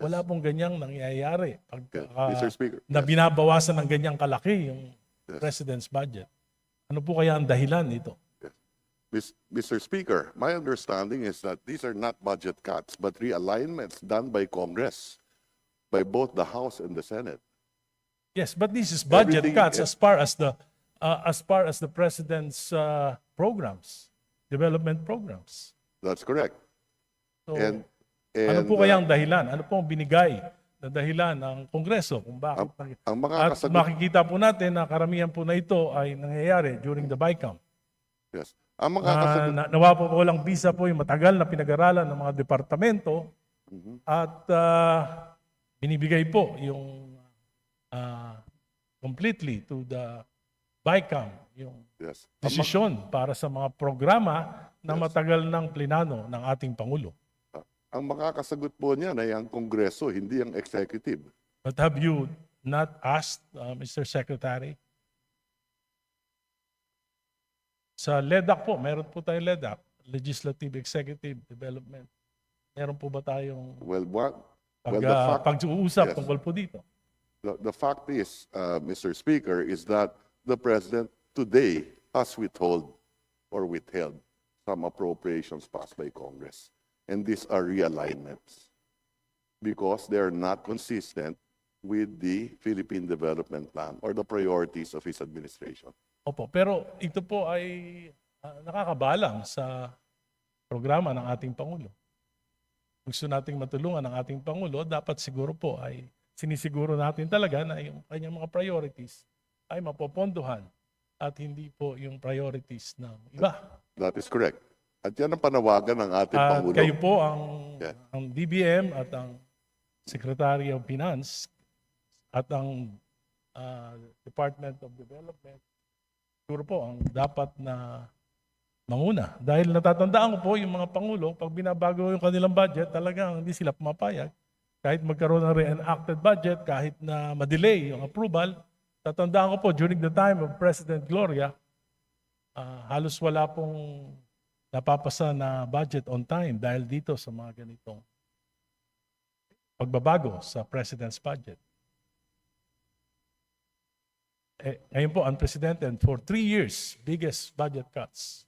Wala pong ganyang nangyayari pag Mr. Speaker. na binabawasan ng ganyang kalaki yung President's budget. Ano po kaya ang dahilan nito? Mr. Speaker, my understanding is that these are not budget cuts, but realignments done by Congress, by both the House and the Senate. Yes, but this is budget Everything- cuts as far as the President's programs, development programs. That's correct. So, And ano po kaya ang dahilan? Ano po ang binigay na dahilan ng Kongreso kung bakit? ang mga At kasagot- makikita po natin na karamihan po na ito ay nangyayari during the BICAM. Yes. Ang mga kasagot- Nawa po walang visa po yung matagal na pinag-aralan ng mga departamento at binibigay po yung completely to the BICAM yung Yes. desisyon para sa mga programa na matagal ng plenano ng ating Pangulo. Ang makakasagot po niyan ay ang Kongreso, hindi ang executive. But have you not asked, Mr. Secretary? Sa LEDAC po, meron po tayong LEDAC, Legislative Executive Development. Meron po ba tayong Well, the fact- pag-uusap yes. tungkol po dito? The fact is, Mr. Speaker, is that the President today has withheld some appropriations passed by Congress. And these are realignments because they are not consistent with the Philippine Development Plan or the priorities of his administration. Opo, pero ito po ay nakakabalang sa programa ng ating Pangulo. Gusto nating matulungan ng ating Pangulo, dapat siguro po ay sinisiguro natin talaga na yung kanyang mga priorities ay mapopondohan at hindi po yung priorities ng iba. That is correct. At yan ang panawagan ng ating At Pangulo. kayo po Yeah. ang DBM at ang Secretary of Finance at ang Department of Development siguro po ang dapat na manguna. Dahil natatandaan ko po yung mga Pangulo, pag binabago yung kanilang budget, talagang hindi sila pumapayag kahit magkaroon ng re-enacted budget, kahit na ma-delay yung approval, tatandaan ko po, during the time of President Gloria, halos wala pong napapasa na budget on time dahil dito sa mga ganitong pagbabago sa President's budget. Ngayon po, unprecedented for 3 years, biggest budget cuts.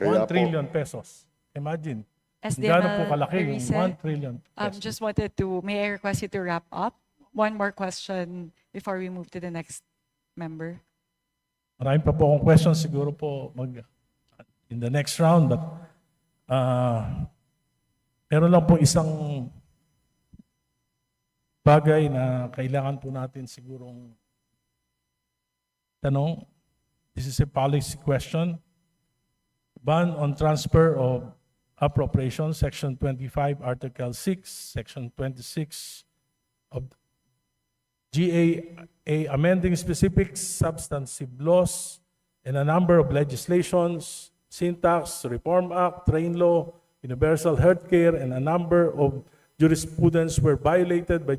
1 trillion pesos. Imagine, gaano po kalaki yung 1 trillion pesos. Just wanted to, may I request you to wrap up? One more question before we move to the next member. Marami pa po akong questions, siguro po in the next round, but meron lang po isang bagay na kailangan po natin sigurong tanong. This is a policy question. Ban on transfer of appropriations, Section 25, Article 6, Section 26 of GAA, amending specific substantive laws and a number of legislations, Syntax, Reform Act, Train Law, Universal Healthcare, and a number of jurisprudence were violated by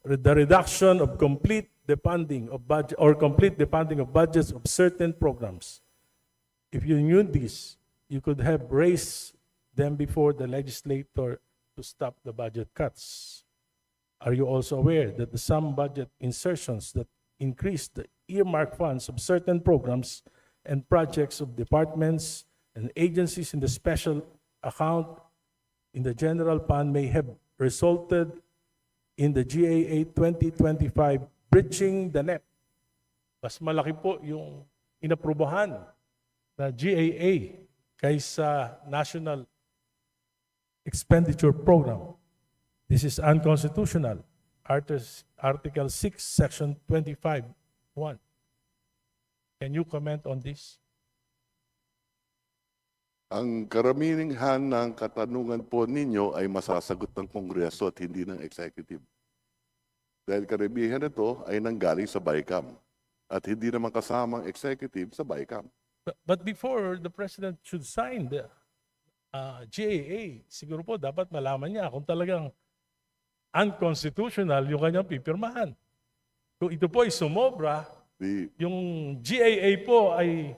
the reduction of complete defunding of budget or complete defunding of budgets of certain programs. If you knew this, you could have raised them before the legislator to stop the budget cuts. Are you also aware that some budget insertions that increase the earmark funds of certain programs and projects of departments and agencies in the special account in the general fund may have resulted in the GAA 2025 breaching the net? Mas malaki po yung inaprubahan na GAA kaysa National Expenditure Program. This is unconstitutional. Article 6, Section 25, 1. Can you comment on this? Ang karamihan ng katanungan po ninyo ay masasagot ng Kongreso at hindi ng Executive. Dahil karamihan nito ay nanggaling sa BICAM at hindi naman kasamang Executive sa BICAM. But before the President should sign the GAA, siguro po dapat malaman niya kung talagang unconstitutional yung kanyang pipirmahan. Kung ito po ay sumobra, yung GAA po ay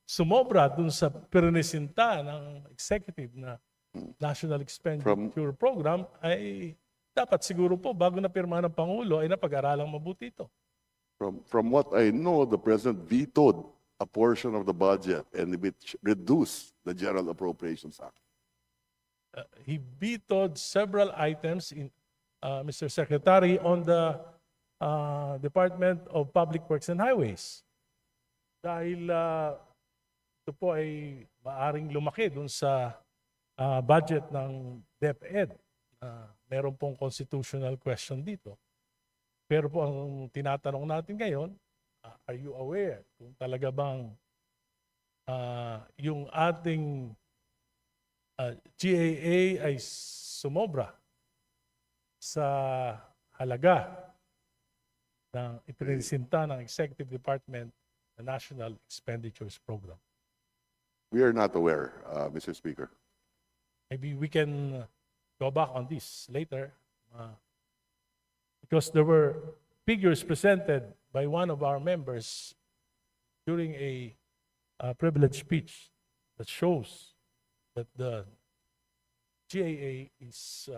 sumobra dun sa pernisinta ng executive na National Expenditure Program, ay dapat siguro po bago na pirmahan ng Pangulo ay napag-aralang mabuti ito. From what I know, the President vetoed a portion of the budget and which reduced the General Appropriations Act. He vetoed several items in Mr. Secretary on the Department of Public Works and Highways. Dahil ito po ay maaring lumaki dun sa budget ng DepEd. Meron pong constitutional question dito. Pero po ang tinatanong natin ngayon, are you aware kung talaga bang yung ating GAA ay sumobra sa halaga ng ipresinta ng Executive Department the National Expenditures Program? We are not aware, Mr. Speaker. Maybe we can go back on this later because there were figures presented by one of our members during a privileged speech that shows that the GAA is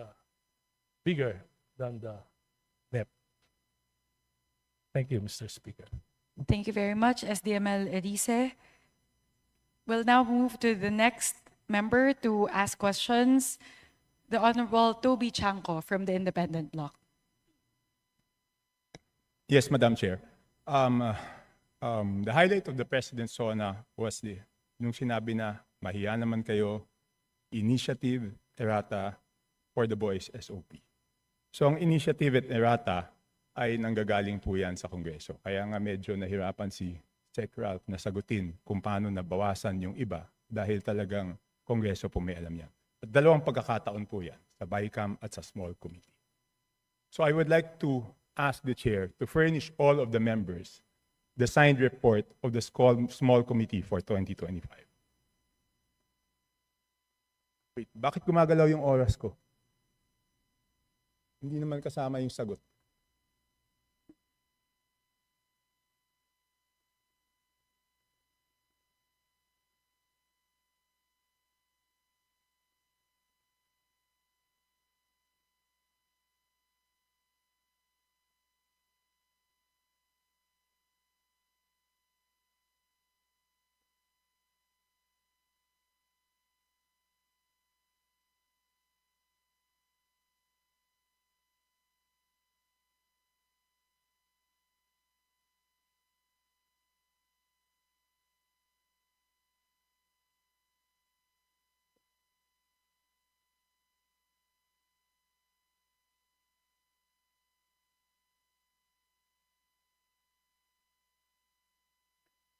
bigger than the NEP. Thank you, Mr. Speaker. Thank you very much, SDML Erice. We'll now move to the next member to ask questions. The Honorable Toby Chanco from the Independent Bloc. Yes, Madam Chair. The highlight of the President's SONA was nung sinabi na mahiya naman kayo, initiative, errata for the boys SOP. So ang initiative at errata ay nanggagaling po yan sa Kongreso. Kaya nga medyo nahirapan si Sec. Ralph na sagutin kung paano nabawasan yung iba dahil talagang Kongreso po may alam yan. At dalawang pagkakataon po yan, sa BICAM at sa Small Committee. So I would like to ask the Chair to furnish all of the members the signed report of the Small Committee for 2025. Wait, bakit gumagalaw yung oras ko? Hindi naman kasama yung sagot.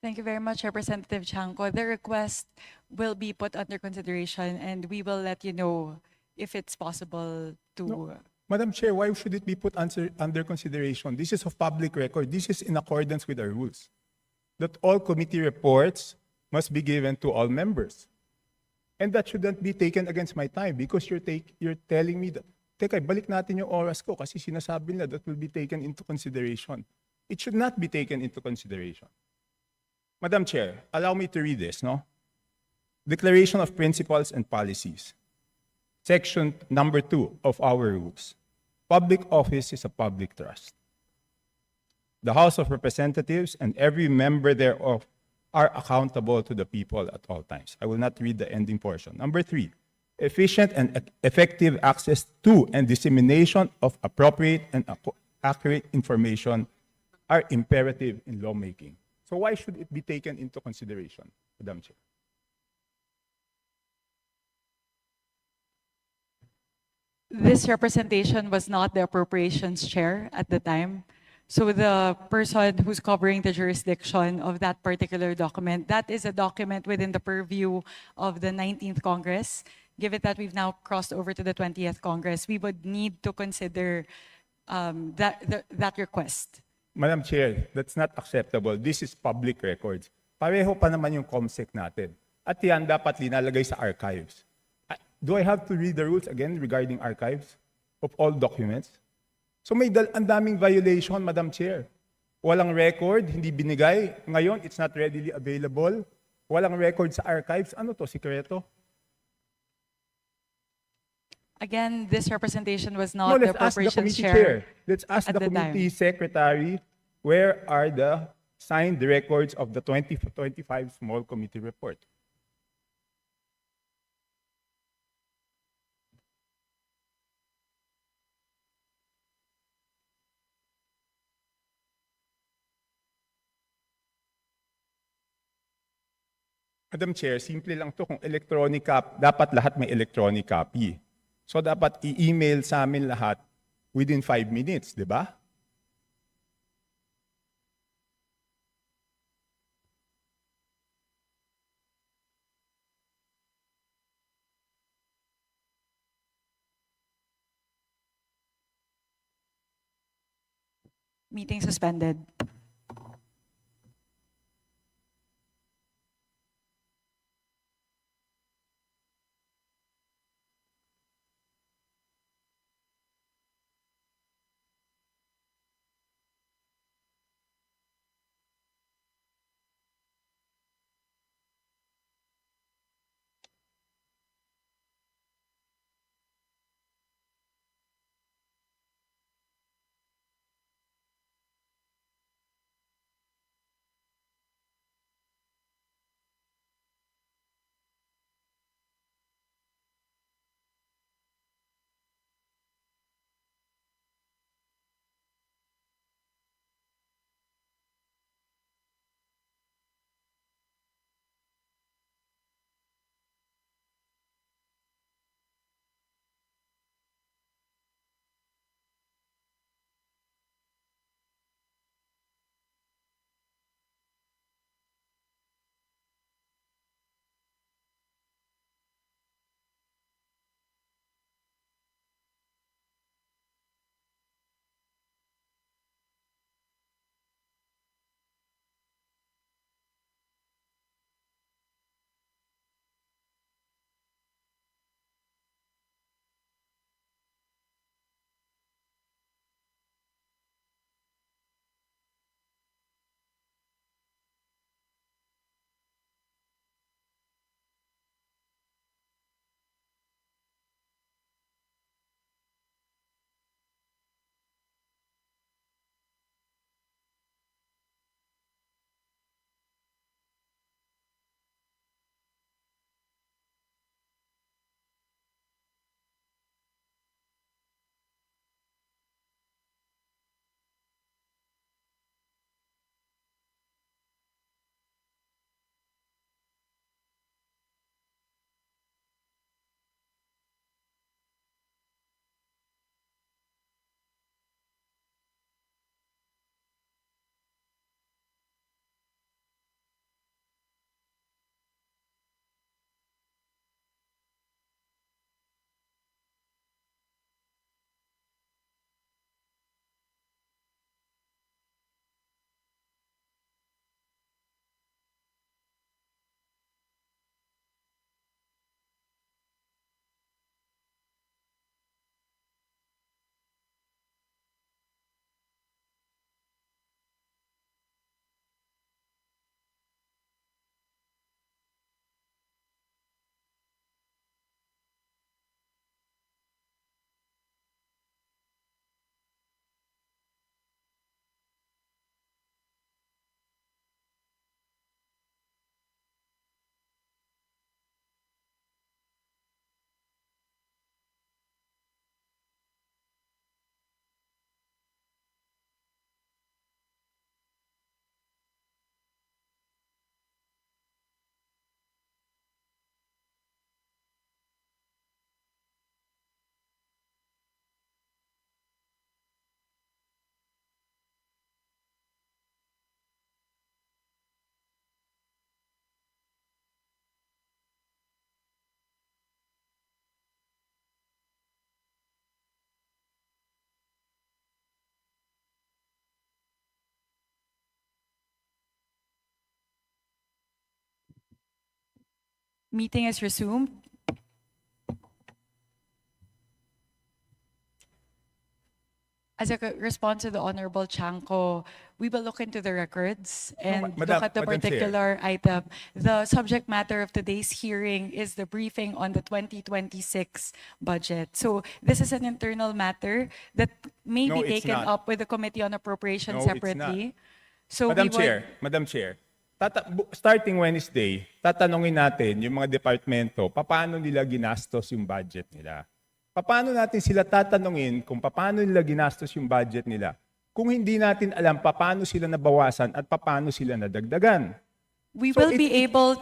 Thank you very much, Representative Chanco. The request will be put under consideration and we will let you know if it's possible to. No. Madam Chair, why should it be put under consideration? This is of public record. This is in accordance with our rules. That all committee reports must be given to all members. And that shouldn't be taken against my time because you're telling me that, teka, balik natin yung oras ko kasi sinasabi nila that will be taken into consideration. It should not be taken into consideration. Madam Chair, allow me to read this, no? Declaration of Principles and Policies. Section number 2 of our rules. Public office is a public trust. The House of Representatives and every member thereof are accountable to the people at all times. I will not read the ending portion. Number 3, efficient and effective access to and dissemination of appropriate and accurate information are imperative in lawmaking. So why should it be taken into consideration, Madam Chair? This representation was not the Appropriations Chair at the time. So the person who's covering the jurisdiction of that particular document, that is a document within the purview of the 19th Congress. Given that we've now crossed over to the 20th Congress, we would need to consider that request. Madam Chair, that's not acceptable. This is public records. Pareho pa naman yung COMSEC natin. At yan dapat linalagay sa archives. Do I have to read the rules again regarding archives of all documents? So may ang daming violation, Madam Chair. Walang record, hindi binigay. Ngayon, it's not readily available. Walang record sa archives. Ano to, sikreto? Again, this representation was not the Let's ask the Appropriations committee Chair. Let's ask at the the time. committee secretary, where are the signed records of the 2025 small committee report? Madam Chair, simple lang to. Kung electronic copy, dapat lahat may electronic copy. So dapat i-email sa amin lahat within 5 minutes, di ba? Meeting suspended. Meeting is resumed. As a response to the Honorable Chanco, we will look into the records and Madam- look at the Madam Chair. particular item. The subject matter of today's hearing is the briefing on the 2026 budget. So this is an internal matter that may No, be it's taken not. up with the Committee on Appropriations No, it's separately. So Madam we would- Chair, Madam Chair, starting Wednesday, tatanungin natin yung mga departamento, paano nila ginastos yung budget nila. Paano natin sila tatanungin kung paano nila ginastos yung budget nila kung hindi natin alam paano sila nabawasan at paano sila nadagdagan. We So will be able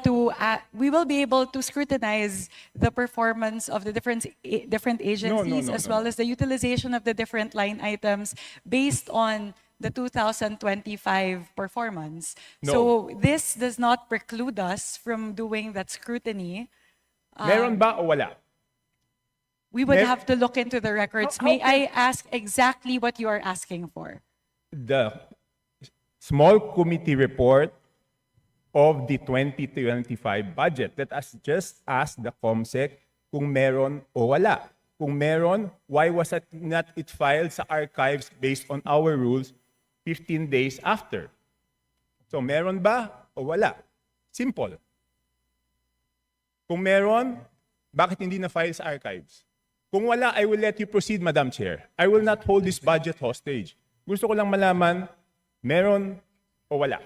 to scrutinize the performance of the different agencies as well as the utilization of the different line items based on the 2025 performance. So this does not preclude us from doing that scrutiny. Meron ba o wala? We would have to look into the records. May I ask exactly what you are asking for? The small committee report of the 2025 budget. Let us just ask the COMSEC kung meron o wala. Kung meron, why was it not filed sa archives based on our rules 15 days after? So meron ba o wala? Simple. Kung meron, bakit hindi na-file sa archives? Kung wala, I will let you proceed, Madam Chair. I will not hold this budget hostage. Gusto ko lang malaman, meron o wala.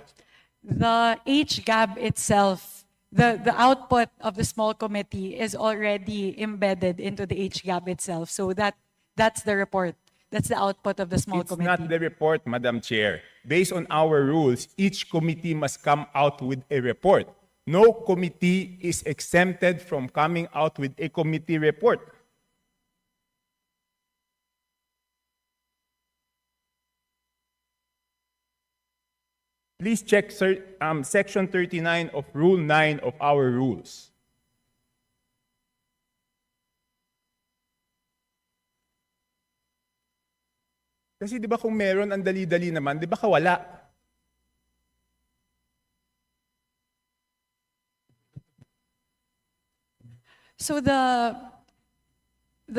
The HGAB itself, the output of the small committee is already embedded into the HGAB itself. So that's the report. That's the output of the small It's committee. not the report, Madam Chair. Based on our rules, each committee must come out with a report. No committee is exempted from coming out with a committee report. Please check Section 39 of Rule 9 of our rules. Kasi di ba kung meron, ang dali-dali naman, di ba kawala? So the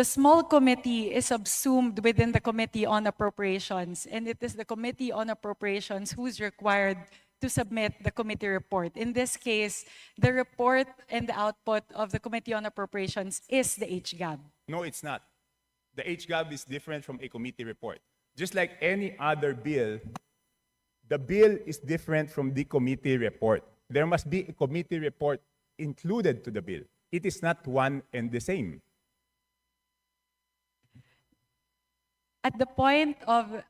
small committee is subsumed within the Committee on Appropriations, and it is the Committee on Appropriations who's required to submit the committee report. In this case, the report and the output of the Committee on Appropriations is the HGAB. No, it's not. The HGAB is different from a committee report. Just like any other bill, the bill is different from the committee report. There must be a committee report included to the bill. It is not one and the same. At the point of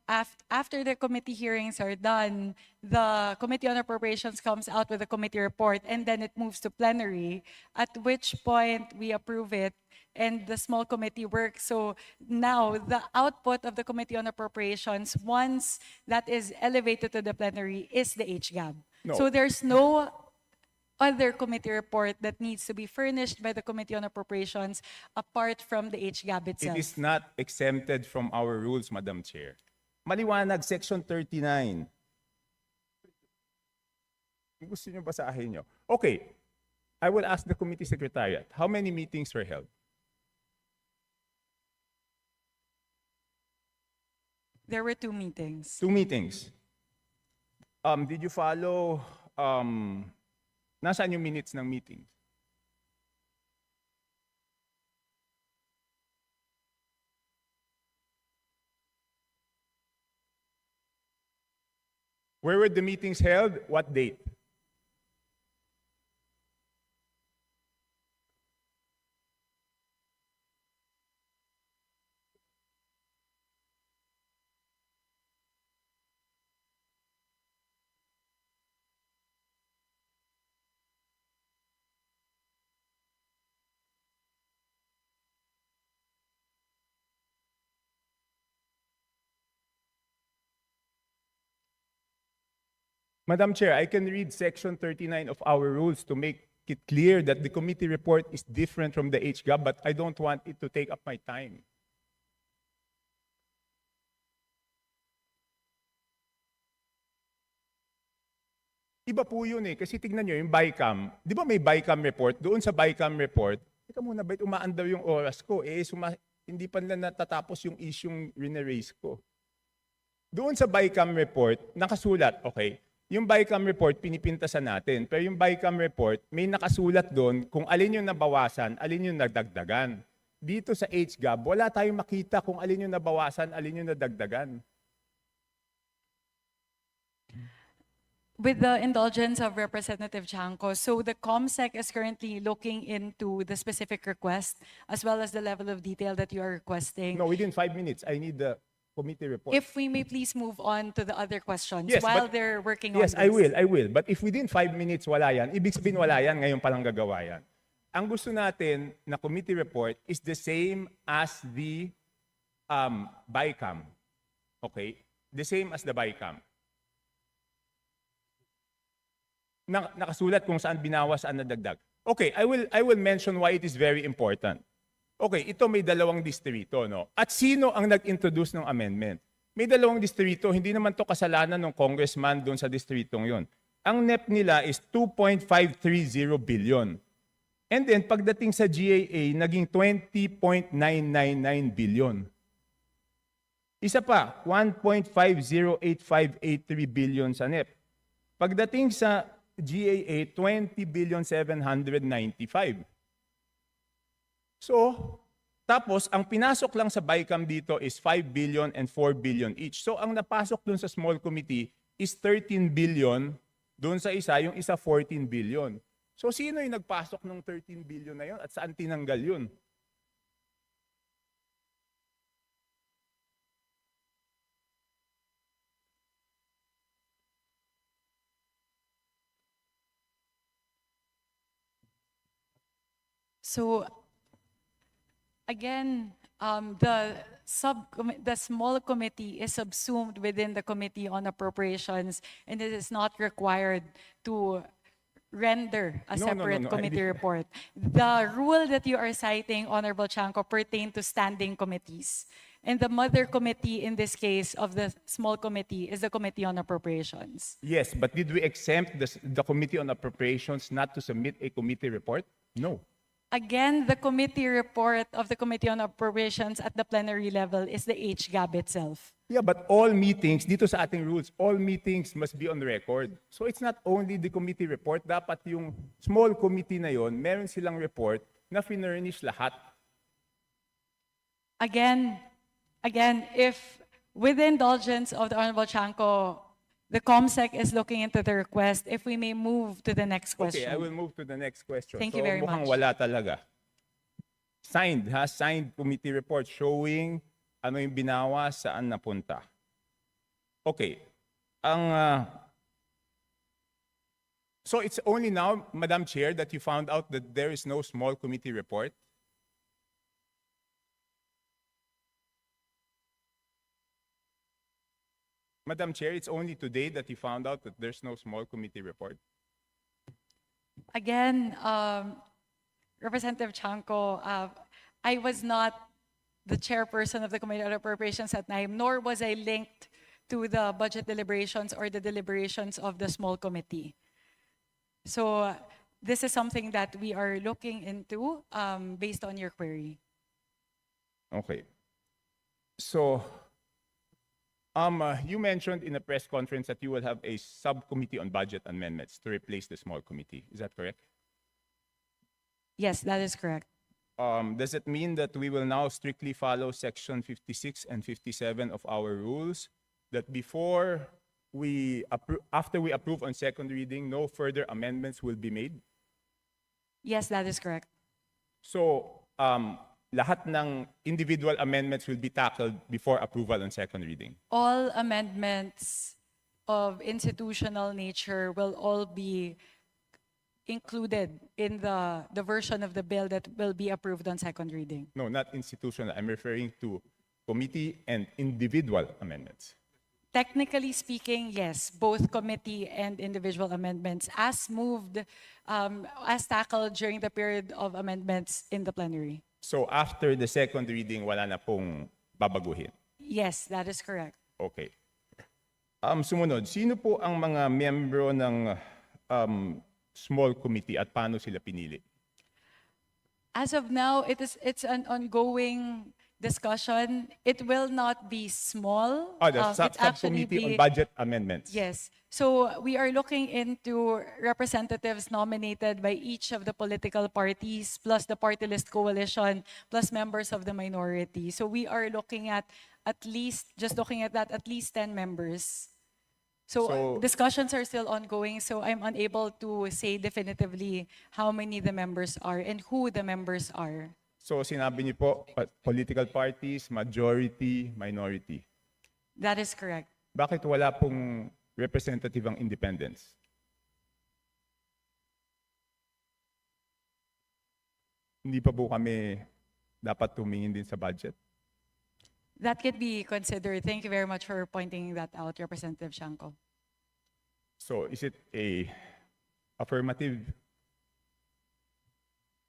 after the committee hearings are done, the Committee on Appropriations comes out with a committee report, and then it moves to plenary, at which point we approve it and the small committee works. So now the output of the Committee on Appropriations, once that is elevated to the plenary, is the HGAB. No. So there's no other committee report that needs to be furnished by the Committee on Appropriations apart from the HGAB itself. It is not exempted from our rules, Madam Chair. Maliwanag, Section 39. Gusto nyo basahin nyo? Okay, I will ask the committee secretariat, how many meetings were held? There were 2 meetings. 2 meetings. Did you follow, nasaan yung minutes ng meeting? Where were the meetings held? What date? Madam Chair, I can read Section 39 of our rules to make it clear that the committee report is different from the HGAB, but I don't want it to take up my time. Iba po yun eh. Kasi tignan nyo, yung BICAM, di ba may BICAM report? Doon sa BICAM report, teka muna, ba't umaandar yung oras ko? Hindi pa nila natatapos yung isyung rineraise ko. Doon sa BICAM report, nakasulat, okay, yung BICAM report, pinipintasan natin. Pero yung BICAM report, may nakasulat doon kung alin yung nabawasan, alin yung nagdagdagan. Dito sa HGAB, wala tayong makita kung alin yung nabawasan, alin yung nadagdagan. With the indulgence of Representative Chanco, so the COMSEC is currently looking into the specific request as well as the level of detail that you are requesting. No, within 5 minutes, I need the committee report. If we may please move on to the other questions Yes, while but- they're working on Yes, this. I will. But if within 5 minutes wala yan, ibig sabihin wala yan, ngayon palang gagawa yan. Ang gusto natin na committee report is the same as the BICAM. Okay? The same as the BICAM. Nakasulat kung saan binawas, saan nadagdag. Okay, I will mention why it is very important. Okay, ito may dalawang distrito, no? At sino ang nag-introduce ng amendment? May dalawang distrito, hindi naman to kasalanan ng congressman doon sa distritong yon. Ang NEP nila is 2.530 billion. And then pagdating sa GAA, naging 20.999 billion. Isa pa, 1.508583 billion sa NEP. Pagdating sa GAA, 20,795. So, tapos ang pinasok lang sa BICAM dito is 5 billion and 4 billion each. So, ang napasok dun sa small committee is 13 billion, dun sa isa, yung isa 14 billion. So, sino yung nagpasok ng 13 billion na yun at saan tinanggal yun? So, again, the small committee is subsumed within the Committee on Appropriations, and it is not required to render a separate committee report. The rule that you are citing, Honorable Chanco, pertain to standing committees. And the mother committee in this case of the small committee is the Committee on Appropriations. Yes, but did we exempt the Committee on Appropriations not to submit a committee report? No. Again, the committee report of the Committee on Appropriations at the plenary level is the HGAB itself. Yeah, but all meetings, dito sa ating rules, all meetings must be on record. So it's not only the committee report, dapat yung small committee na yon, meron silang report na finurnish lahat. Again, if with the indulgence of the Honorable Chanco, the COMSEC is looking into the request, if we may move to the next question. Okay, I will move to the next question. Thank you very mukhang much. wala talaga. Signed committee report showing ano yung binawa, saan napunta. Okay. So it's only now, Madam Chair, that you found out that there is no small committee report? Madam Chair, it's only today that you found out that there's no small committee report? Again, Representative Chanco, I was not the chairperson of the Committee on Appropriations at time, nor was I linked to the budget deliberations or the deliberations of the small committee. So this is something that we are looking into based on your query. Okay. So, you mentioned in a press conference that you will have a subcommittee on budget amendments to replace the small committee. Is that correct? Yes, that is correct. Does it mean that we will now strictly follow section 56 and 57 of our rules? That after we approve on second reading, no further amendments will be made? Yes, that is correct. So, lahat ng individual amendments will be tackled before approval on second reading? All amendments of institutional nature will all be included in the version of the bill that will be approved on second reading. No, not institutional. I'm referring to committee and individual amendments. Technically speaking, yes, both committee and individual amendments as moved, as tackled during the period of amendments in the plenary. So after the second reading, wala na pong babaguhin? Yes, that is correct. Okay. Sumunod, sino po ang mga miyembro ng small committee at paano sila pinili? As of now, it's an ongoing discussion. It will not be small. The subcommittee on budget amendments. Yes. So we are looking into representatives nominated by each of the political parties, plus the party list coalition, plus members of the minority. So we are looking at least 10 members. So discussions are still ongoing, so I'm unable to say definitively how many the members are and who the members are. So sinabi niyo po, political parties, majority, minority. That is correct. Bakit wala pong representative ang independents? Hindi pa po kami dapat tumingin din sa budget? That could be considered. Thank you very much for pointing that out, Representative Shanko. So is it a affirmative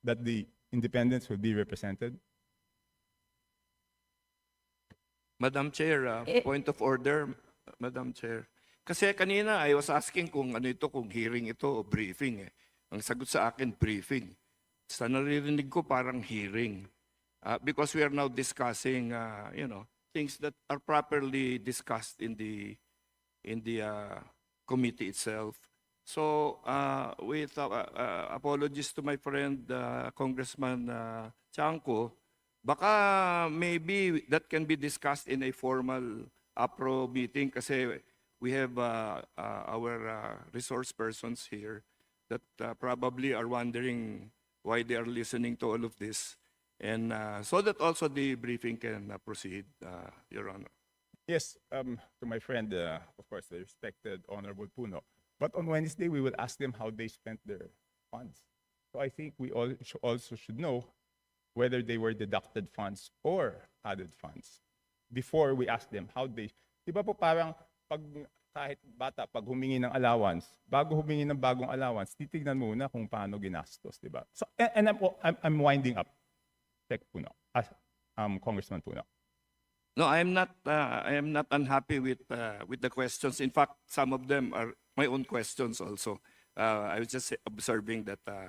that the independents will be represented? Madam Chair, point of order, Madam Chair. Kasi kanina I was asking kung ano ito, kung hearing ito o briefing. Ang sagot sa akin, briefing. Sa naririnig ko parang hearing. Because we are now discussing, things that are properly discussed in the committee itself. So, with apologies to my friend Congressman Chanco, baka maybe that can be discussed in a formal APRO meeting kasi we have our resource persons here that probably are wondering why they are listening to all of this. And so that also the briefing can proceed, Your Honor. Yes, to my friend, of course, the respected Honorable Puno. But on Wednesday, we will ask them how they spent their funds. So I think we also should know whether they were deducted funds or added funds before we ask them how they. Di ba po parang kahit bata, pag humingi ng allowance, bago humingi ng bagong allowance, titignan muna kung paano ginastos, di ba? So, and I'm winding up. Tech Puno, Congressman Puno. No, I am not unhappy with the questions. In fact, some of them are my own questions also. I was just observing that the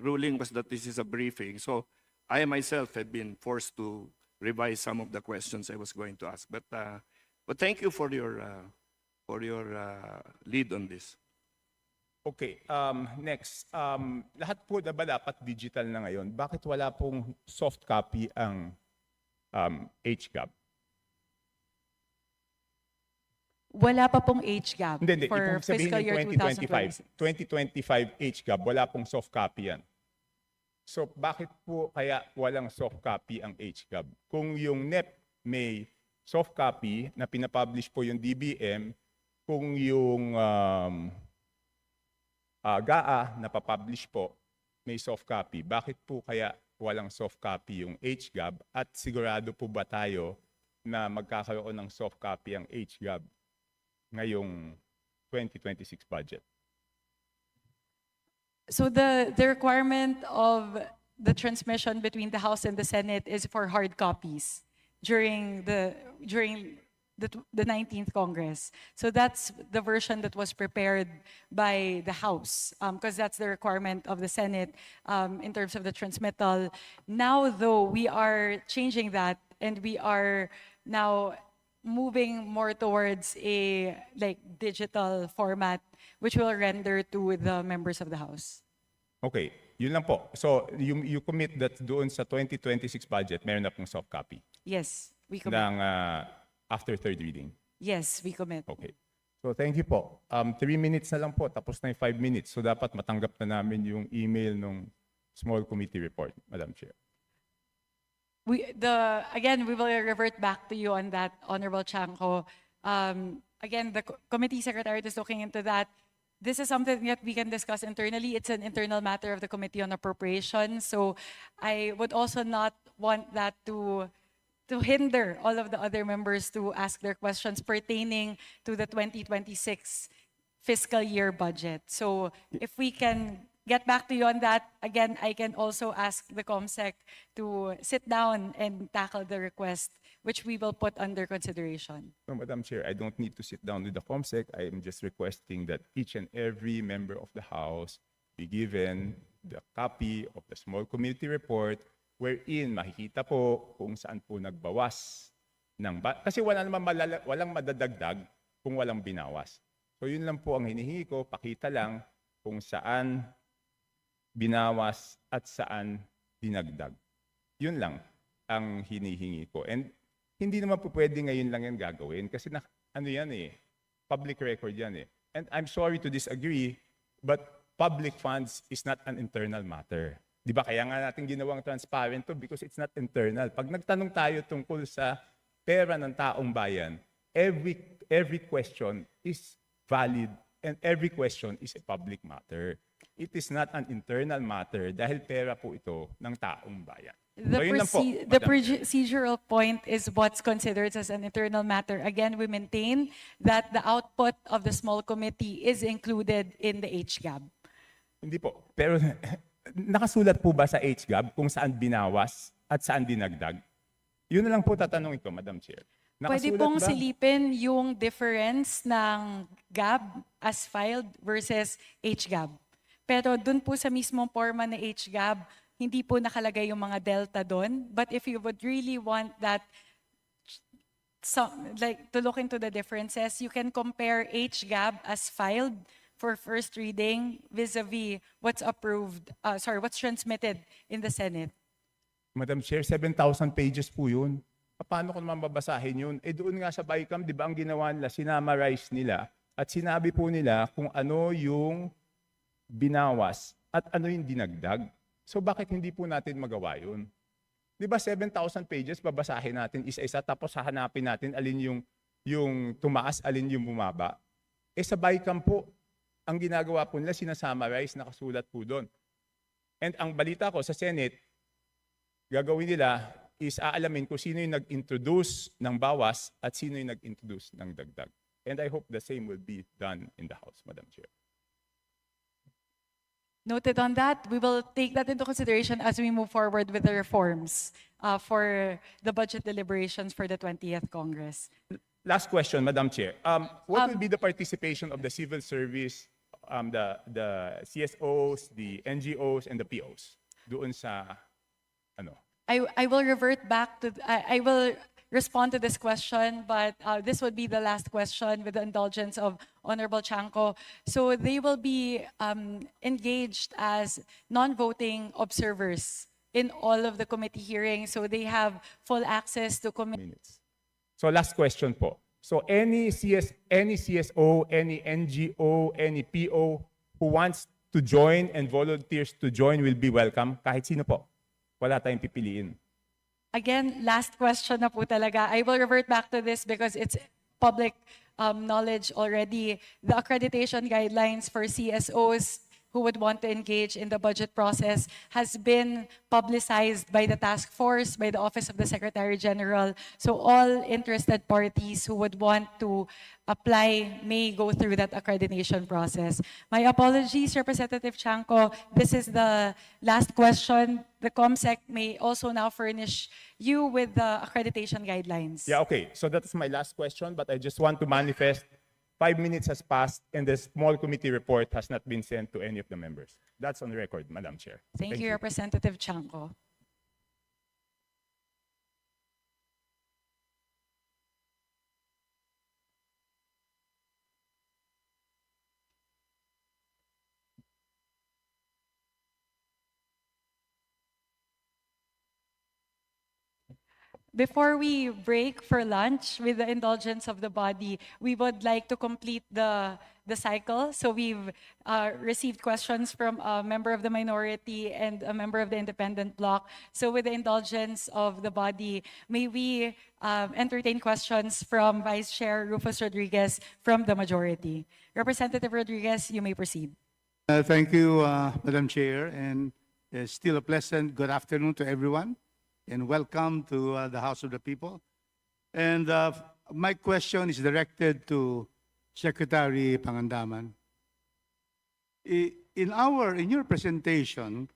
ruling was that this is a briefing. So I myself have been forced to revise some of the questions I was going to ask. But thank you for your lead on this. Okay, next. Lahat po na ba dapat digital na ngayon? Bakit wala pong soft copy ang HGAB? Wala pa pong HGAB Hindi. for Ibig sabihin fiscal year yung 2025 HGAB, wala pong soft copy yan. So bakit po kaya walang soft copy ang HGAB? Kung yung NEP may soft copy na pinapublish po yung DBM, kung yung GAA na papublish po may soft copy, bakit po kaya walang soft copy yung HGAB at sigurado po ba tayo na magkakaroon ng soft copy ang HGAB ngayong 2026 budget? So the requirement of the transmission between the House and the Senate is for hard copies during the 19th Congress. So that's the version that was prepared by the House, because that's the requirement of the Senate in terms of the transmittal. Now, though, we are changing that, and we are now moving more towards a digital format, which will render to the members of the House. Okay, yun lang po. So you commit that doon sa 2026 budget, meron na pong soft copy? Yes, we commit. Ng after third reading? Yes, we commit. Okay. So thank you po. 3 minutes na lang po, tapos na yung 5 minutes. So dapat matanggap na namin yung email ng small committee report, Madam Chair. Again, we will revert back to you on that, Honorable Chanco. Again, the committee secretariat is looking into that. This is something that we can discuss internally. It's an internal matter of the Committee on Appropriations. So I would also not want that to hinder all of the other members to ask their questions pertaining to the 2026 fiscal year budget. So if we can get back to you on that, again, I can also ask the COMSEC to sit down and tackle the request which we will put under consideration. So, Madam Chair, I don't need to sit down with the COMSEC. I am just requesting that each and every member of the House be given the copy of the small committee report wherein makikita po kung saan po nagbawas ng kasi walang madadagdag kung walang binawas. So yun lang po ang hinihingi ko, pakita lang kung saan binawas at saan dinagdag. Yun lang ang hinihingi ko. And hindi naman po pwede ngayon lang yan gagawin kasi yan public record yan eh. And I'm sorry to disagree, but public funds is not an internal matter. Di ba? Kaya nga natin ginawang transparent to because it's not internal. Pag nagtanong tayo tungkol sa pera ng taong bayan, every question is valid and every question is a public matter. It is not an internal matter dahil pera po ito ng taong bayan. So, yun lang po, The Madam Chair. procedural point is what's considered as an internal matter. Again, we maintain that the output of the small committee is included in the HGAB. Hindi po. Pero nakasulat po ba sa HGAB kung saan binawas at saan dinagdag? Yun na lang po tatanungin ko, Madam Chair. Pwede Nakasulat pong ba? silipin yung difference ng GAB as filed versus HGAB. Pero dun po sa mismong forma na HGAB, hindi po nakalagay yung mga delta doon. But if you would really want that, to look into the differences, you can compare HGAB as filed for first reading vis-a-vis what's what's transmitted in the Senate. Madam Chair, 7,000 pages po yun. Paano ko naman babasahin yun? Doon nga sa BICAM, di ba ang ginawa nila, sinamarize nila at sinabi po nila kung ano yung binawas at ano yung dinagdag. So bakit hindi po natin magawa yun? Di ba 7,000 pages, babasahin natin isa-isa tapos hahanapin natin alin yung tumaas, alin yung bumaba. Sa BICAM po, ang ginagawa po nila, sinasummarize, nakasulat po doon. And ang balita ko sa Senate, gagawin nila is aalamin kung sino yung nag-introduce ng bawas at sino yung nag-introduce ng dagdag. And I hope the same will be done in the House, Madam Chair. Noted on that, we will take that into consideration as we move forward with the reforms for the budget deliberations for the 20th Congress. Last question, Madam Chair. What will be the participation of the civil service, the CSOs, the NGOs, and the POs doon sa I will revert back to, I will respond to this question, but this would be the last question with the indulgence of Honorable Chanco. So they will be engaged as non-voting observers in all of the committee hearings. So they have full access to committee. So last question po. So any CSO, any NGO, any PO who wants to join and volunteers to join will be welcome. Kahit sino po. Wala tayong pipiliin. Again, last question na po talaga. I will revert back to this because it's public knowledge already. The accreditation guidelines for CSOs who would want to engage in the budget process has been publicized by the task force, by the Office of the Secretary General. So all interested parties who would want to apply may go through that accreditation process. My apologies, Representative Chanco. This is the last question. The COMSEC may also now furnish you with the accreditation guidelines. Yeah, okay. So that is my last question, but I just want to manifest 5 minutes has passed and the small committee report has not been sent to any of the members. That's on record, Madam Chair. Thank you, Representative Chanco. Before we break for lunch, with the indulgence of the body, we would like to complete the cycle. So we've received questions from a member of the minority and a member of the independent bloc. So with the indulgence of the body, may we entertain questions from Vice Chair Rufus Rodriguez from the majority. Representative Rodriguez, you may proceed. Thank you, Madam Chair, and still a pleasant good afternoon to everyone. And welcome to the House of the People. And my question is directed to Secretary Pangandaman. In your presentation,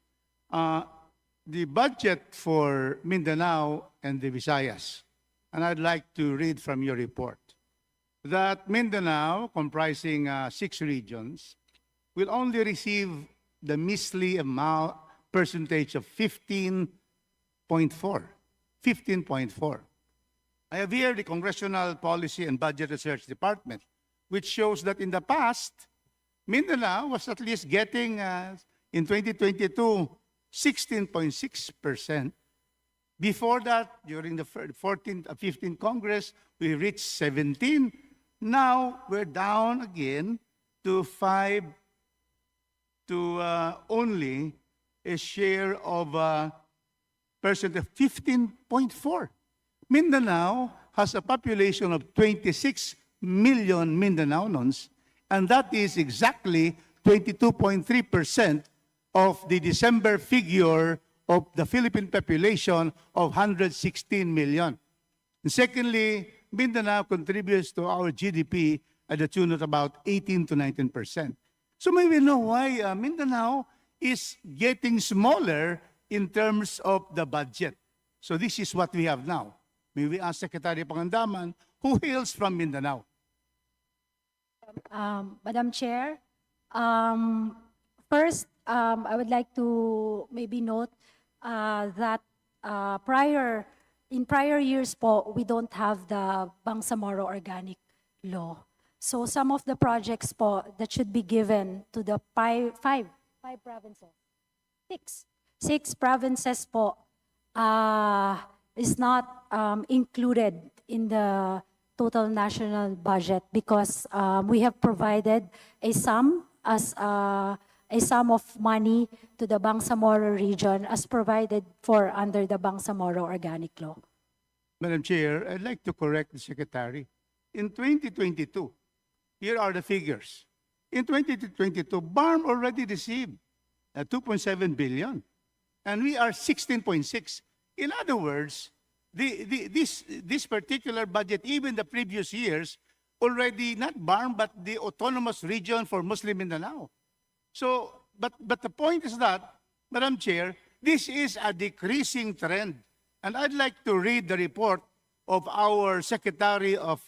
the budget for Mindanao and the Visayas and I'd like to read from your report, that Mindanao, comprising 6 regions, will only receive the measly amount percentage of 15.4. 15.4. I have here the Congressional Policy and Budget Research Department, which shows that in the past, Mindanao was at least getting, in 2022, 16.6%. Before that, during the 15th Congress, we reached 17. Now, we're down again to only a share of percent of 15.4. Mindanao has a population of 26 million Mindanaonons, and that is exactly 22.3% of the December figure of the Philippine population of 116 million. And secondly, Mindanao contributes to our GDP at the tune of about 18 to 19%. So may we know why Mindanao is getting smaller in terms of the budget. So this is what we have now. May we ask Secretary Pangandaman, who hails from Mindanao? Madam Chair, first, I would like to maybe note that in prior years po, we don't have the Bangsamoro Organic Law. So some of the projects po that should be given to the five provinces, six provinces po, is not included in the total national budget because we have provided a sum as a sum of money to the Bangsamoro region as provided for under the Bangsamoro Organic Law. Madam Chair, I'd like to correct the Secretary. In 2022, here are the figures. In 2022, BARM already received 2.7 billion, and we are 16.6. In other words, this particular budget, even the previous years, already not BARM, but the autonomous region for Muslim Mindanao. So, but the point is that, Madam Chair, this is a decreasing trend. And I'd like to read the report of our Secretary of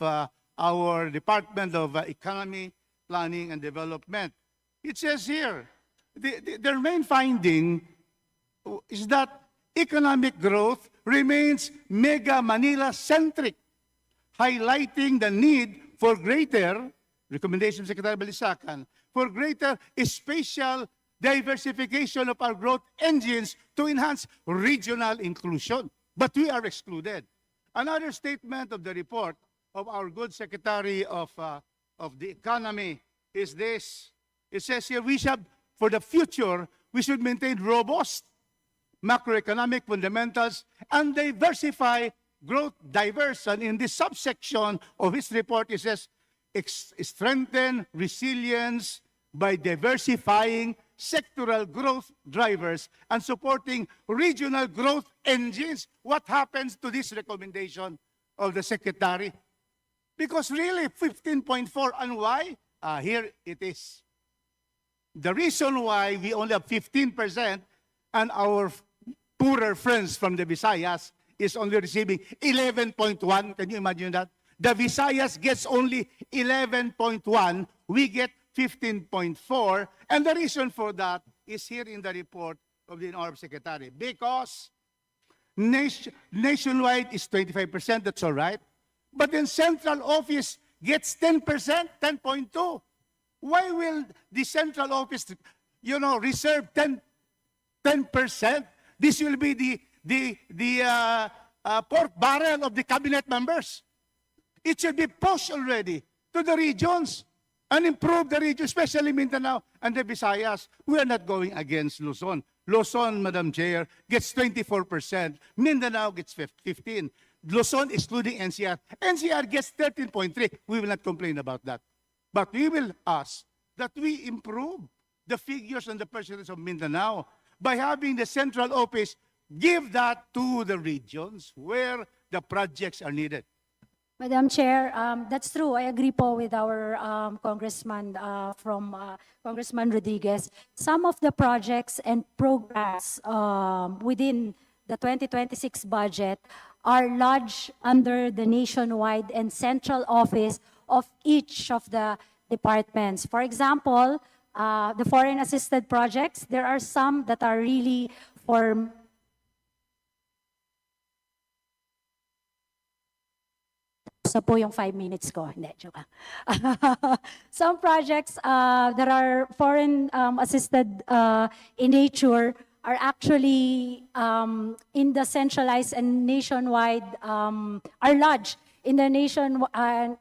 our Department of Economy, Planning and Development. It says here, their main finding is that economic growth remains mega Manila-centric, highlighting the need for greater, recommendation of Secretary Balisacan, for greater spatial diversification of our growth engines to enhance regional inclusion. But we are excluded. Another statement of the report of our good Secretary of the Economy is this. It says here, for the future, we should maintain robust macroeconomic fundamentals and diversify growth diverse. And in this subsection of his report, it says, strengthen resilience by diversifying sectoral growth drivers and supporting regional growth engines. What happens to this recommendation of the Secretary? Because really, 15.4, and why? Here it is. The reason why we only have 15% and our poorer friends from the Visayas is only receiving 11.1. Can you imagine that? The Visayas gets only 11.1. We get 15.4. And the reason for that is here in the report of the Honorable Secretary. Because nationwide is 25%, that's all right. But then central office gets 10%, 10.2. Why will the central office, reserve 10%? This will be the pork barrel of the cabinet members. It should be pushed already to the regions and improve the region, especially Mindanao and the Visayas. We are not going against Luzon. Luzon, Madam Chair, gets 24%. Mindanao gets 15%. Luzon, excluding NCR. NCR gets 13.3%. We will not complain about that. But we will ask that we improve the figures and the percentages of Mindanao by having the central office give that to the regions where the projects are needed. Madam Chair, that's true. I agree po with our Congressman Congressman Rodriguez. Some of the projects and programs within the 2026 budget are lodged under the nationwide and central office of each of the departments. For example, the foreign assisted projects, there are some that are really for so po yung 5 minutes ko. Hindi, joke lang. Some projects that are foreign assisted in nature are actually in the centralized and nationwide, are lodged in the nationwide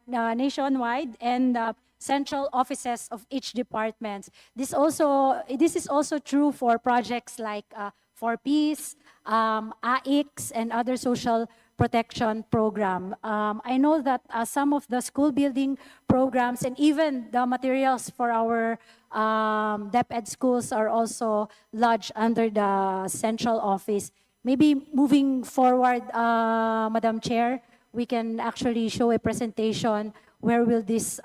and central offices of each department. This is also true for projects like For Peace, AICS, and other social protection program. I know that some of the school building programs and even the materials for our DepEd schools are also lodged under the central office. Maybe moving forward, Madam Chair, we can actually show a presentation where will this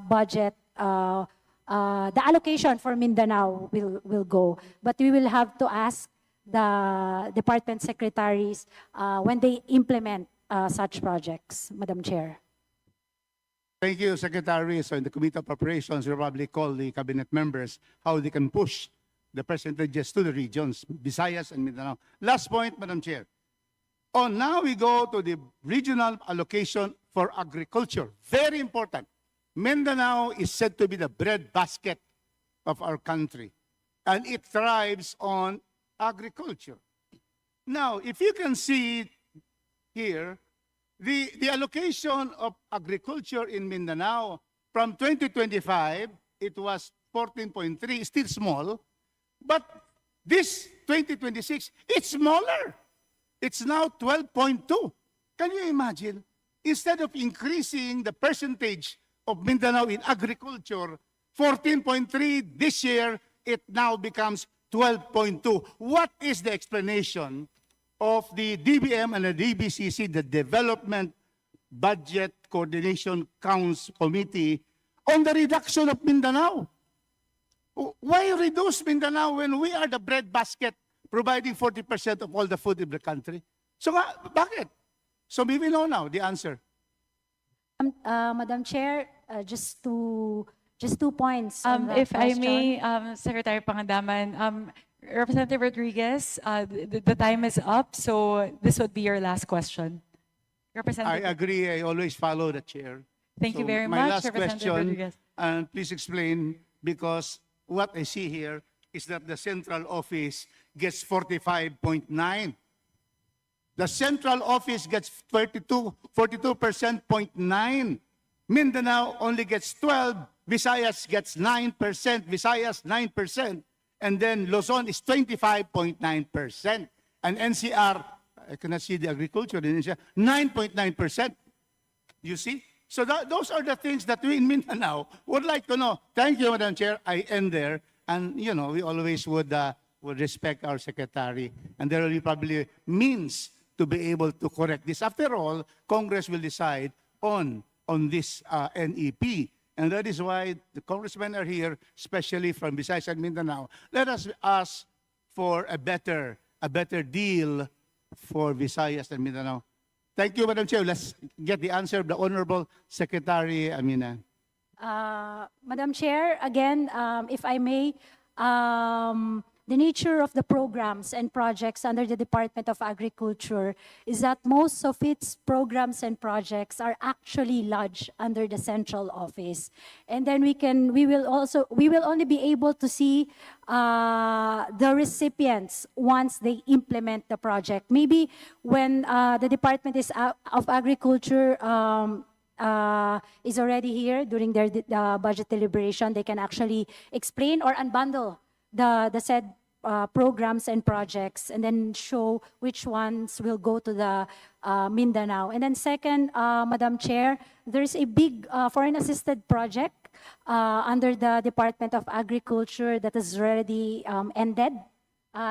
budget, the allocation for Mindanao will go. But we will have to ask the department secretaries when they implement such projects, Madam Chair. Thank you, Secretary. So in the Committee of Appropriations, we'll probably call the cabinet members how they can push the percentages to the regions, Visayas and Mindanao. Last point, Madam Chair. Oh, now we go to the regional allocation for agriculture. Very important. Mindanao is said to be the breadbasket of our country, and it thrives on agriculture. Now, if you can see here, the allocation of agriculture in Mindanao from 2025, it was 14.3, still small, but this 2026, it's smaller. It's now 12.2. Can you imagine? Instead of increasing the percentage of Mindanao in agriculture, 14.3 this year, it now becomes 12.2. What is the explanation of the DBM and the DBCC, the Development Budget Coordination Council Committee, on the reduction of Mindanao? Why reduce Mindanao when we are the breadbasket providing 40% of all the food in the country? So, bakit? So, we will know now the answer. Madam Chair, just two points. On that If I question. may, Secretary Pangandaman, Representative Rodriguez, the time is up, so this would be your last question. I Representative. agree. I always follow the chair. Thank you So very my much, last Representative question, Rodriguez. and please explain, because what I see here is that the central office gets 45.9. The central office gets 42%.9. Mindanao only gets 12. Visayas gets 9%. Visayas 9%. And then Luzon is 25.9%. And NCR, I cannot see the agriculture in NCR, 9.9%. You see? So those are the things that we in Mindanao would like to know. Thank you, Madam Chair. I end there. And, you know, we always would respect our secretary. And there will be probably means to be able to correct this. After all, Congress will decide on this NEP. And that is why the congressmen are here, especially from Visayas and Mindanao. Let us ask for a better deal for Visayas and Mindanao. Thank you, Madam Chair. Let's get the answer of the Honorable Secretary Amina. Madam Chair, again, if I may, the nature of the programs and projects under the Department of Agriculture is that most of its programs and projects are actually lodged under the central office. And then we will only be able to see the recipients once they implement the project. Maybe when the Department of Agriculture is already here during their budget deliberation, they can actually explain or unbundle the said programs and projects, and then show which ones will go to the Mindanao. And then second, Madam Chair, there's a big foreign assisted project under the Department of Agriculture that is already ended.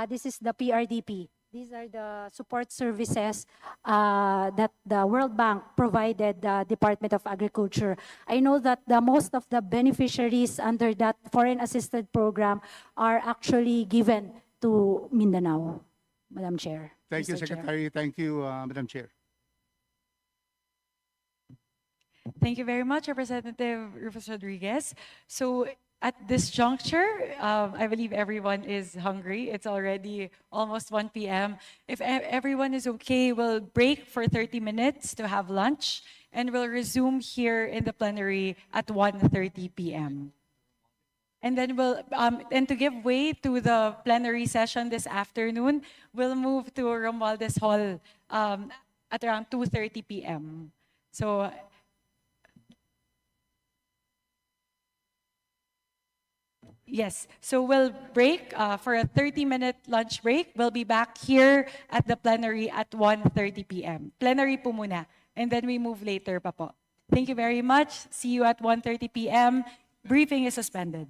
This is the PRDP. These are the support services that the World Bank provided the Department of Agriculture. I know that most of the beneficiaries under that foreign assisted program are actually given to Mindanao, Madam Chair. Thank you, Mr. Chair. Secretary. Thank you, Madam Chair. Thank you very much, Representative Rufus Rodriguez. So at this juncture, I believe everyone is hungry. It's already almost 1 p.m. If everyone is okay, we'll break for 30 minutes to have lunch, and we'll resume here in the plenary at 1:30 p.m. And then and to give way to the plenary session this afternoon, we'll move to Romualdez Hall at around 2:30 p.m. So, yes, so we'll break for a 30-minute lunch break. We'll be back here at the plenary at 1:30 p.m. Plenary po muna, and then we move later pa po. Thank you very much. See you at 1:30 p.m. Briefing is suspended.